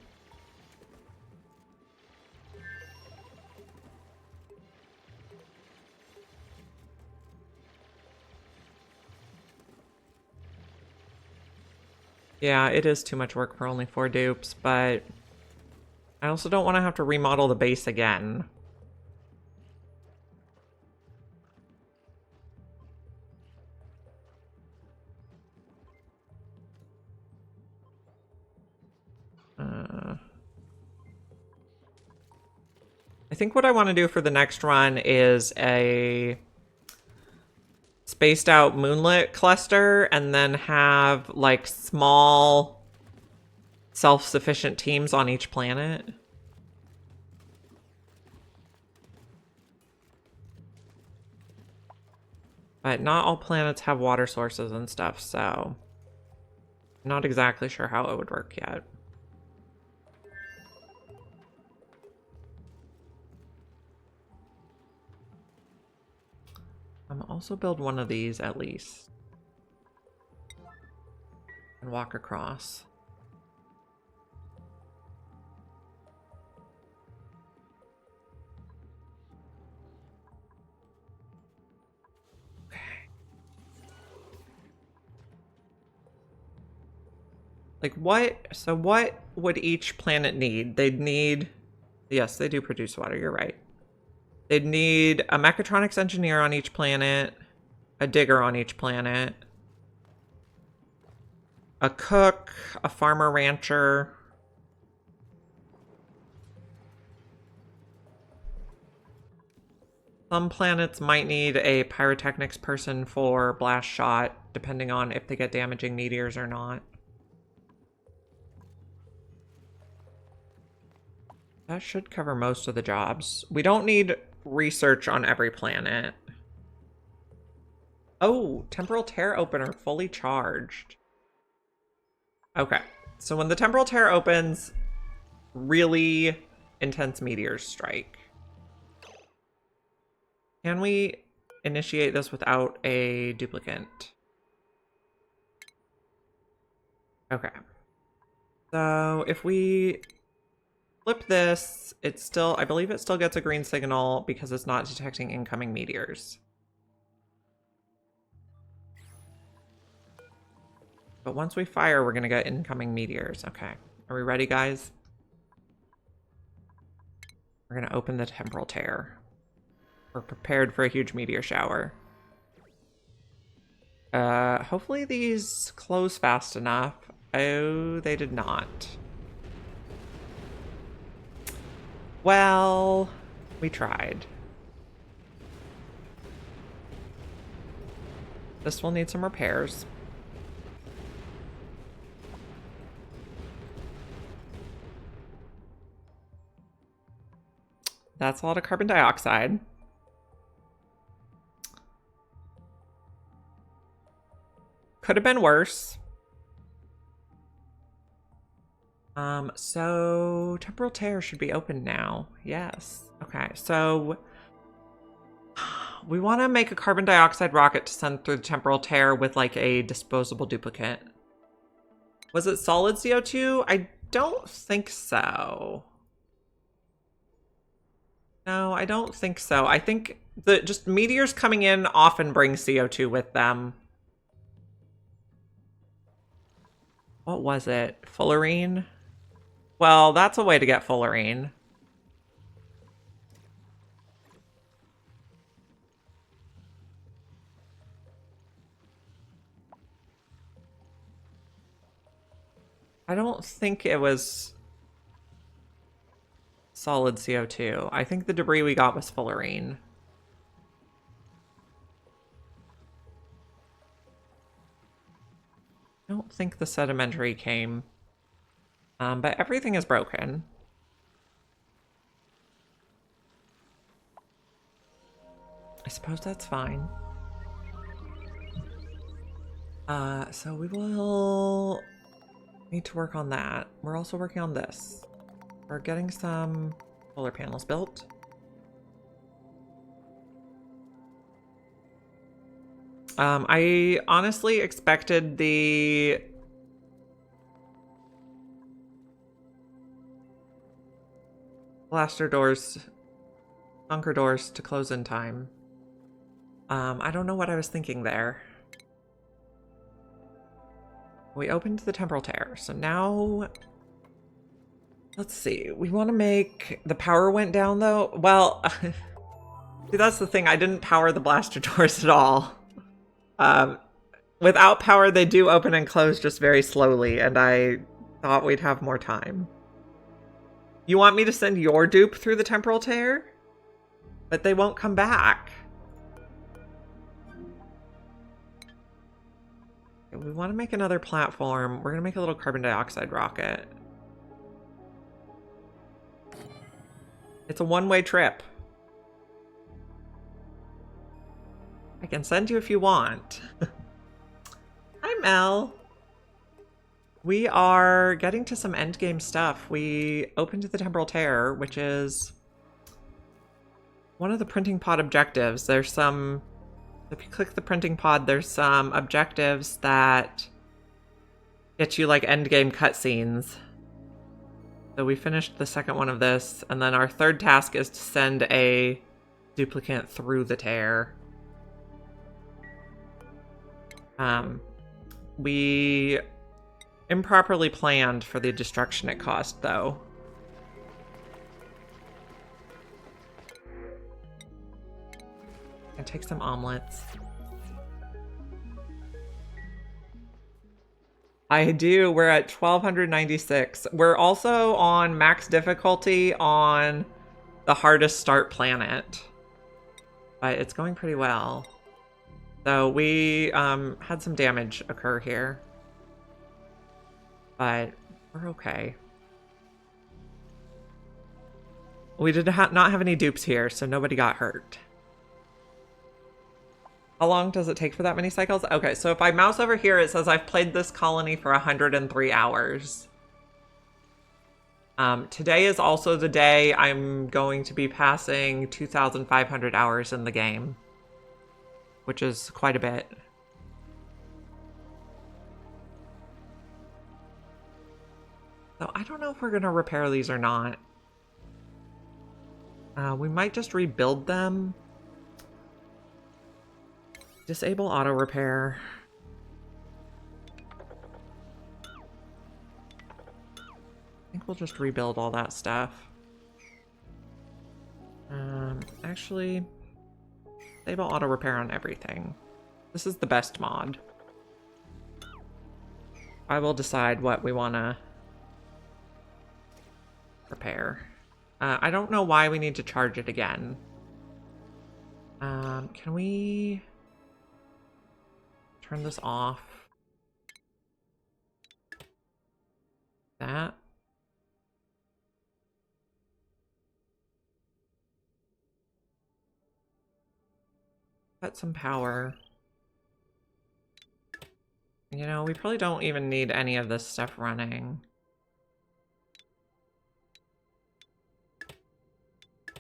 Yeah, it is too much work for only 4 dupes, but I also don't want to have to remodel the base again. I think what I want to do for the next run is a spaced out moonlit cluster and then have like small self-sufficient teams on each planet. But not all planets have water sources and stuff, so I'm not exactly sure how it would work yet. I'm also build one of these at least. And walk across. Like what? So what would each planet need? They'd need... Yes, they do produce water. You're right. They'd need a mechatronics engineer on each planet, a digger on each planet, a cook, a farmer rancher. Some planets might need a pyrotechnics person for blast shot, depending on if they get damaging meteors or not. That should cover most of the jobs. We don't need research on every planet. Oh, temporal tear opener fully charged. Okay, so when the temporal tear opens, really intense meteors strike. Can we initiate this without a duplicate? Okay. So if we flip this, it's still, I believe it still gets a green signal because it's not detecting incoming meteors. But once we fire, we're gonna get incoming meteors. Okay, are we ready, guys? We're gonna open the temporal tear. We're prepared for a huge meteor shower. Hopefully these close fast enough. Oh, they did not. Well, we tried. This will need some repairs. That's a lot of carbon dioxide. Could have been worse. So temporal tear should be open now. Yes. Okay, so we want to make a carbon dioxide rocket to send through the temporal tear with like a disposable duplicate. Was it solid CO2? I don't think so. No, I don't think so. I think that just meteors coming in often bring CO2 with them. What was it? Fullerene? Well, that's a way to get fullerene. I don't think it was solid CO2. I think the debris we got was fullerene. I don't think the sedimentary came. But everything is broken. I suppose that's fine. So we will need to work on that. We're also working on this. We're getting some solar panels built. I honestly expected the blaster doors, bunker doors to close in time. I don't know what I was thinking there. We opened the temporal tear, so now let's see. We want to make the power went down though. Well, see, that's the thing. I didn't power the blaster doors at all. Without power, they do open and close just very slowly, and I thought we'd have more time. You want me to send your dupe through the temporal tear? But they won't come back. We want to make another platform. We're going to make a little carbon dioxide rocket. It's a one-way trip. I can send you if you want. Hi, Mel. We are getting to some endgame stuff. We opened the temporal tear, which is one of the printing pod objectives. There's some, if you click the printing pod, there's some objectives that get you like endgame cutscenes. So we finished the second one of this, and then our third task is to send a duplicate through the tear. We improperly planned for the destruction it caused, though. And take some omelets. I do. We're at 1296. We're also on max difficulty on the hardest start planet. But it's going pretty well. So we had some damage occur here. But we're okay. We did not have any dupes here, so nobody got hurt. How long does it take for that many cycles? Okay, so if I mouse over here, it says I've played this colony for 103 hours. Today is also the day I'm going to be passing 2,500 hours in the game, which is quite a bit. So I don't know if we're going to repair these or not. We might just rebuild them. Disable auto repair. I think we'll just rebuild all that stuff. Actually, disable auto repair on everything. This is the best mod. I will decide what we want to repair. I don't know why we need to charge it again. Can we turn this off? That. Cut some power. You know, we probably don't even need any of this stuff running.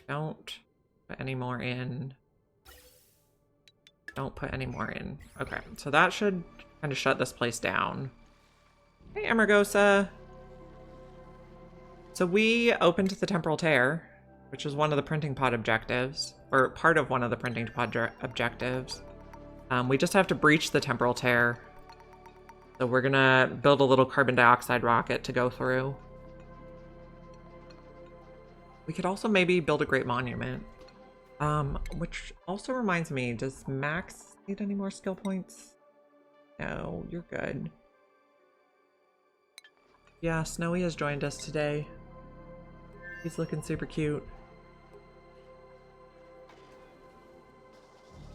Don't put any more in. Don't put any more in. Okay, so that should kind of shut this place down. Hey, Emergosa. So we opened the Temporal Tear, which is one of the printing pod objectives, or part of one of the printing pod objectives. We just have to breach the Temporal Tear. So we're gonna build a little carbon dioxide rocket to go through. We could also maybe build a great monument. Which also reminds me, does Max need any more skill points? No, you're good. Yeah, Snowy has joined us today. He's looking super cute.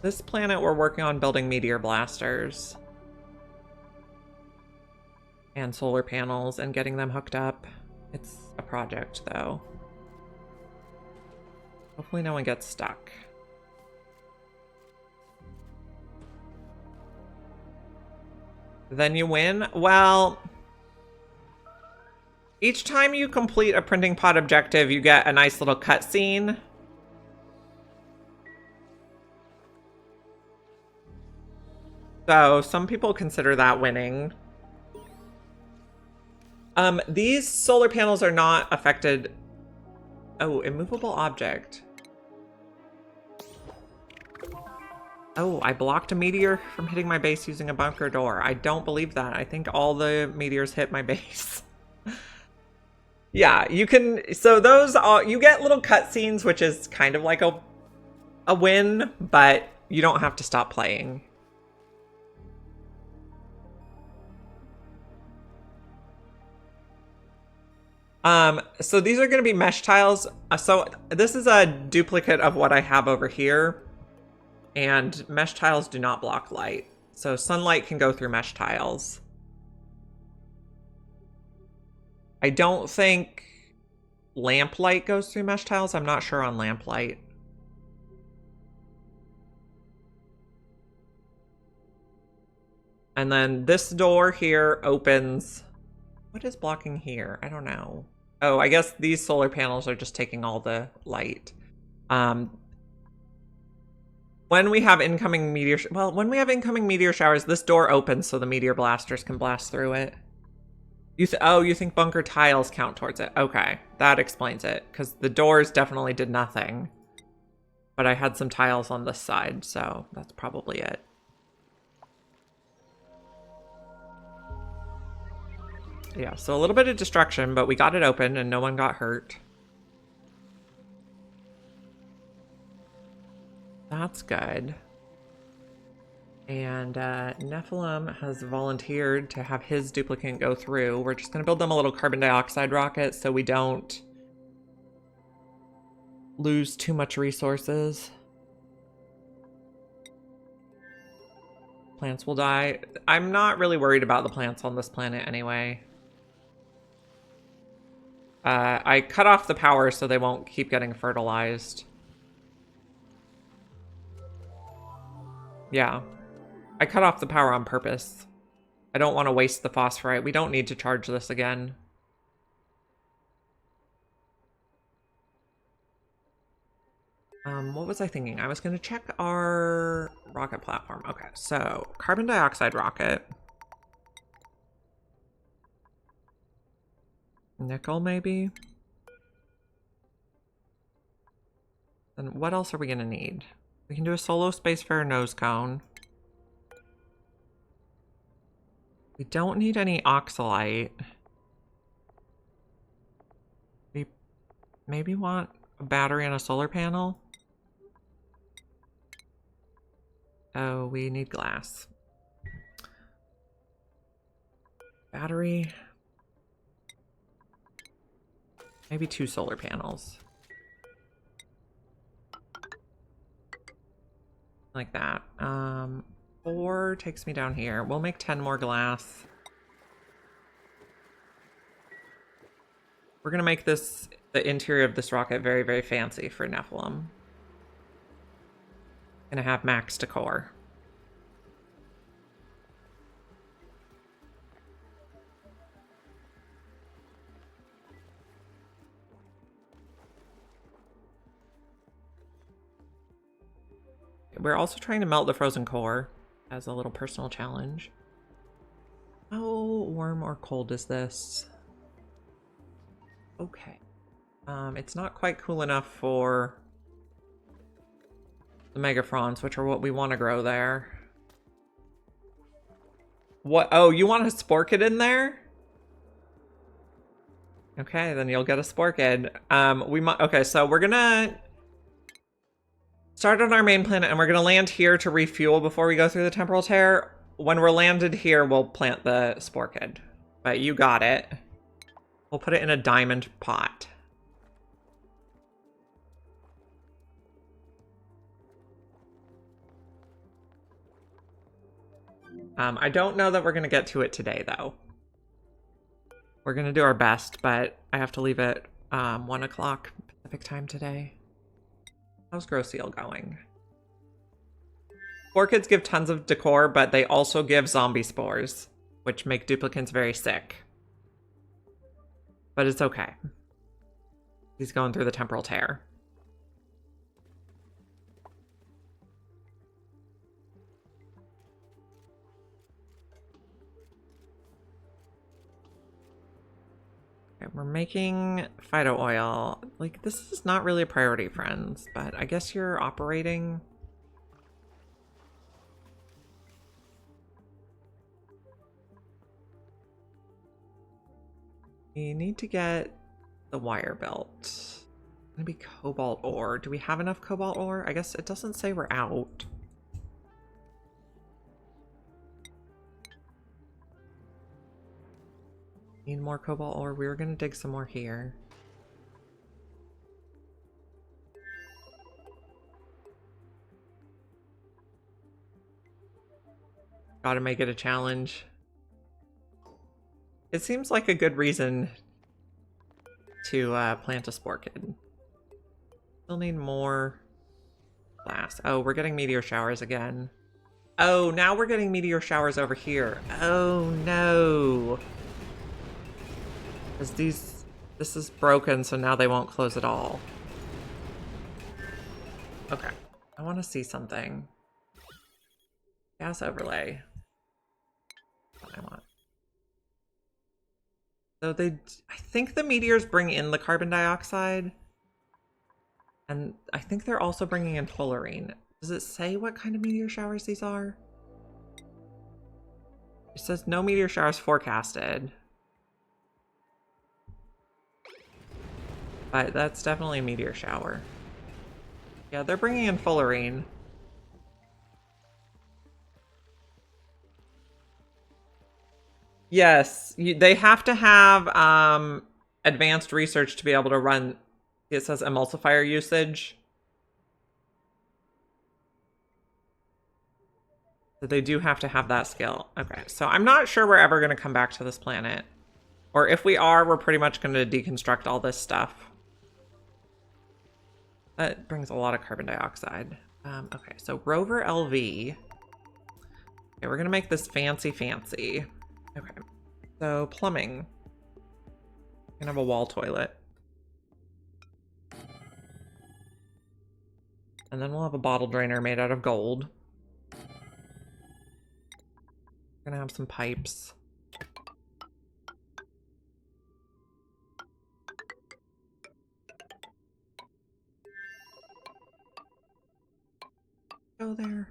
This planet we're working on building meteor blasters. And solar panels and getting them hooked up. It's a project though. Hopefully no one gets stuck. Then you win? Well, each time you complete a printing pod objective, you get a nice little cutscene. So some people consider that winning. These solar panels are not affected. Oh, immovable object. Oh, I blocked a meteor from hitting my base using a bunker door. I don't believe that. I think all the meteors hit my base. Yeah, you can. So those are, you get little cutscenes, which is kind of like a win, but you don't have to stop playing. So these are going to be mesh tiles. So this is a duplicate of what I have over here. And mesh tiles do not block light. So sunlight can go through mesh tiles. I don't think lamplight goes through mesh tiles. I'm not sure on lamplight. And then this door here opens. What is blocking here? I don't know. Oh, I guess these solar panels are just taking all the light. When we have incoming meteor, when we have incoming meteor showers, this door opens so the meteor blasters can blast through it. You think bunker tiles count towards it? Okay, that explains it, because the doors definitely did nothing. But I had some tiles on this side, so that's probably it. Yeah, so a little bit of destruction, but we got it open and no one got hurt. That's good. And Nephilim has volunteered to have his duplicate go through. We're just going to build them a little carbon dioxide rocket so we don't lose too much resources. Plants will die. I'm not really worried about the plants on this planet anyway. I cut off the power so they won't keep getting fertilized. Yeah. I cut off the power on purpose. I don't want to waste the phosphorite. We don't need to charge this again. What was I thinking? I was going to check our rocket platform. Okay, so carbon dioxide rocket. Nickel, maybe? Then what else are we going to need? We can do a solo spacefarer nose cone. We don't need any oxalite. We maybe want a battery and a solar panel. Oh, we need glass. Battery. Maybe 2 solar panels. Like that. 4 takes me down here. We'll make 10 more glass. We're gonna make this, the interior of this rocket, very, very fancy for Nephilim. Gonna have max decor. We're also trying to melt the frozen core as a little personal challenge. How warm or cold is this? Okay. It's not quite cool enough for the megafrons, which are what we want to grow there. What? Oh, you want a sporkid in there? Okay, then you'll get a sporkid. Okay, so we're gonna start on our main planet and we're gonna land here to refuel before we go through the temporal tear. When we're landed here, we'll plant the sporkid. But you got it. We'll put it in a diamond pot. I don't know that we're going to get to it today, though. We're going to do our best, but I have to leave at 1 o'clock Pacific time today. How's Grow Seal going? Orchids give tons of decor, but they also give zombie spores, which make duplicants very sick. But it's okay. He's going through the temporal tear. Okay, we're making phyto oil. Like, this is not really a priority, friends, but I guess you're operating. We need to get the wire belt. It's gonna be cobalt ore. Do we have enough cobalt ore? I guess it doesn't say we're out. Need more cobalt ore. We were gonna dig some more here. Gotta make it a challenge. It seems like a good reason to plant a sporkid. Still need more glass. Oh, we're getting meteor showers again. Oh, now we're getting meteor showers over here. Oh no. Because this is broken, so now they won't close at all. Okay. I want to see something. Gas overlay. What I want. So I think the meteors bring in the carbon dioxide. And I think they're also bringing in fullerene. Does it say what kind of meteor showers these are? It says no meteor showers forecasted. But that's definitely a meteor shower. Yeah, they're bringing in fullerene. Yes, they have to have advanced research to be able to run. It says emulsifier usage. So they do have to have that skill. Okay, so I'm not sure we're ever going to come back to this planet. Or if we are, we're pretty much going to deconstruct all this stuff. That brings a lot of carbon dioxide. Okay, so Rover LV. Okay, we're going to make this fancy. Okay, so plumbing. We're going to have a wall toilet. And then we'll have a bottle drainer made out of gold. We're going to have some pipes. Go there.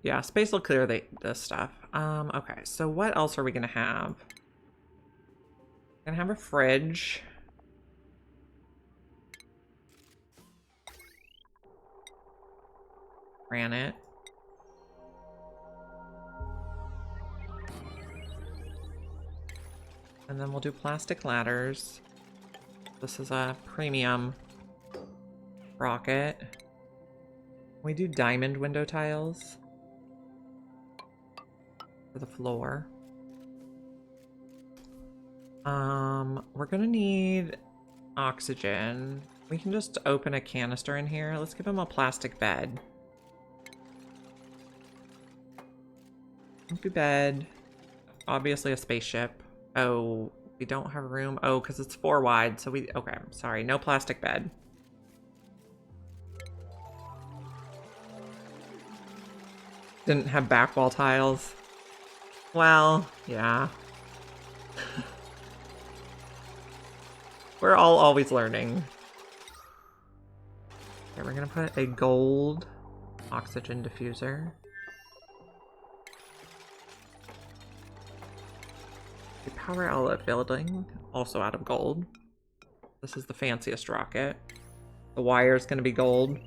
Yeah, space will clear this stuff. Okay, so what else are we gonna have? We're gonna have a fridge. Granite. And then we'll do plastic ladders. This is a premium rocket. We do diamond window tiles for the floor. We're gonna need oxygen. We can just open a canister in here. Let's give him a plastic bed. Comfy bed. Obviously a spaceship. Oh, we don't have room. Oh, because it's 4 wide. So we, okay, sorry. No plastic bed. Didn't have back wall tiles. Well, yeah. We're all always learning. Okay, we're gonna put a gold oxygen diffuser. A power outlet building, also out of gold. This is the fanciest rocket. The wire is gonna be gold.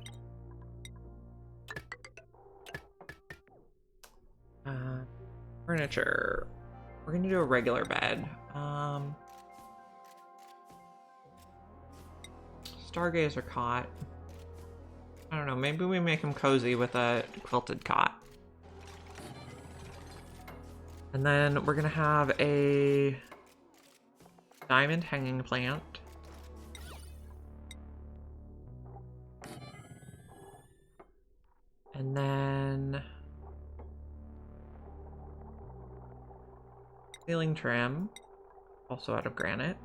Furniture. We're gonna do a regular bed. Stargazer cot. I don't know, maybe we make him cozy with a quilted cot. And then we're gonna have a diamond hanging plant. And then ceiling trim, also out of granite.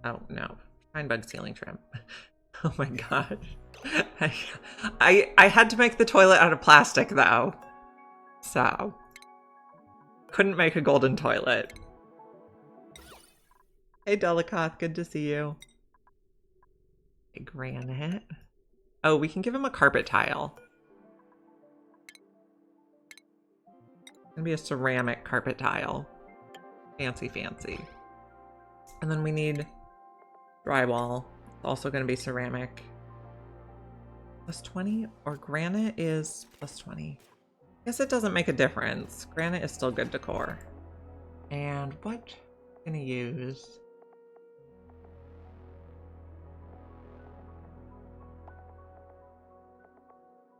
Oh no, pine bug ceiling trim. Oh my gosh. I had to make the toilet out of plastic though. So couldn't make a golden toilet. Hey Delicath, good to see you. A granite. Oh, we can give him a carpet tile. It's gonna be a ceramic carpet tile. Fancy. And then we need drywall. It's also gonna be ceramic. Plus 20? Or granite is plus 20. I guess it doesn't make a difference. Granite is still good decor. And what I'm gonna use?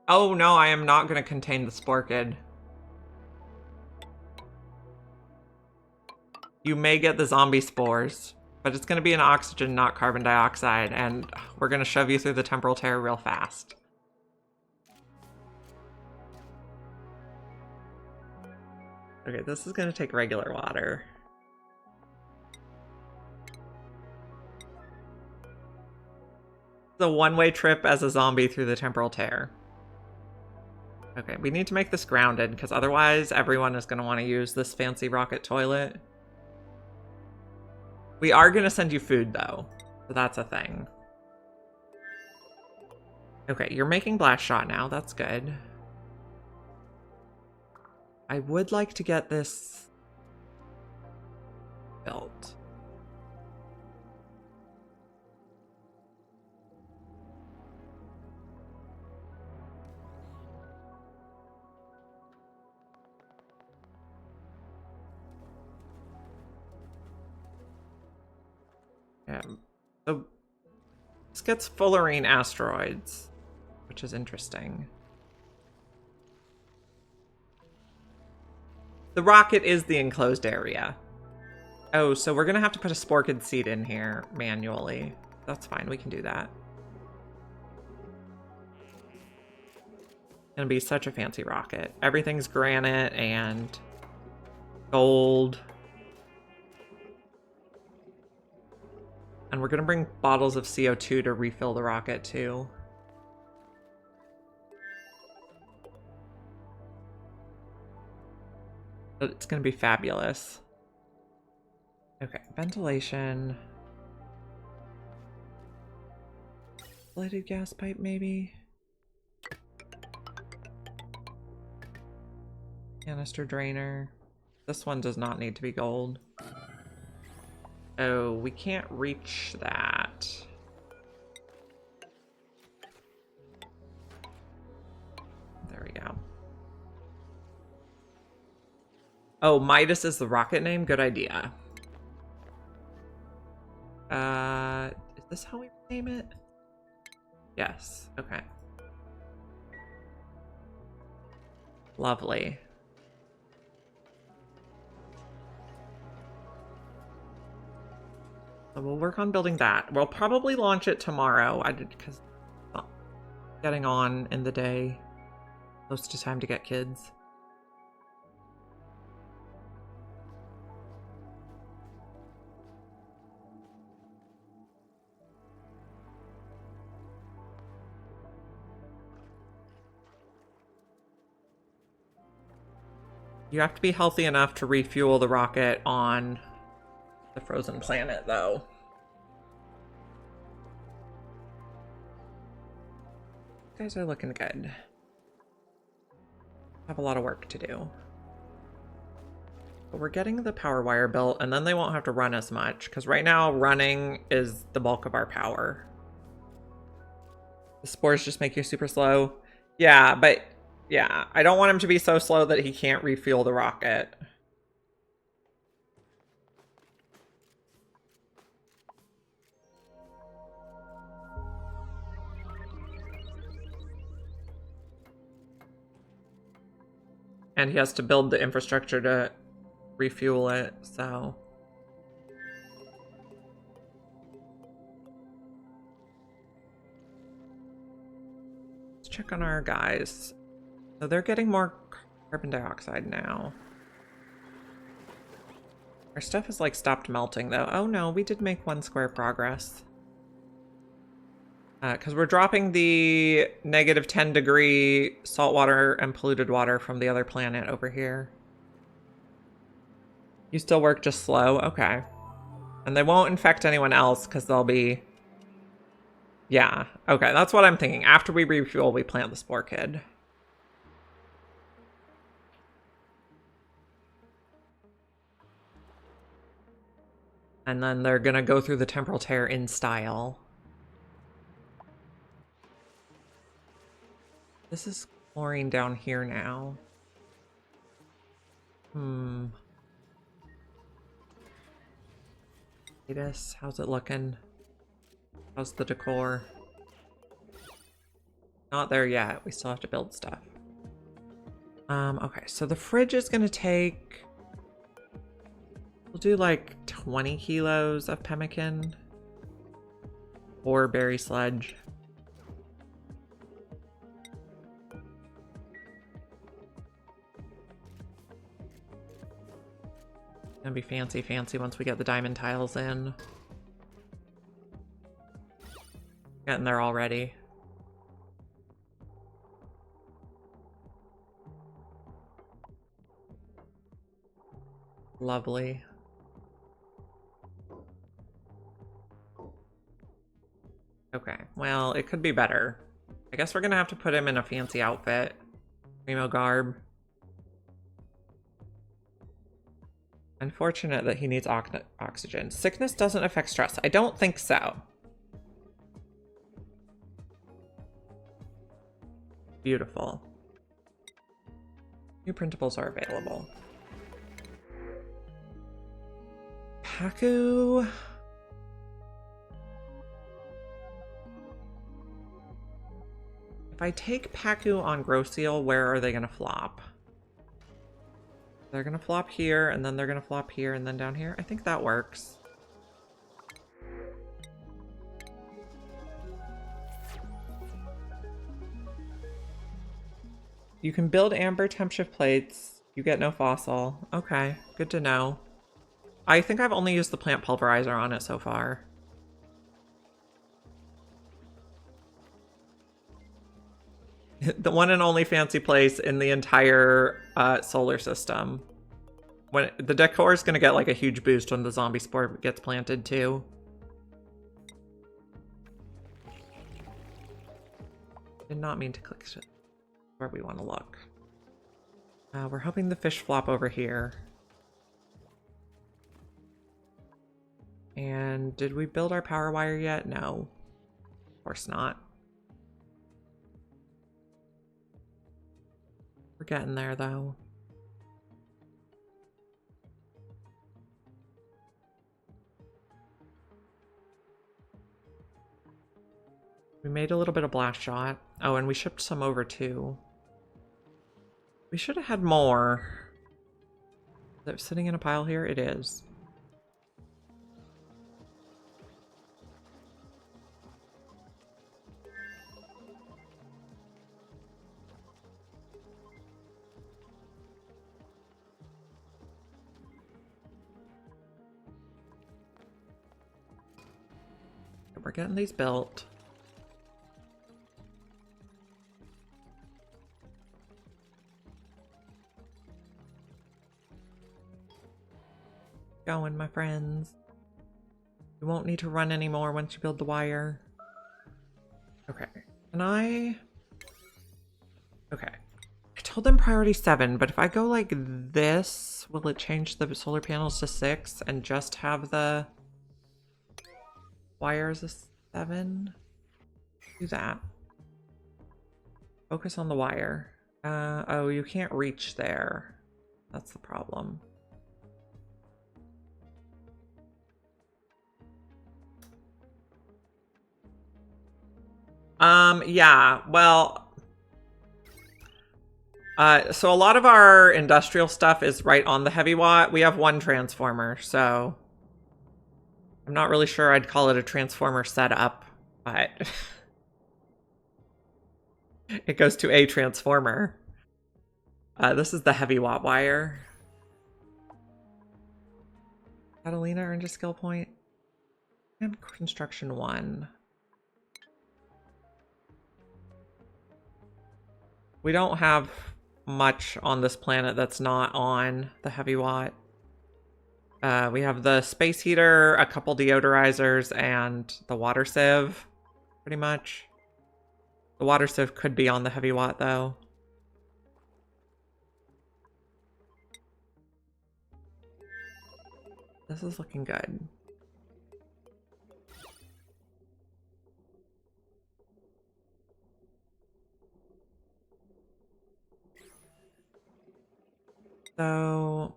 Oh no, I am not gonna contain the sporkid. You may get the zombie spores, but it's gonna be an oxygen, not carbon dioxide, and we're gonna shove you through the temporal tear real fast. Okay, this is gonna take regular water. It's a one-way trip as a zombie through the temporal tear. Okay, we need to make this grounded, because otherwise everyone is gonna want to use this fancy rocket toilet. We are gonna send you food though, so that's a thing. Okay, you're making blast shot now, that's good. I would like to get this built. So this gets fullerene asteroids, which is interesting. The rocket is the enclosed area. Oh, so we're gonna have to put a sporkid seed in here manually. That's fine, we can do that. Gonna be such a fancy rocket. Everything's granite and gold. And we're gonna bring bottles of CO2 to refill the rocket too. But it's gonna be fabulous. Okay, ventilation. Ventilated gas pipe, maybe? Canister drainer. This one does not need to be gold. Oh, we can't reach that. There we go. Oh, Midas is the rocket name? Good idea. Is this how we name it? Yes, okay. Lovely. So we'll work on building that. We'll probably launch it tomorrow. Because getting on in the day. Close to time to get kids. You have to be healthy enough to refuel the rocket on the frozen planet, though. You guys are looking good. Have a lot of work to do. But we're getting the power wire built, and then they won't have to run as much, because right now running is the bulk of our power. The spores just make you super slow. Yeah, but yeah, I don't want him to be so slow that he can't refuel the rocket. And he has to build the infrastructure to refuel it, so. Let's check on our guys. So they're getting more carbon dioxide now. Our stuff has like stopped melting though. Oh no, we did make 1 square progress. Because we're dropping the -10-degree saltwater and polluted water from the other planet over here. You still work just slow? Okay. And they won't infect anyone else because they'll be... Yeah, okay, that's what I'm thinking. After we refuel, we plant the spore kid. And then they're gonna go through the temporal tear in style. This is chlorine down here now. Oasisse, how's it looking? How's the decor? Not there yet. We still have to build stuff. Okay, so the fridge is gonna take... We'll do like 20 kilos of pemmican. Or berry sludge. Gonna be fancy once we get the diamond tiles in. Getting there already. Lovely. Okay, well, it could be better. I guess we're gonna have to put him in a fancy outfit. Primo garb. Unfortunate that he needs oxygen. Sickness doesn't affect stress. I don't think so. Beautiful. New printables are available. Paku. If I take Paku on Grosseal, where are they going to flop? They're going to flop here, and then they're going to flop here, and then down here. I think that works. You can build amber temp shift plates. You get no fossil. Okay, good to know. I think I've only used the plant pulverizer on it so far. The one and only fancy place in the entire solar system. When the decor is going to get like a huge boost when the zombie spore gets planted too. Did not mean to click where we want to look. We're hoping the fish flop over here. And did we build our power wire yet? No, of course not. We're getting there though. We made a little bit of blast shot. Oh, and we shipped some over too. We should have had more. Is it sitting in a pile here? It is. We're getting these built. Going, my friends. You won't need to run anymore once you build the wire. Okay. Can I... Okay. I told them priority 7, but if I go like this, will it change the solar panels to 6 and just have the wires a 7? Do that. Focus on the wire. Oh, you can't reach there. That's the problem. Yeah, well, so a lot of our industrial stuff is right on the heavy watt. We have one transformer, so I'm not really sure I'd call it a transformer setup, but it goes to a transformer. This is the heavy watt wire. Catalina earned a skill point. And construction 1. We don't have much on this planet that's not on the heavy watt. We have the space heater, a couple deodorizers, and the water sieve, pretty much. The water sieve could be on the heavy watt, though. This is looking good. So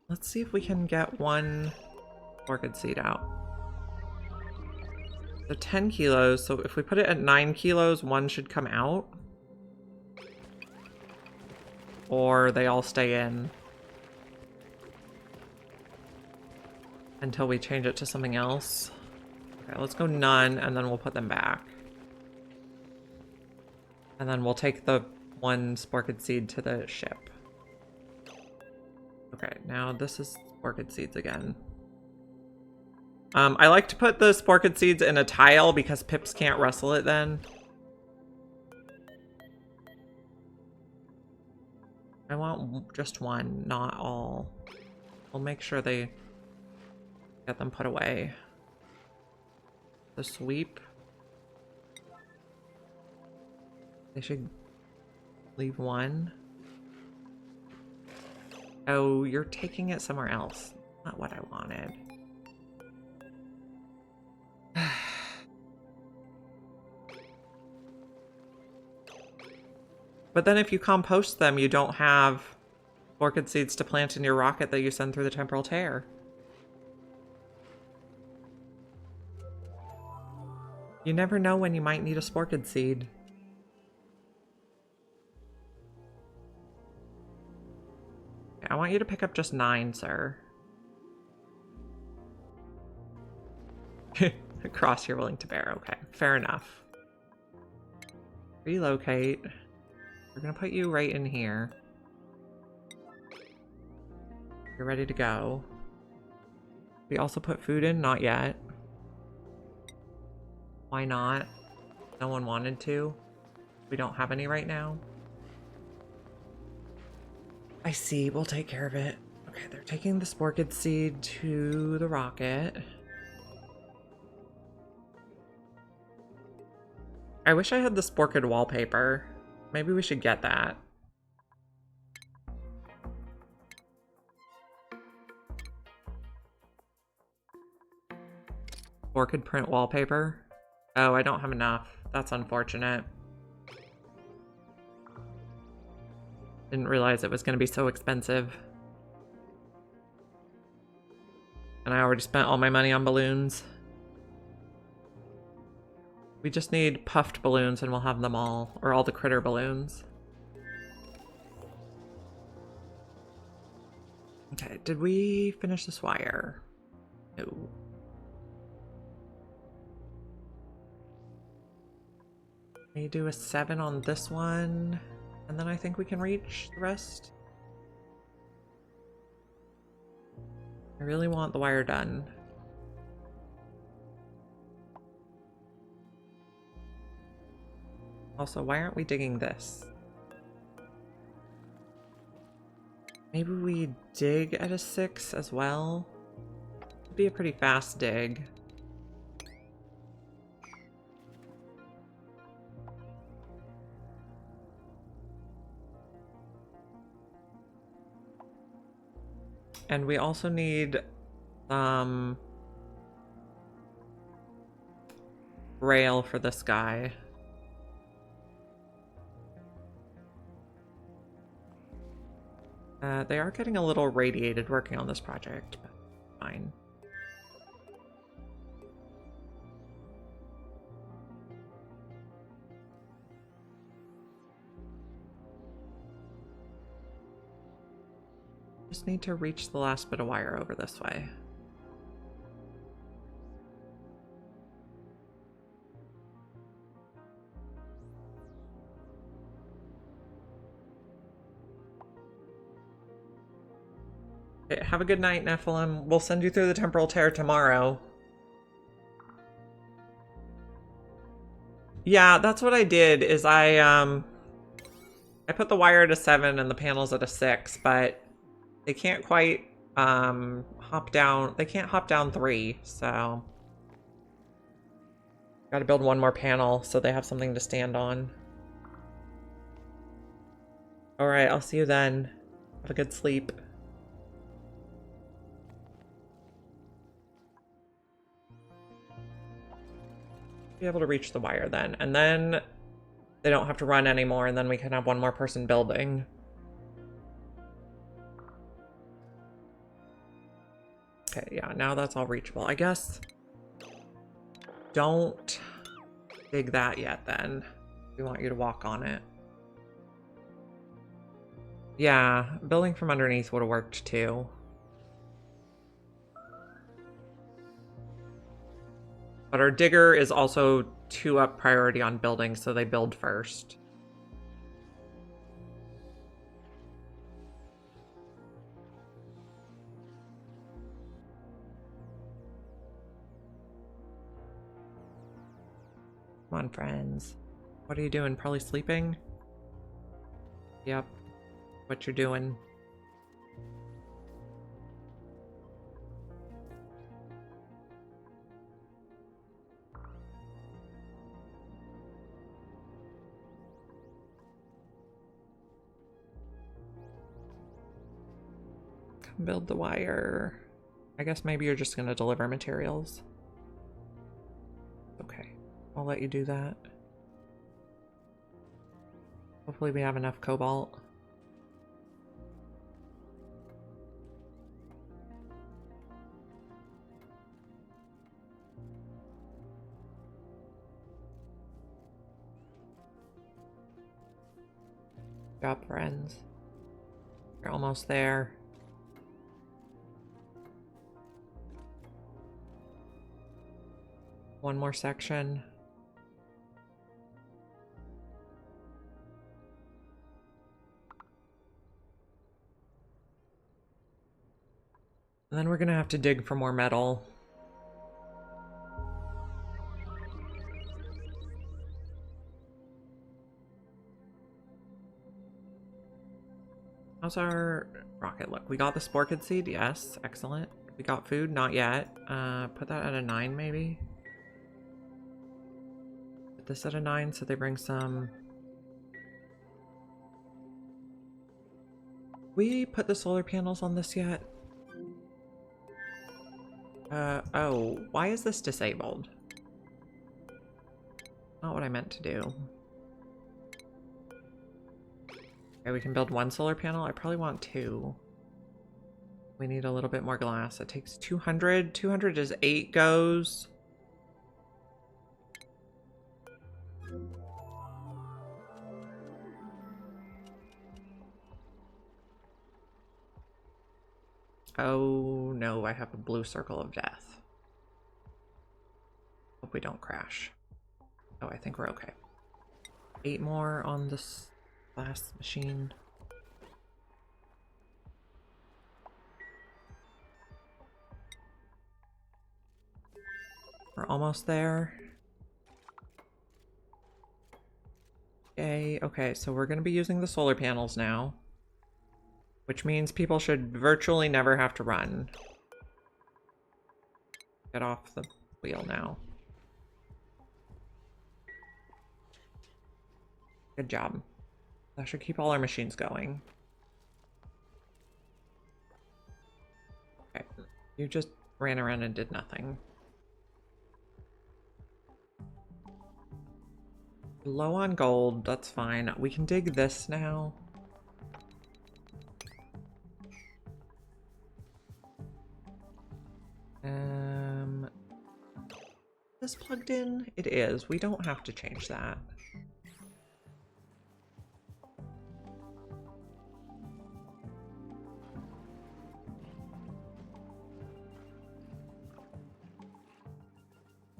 let's see if we can get one orchid seed out. The 10 kilos, so if we put it at 9 kilos, one should come out. Or they all stay in until we change it to something else. Okay, let's go none, and then we'll put them back. And then we'll take the one orchid seed to the ship. Okay, now this is orchid seeds again. I like to put the orchid seeds in a tile because pips can't rustle it then. I want just one, not all. We'll make sure they get them put away. The sweep. They should leave one. Oh, you're taking it somewhere else. Not what I wanted. But then if you compost them, you don't have orchid seeds to plant in your rocket that you send through the temporal tear. You never know when you might need a sporkid seed. Okay, I want you to pick up just 9, sir. A cross you're willing to bear. Okay, fair enough. Relocate. We're gonna put you right in here. You're ready to go. We also put food in? Not yet. Why not? No one wanted to. We don't have any right now. I see. We'll take care of it. Okay, they're taking the sporkid seed to the rocket. I wish I had the sporkid wallpaper. Maybe we should get that. Orchid print wallpaper. Oh, I don't have enough. That's unfortunate. Didn't realize it was going to be so expensive. And I already spent all my money on balloons. We just need puffed balloons and we'll have them all. Or all the critter balloons. Okay, did we finish this wire? No. May do a 7 on this one, and then I think we can reach the rest. I really want the wire done. Also, why aren't we digging this? Maybe we dig at a 6 as well? It'd be a pretty fast dig. And we also need rail for this guy. They are getting a little radiated working on this project, but fine. Just need to reach the last bit of wire over this way. Okay, have a good night, Nephilim. We'll send you through the temporal tear tomorrow. Yeah, that's what I did, is I put the wire at a 7 and the panels at a 6, but they can't quite hop down. They can't hop down 3, so gotta build one more panel so they have something to stand on. Alright, I'll see you then. Have a good sleep. Be able to reach the wire then, and then they don't have to run anymore, and then we can have one more person building. Okay, yeah, now that's all reachable. I guess don't dig that yet then. We want you to walk on it. Yeah, building from underneath would have worked too. But our digger is also 2 up priority on building, so they build first. Come on, friends. What are you doing? Probably sleeping? Yep. What you're doing. Come build the wire. I guess maybe you're just gonna deliver materials. Okay, I'll let you do that. Hopefully we have enough cobalt. Good job, friends. You're almost there. One more section. And then we're gonna have to dig for more metal. How's our rocket look? We got the Sporkid seed, yes, excellent. We got food, not yet. Put that at a 9 maybe. Put this at a 9 so they bring some. We put the solar panels on this yet? Oh, why is this disabled? Not what I meant to do. Okay, we can build one solar panel. I probably want 2. We need a little bit more glass. It takes 200. 200 is 8 goes. Oh no, I have a blue circle of death. Hope we don't crash. Oh, I think we're okay. 8 more on this last machine. We're almost there. Yay. Okay, so we're going to be using the solar panels now, which means people should virtually never have to run. Get off the wheel now. Good job. That should keep all our machines going. Okay, you just ran around and did nothing. Low on gold, that's fine. We can dig this now. Is this plugged in? It is. We don't have to change that.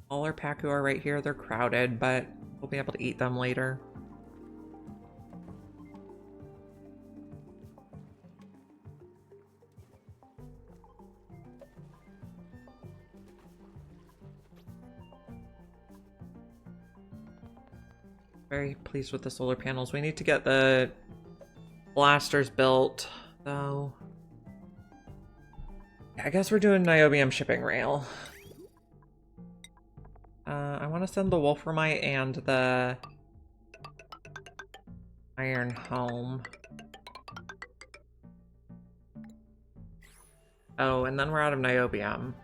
All our Pacu are right here. They're crowded, but we'll be able to eat them later. Very pleased with the solar panels. We need to get the blasters built, though. Yeah, I guess we're doing niobium shipping rail. I want to send the wolframite and the iron home. Oh, and then we're out of niobium.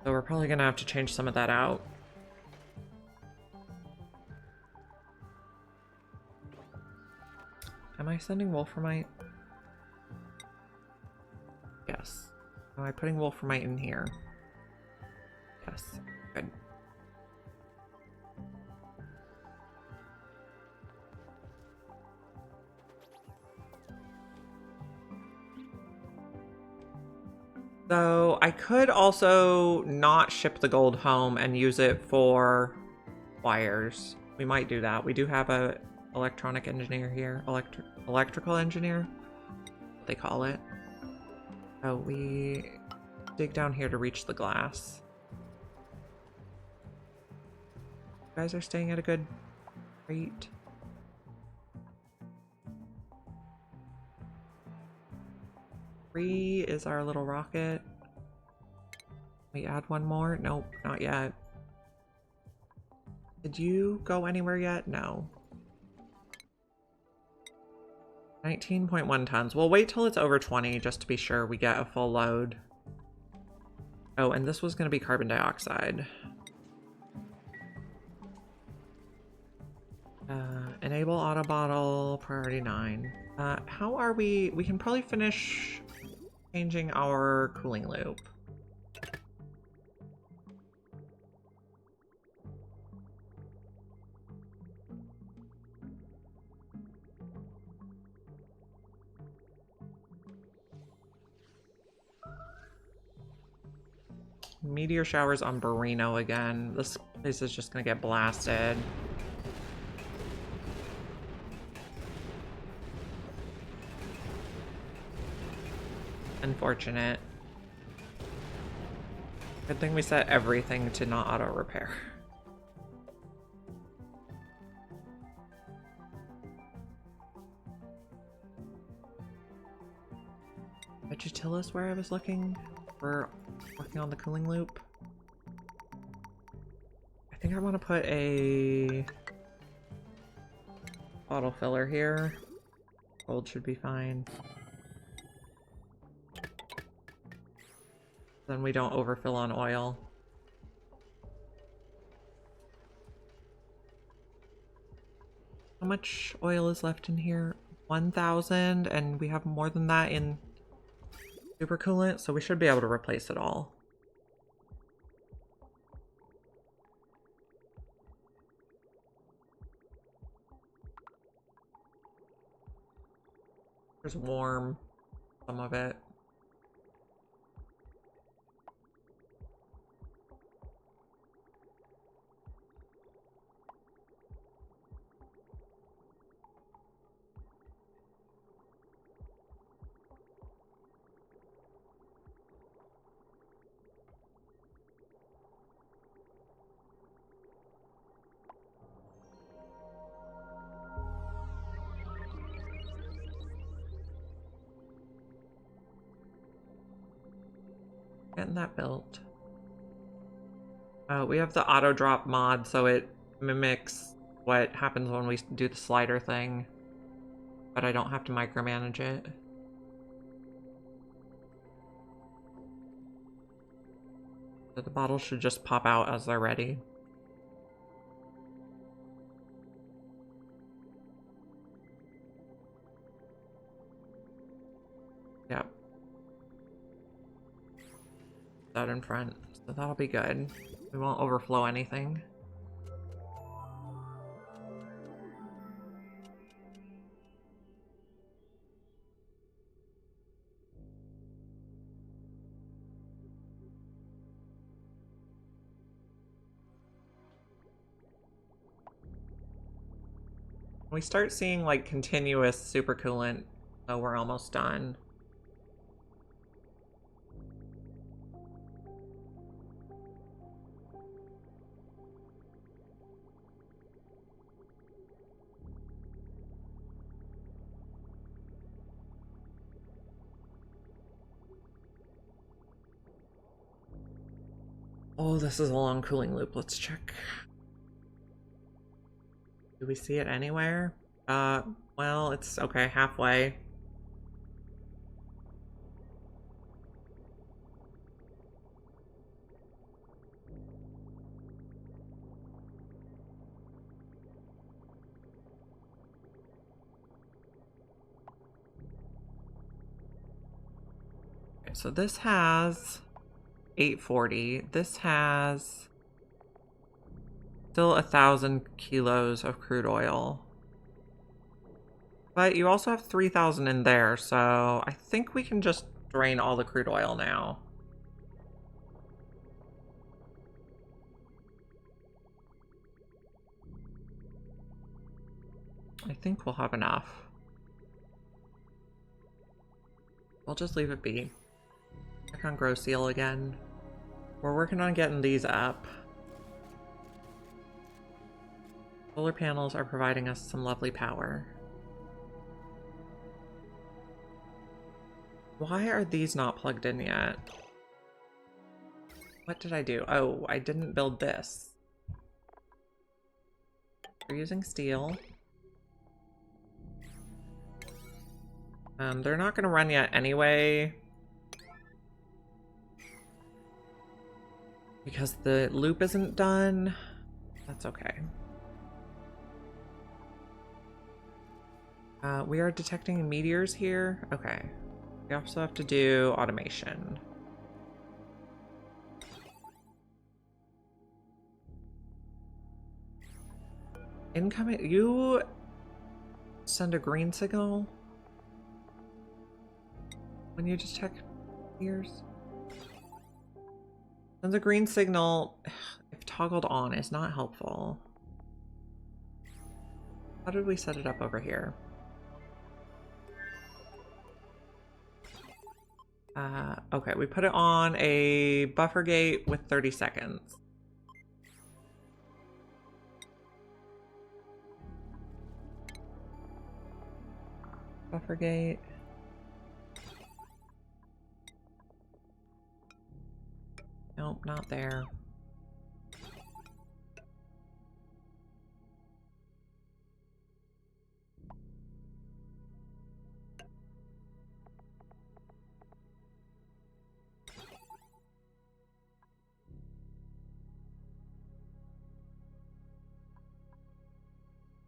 So we're probably gonna have to change some of that out. Am I sending wolframite? Yes. Am I putting wolframite in here? Yes. Good. So I could also not ship the gold home and use it for wires. We might do that. We do have a electronic engineer here. Electrical engineer? What they call it. Oh, we dig down here to reach the glass. You guys are staying at a good rate. Three is our little rocket. We add one more? Nope, not yet. Did you go anywhere yet? No. 19.1 tons. We'll wait till it's over 20 just to be sure we get a full load. Oh, and this was going to be carbon dioxide. Enable auto bottle, priority 9. How are we? We can probably finish changing our cooling loop. Meteor showers on Barino again. This place is just gonna get blasted. Unfortunate. Good thing we set everything to not auto repair. Did you tell us where I was looking? We're working on the cooling loop. I think I want to put a bottle filler here. Gold should be fine. Then we don't overfill on oil. How much oil is left in here? 1,000, and we have more than that in super coolant, so we should be able to replace it all. There's warm, some of it. Getting that built. We have the auto drop mod, so it mimics what happens when we do the slider thing, but I don't have to micromanage it. So the bottles should just pop out as they're ready. Yep. Out in front, so that'll be good. We won't overflow anything. We start seeing like continuous supercoolant, so we're almost done. Oh, this is a long cooling loop. Let's check. Do we see it anywhere? Well, it's okay, halfway. Okay, so this has 840. This has still 1,000 kilos of crude oil. But you also have 3,000 in there, so I think we can just drain all the crude oil now. I think we'll have enough. We'll just leave it be. Check on Grow Seal again. We're working on getting these up. Solar panels are providing us some lovely power. Why are these not plugged in yet? What did I do? Oh, I didn't build this. We're using steel. They're not going to run yet anyway. Because the loop isn't done. That's okay. We are detecting meteors here. Okay. We also have to do automation. Incoming. You send a green signal when you detect meteors. Sends a green signal if toggled on is not helpful. How did we set it up over here? Okay, we put it on a buffer gate with 30 seconds. Buffer gate. Nope, not there.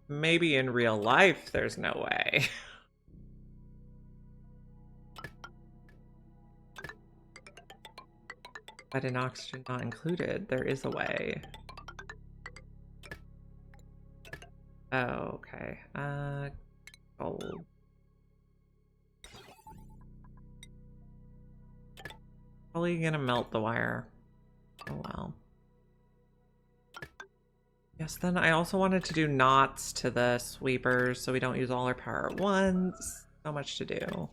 Maybe in real life, there's no way. But in oxygen not included, there is a way. Oh, okay. Gold. Probably gonna melt the wire. Oh well. Yes, then I also wanted to do knots to the sweepers so we don't use all our power at once. So much to do.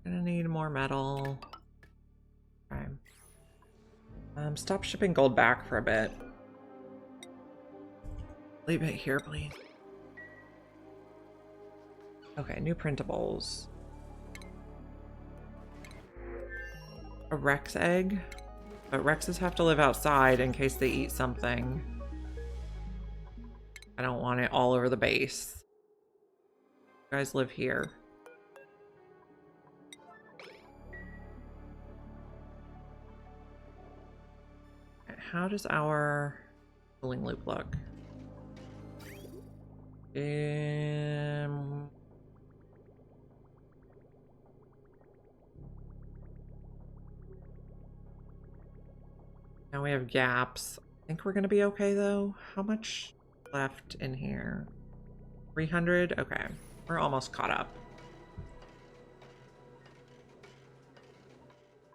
Gonna need more metal. Okay. Stop shipping gold back for a bit. Leave it here, please. Okay, new printables. A Rex egg? But Rexes have to live outside in case they eat something. I don't want it all over the base. You guys live here. How does our cooling loop look? Now we have gaps. I think we're gonna be okay though. How much left in here? 300? Okay, we're almost caught up.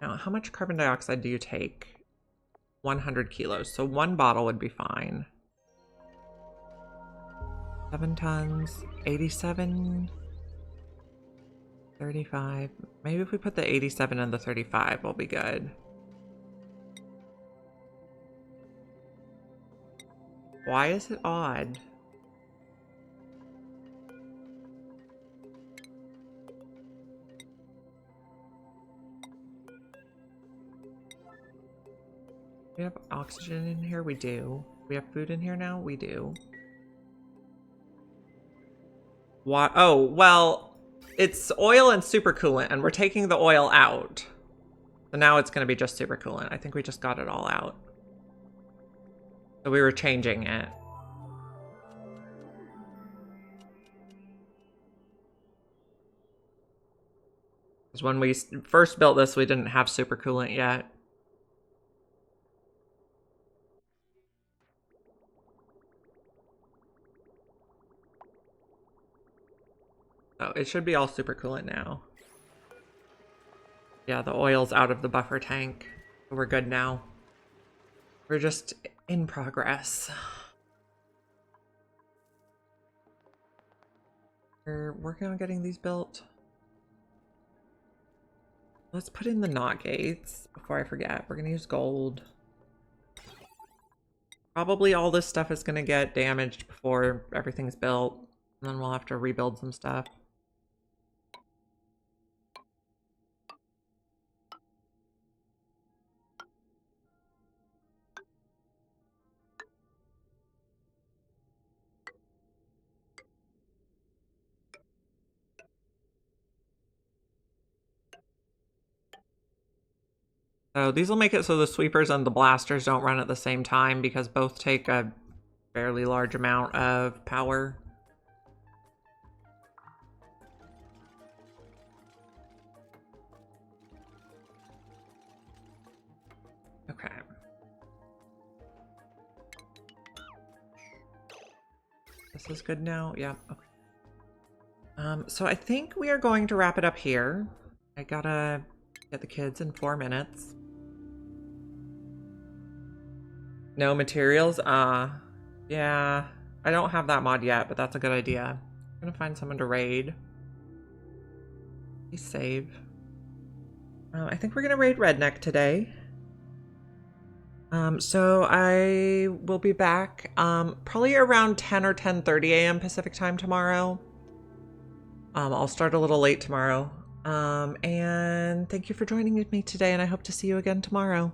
Now, how much carbon dioxide do you take? 100 kilos, so one bottle would be fine. 7 tons, 87, 35. Maybe if we put the 87 and the 35, we'll be good. Why is it odd? We have oxygen in here? We do. We have food in here now? We do. Why? Oh, well, it's oil and supercoolant, and we're taking the oil out. So now it's going to be just supercoolant. I think we just got it all out. So we were changing it. Because when we first built this, we didn't have supercoolant yet. Oh, it should be all super coolant now. Yeah, the oil's out of the buffer tank. We're good now. We're just in progress. We're working on getting these built. Let's put in the knot gates before I forget. We're gonna use gold. Probably all this stuff is gonna get damaged before everything's built. And then we'll have to rebuild some stuff. So these will make it so the sweepers and the blasters don't run at the same time because both take a fairly large amount of power. Okay. This is good now? Yeah, okay. So I think we are going to wrap it up here. I gotta get the kids in 4 minutes. No materials? Yeah. I don't have that mod yet, but that's a good idea. I'm gonna find someone to raid. Please save. I think we're gonna raid Redneck today. So I will be back probably around 10 or 10:30 a.m. Pacific time tomorrow. I'll start a little late tomorrow. And thank you for joining me today, and I hope to see you again tomorrow.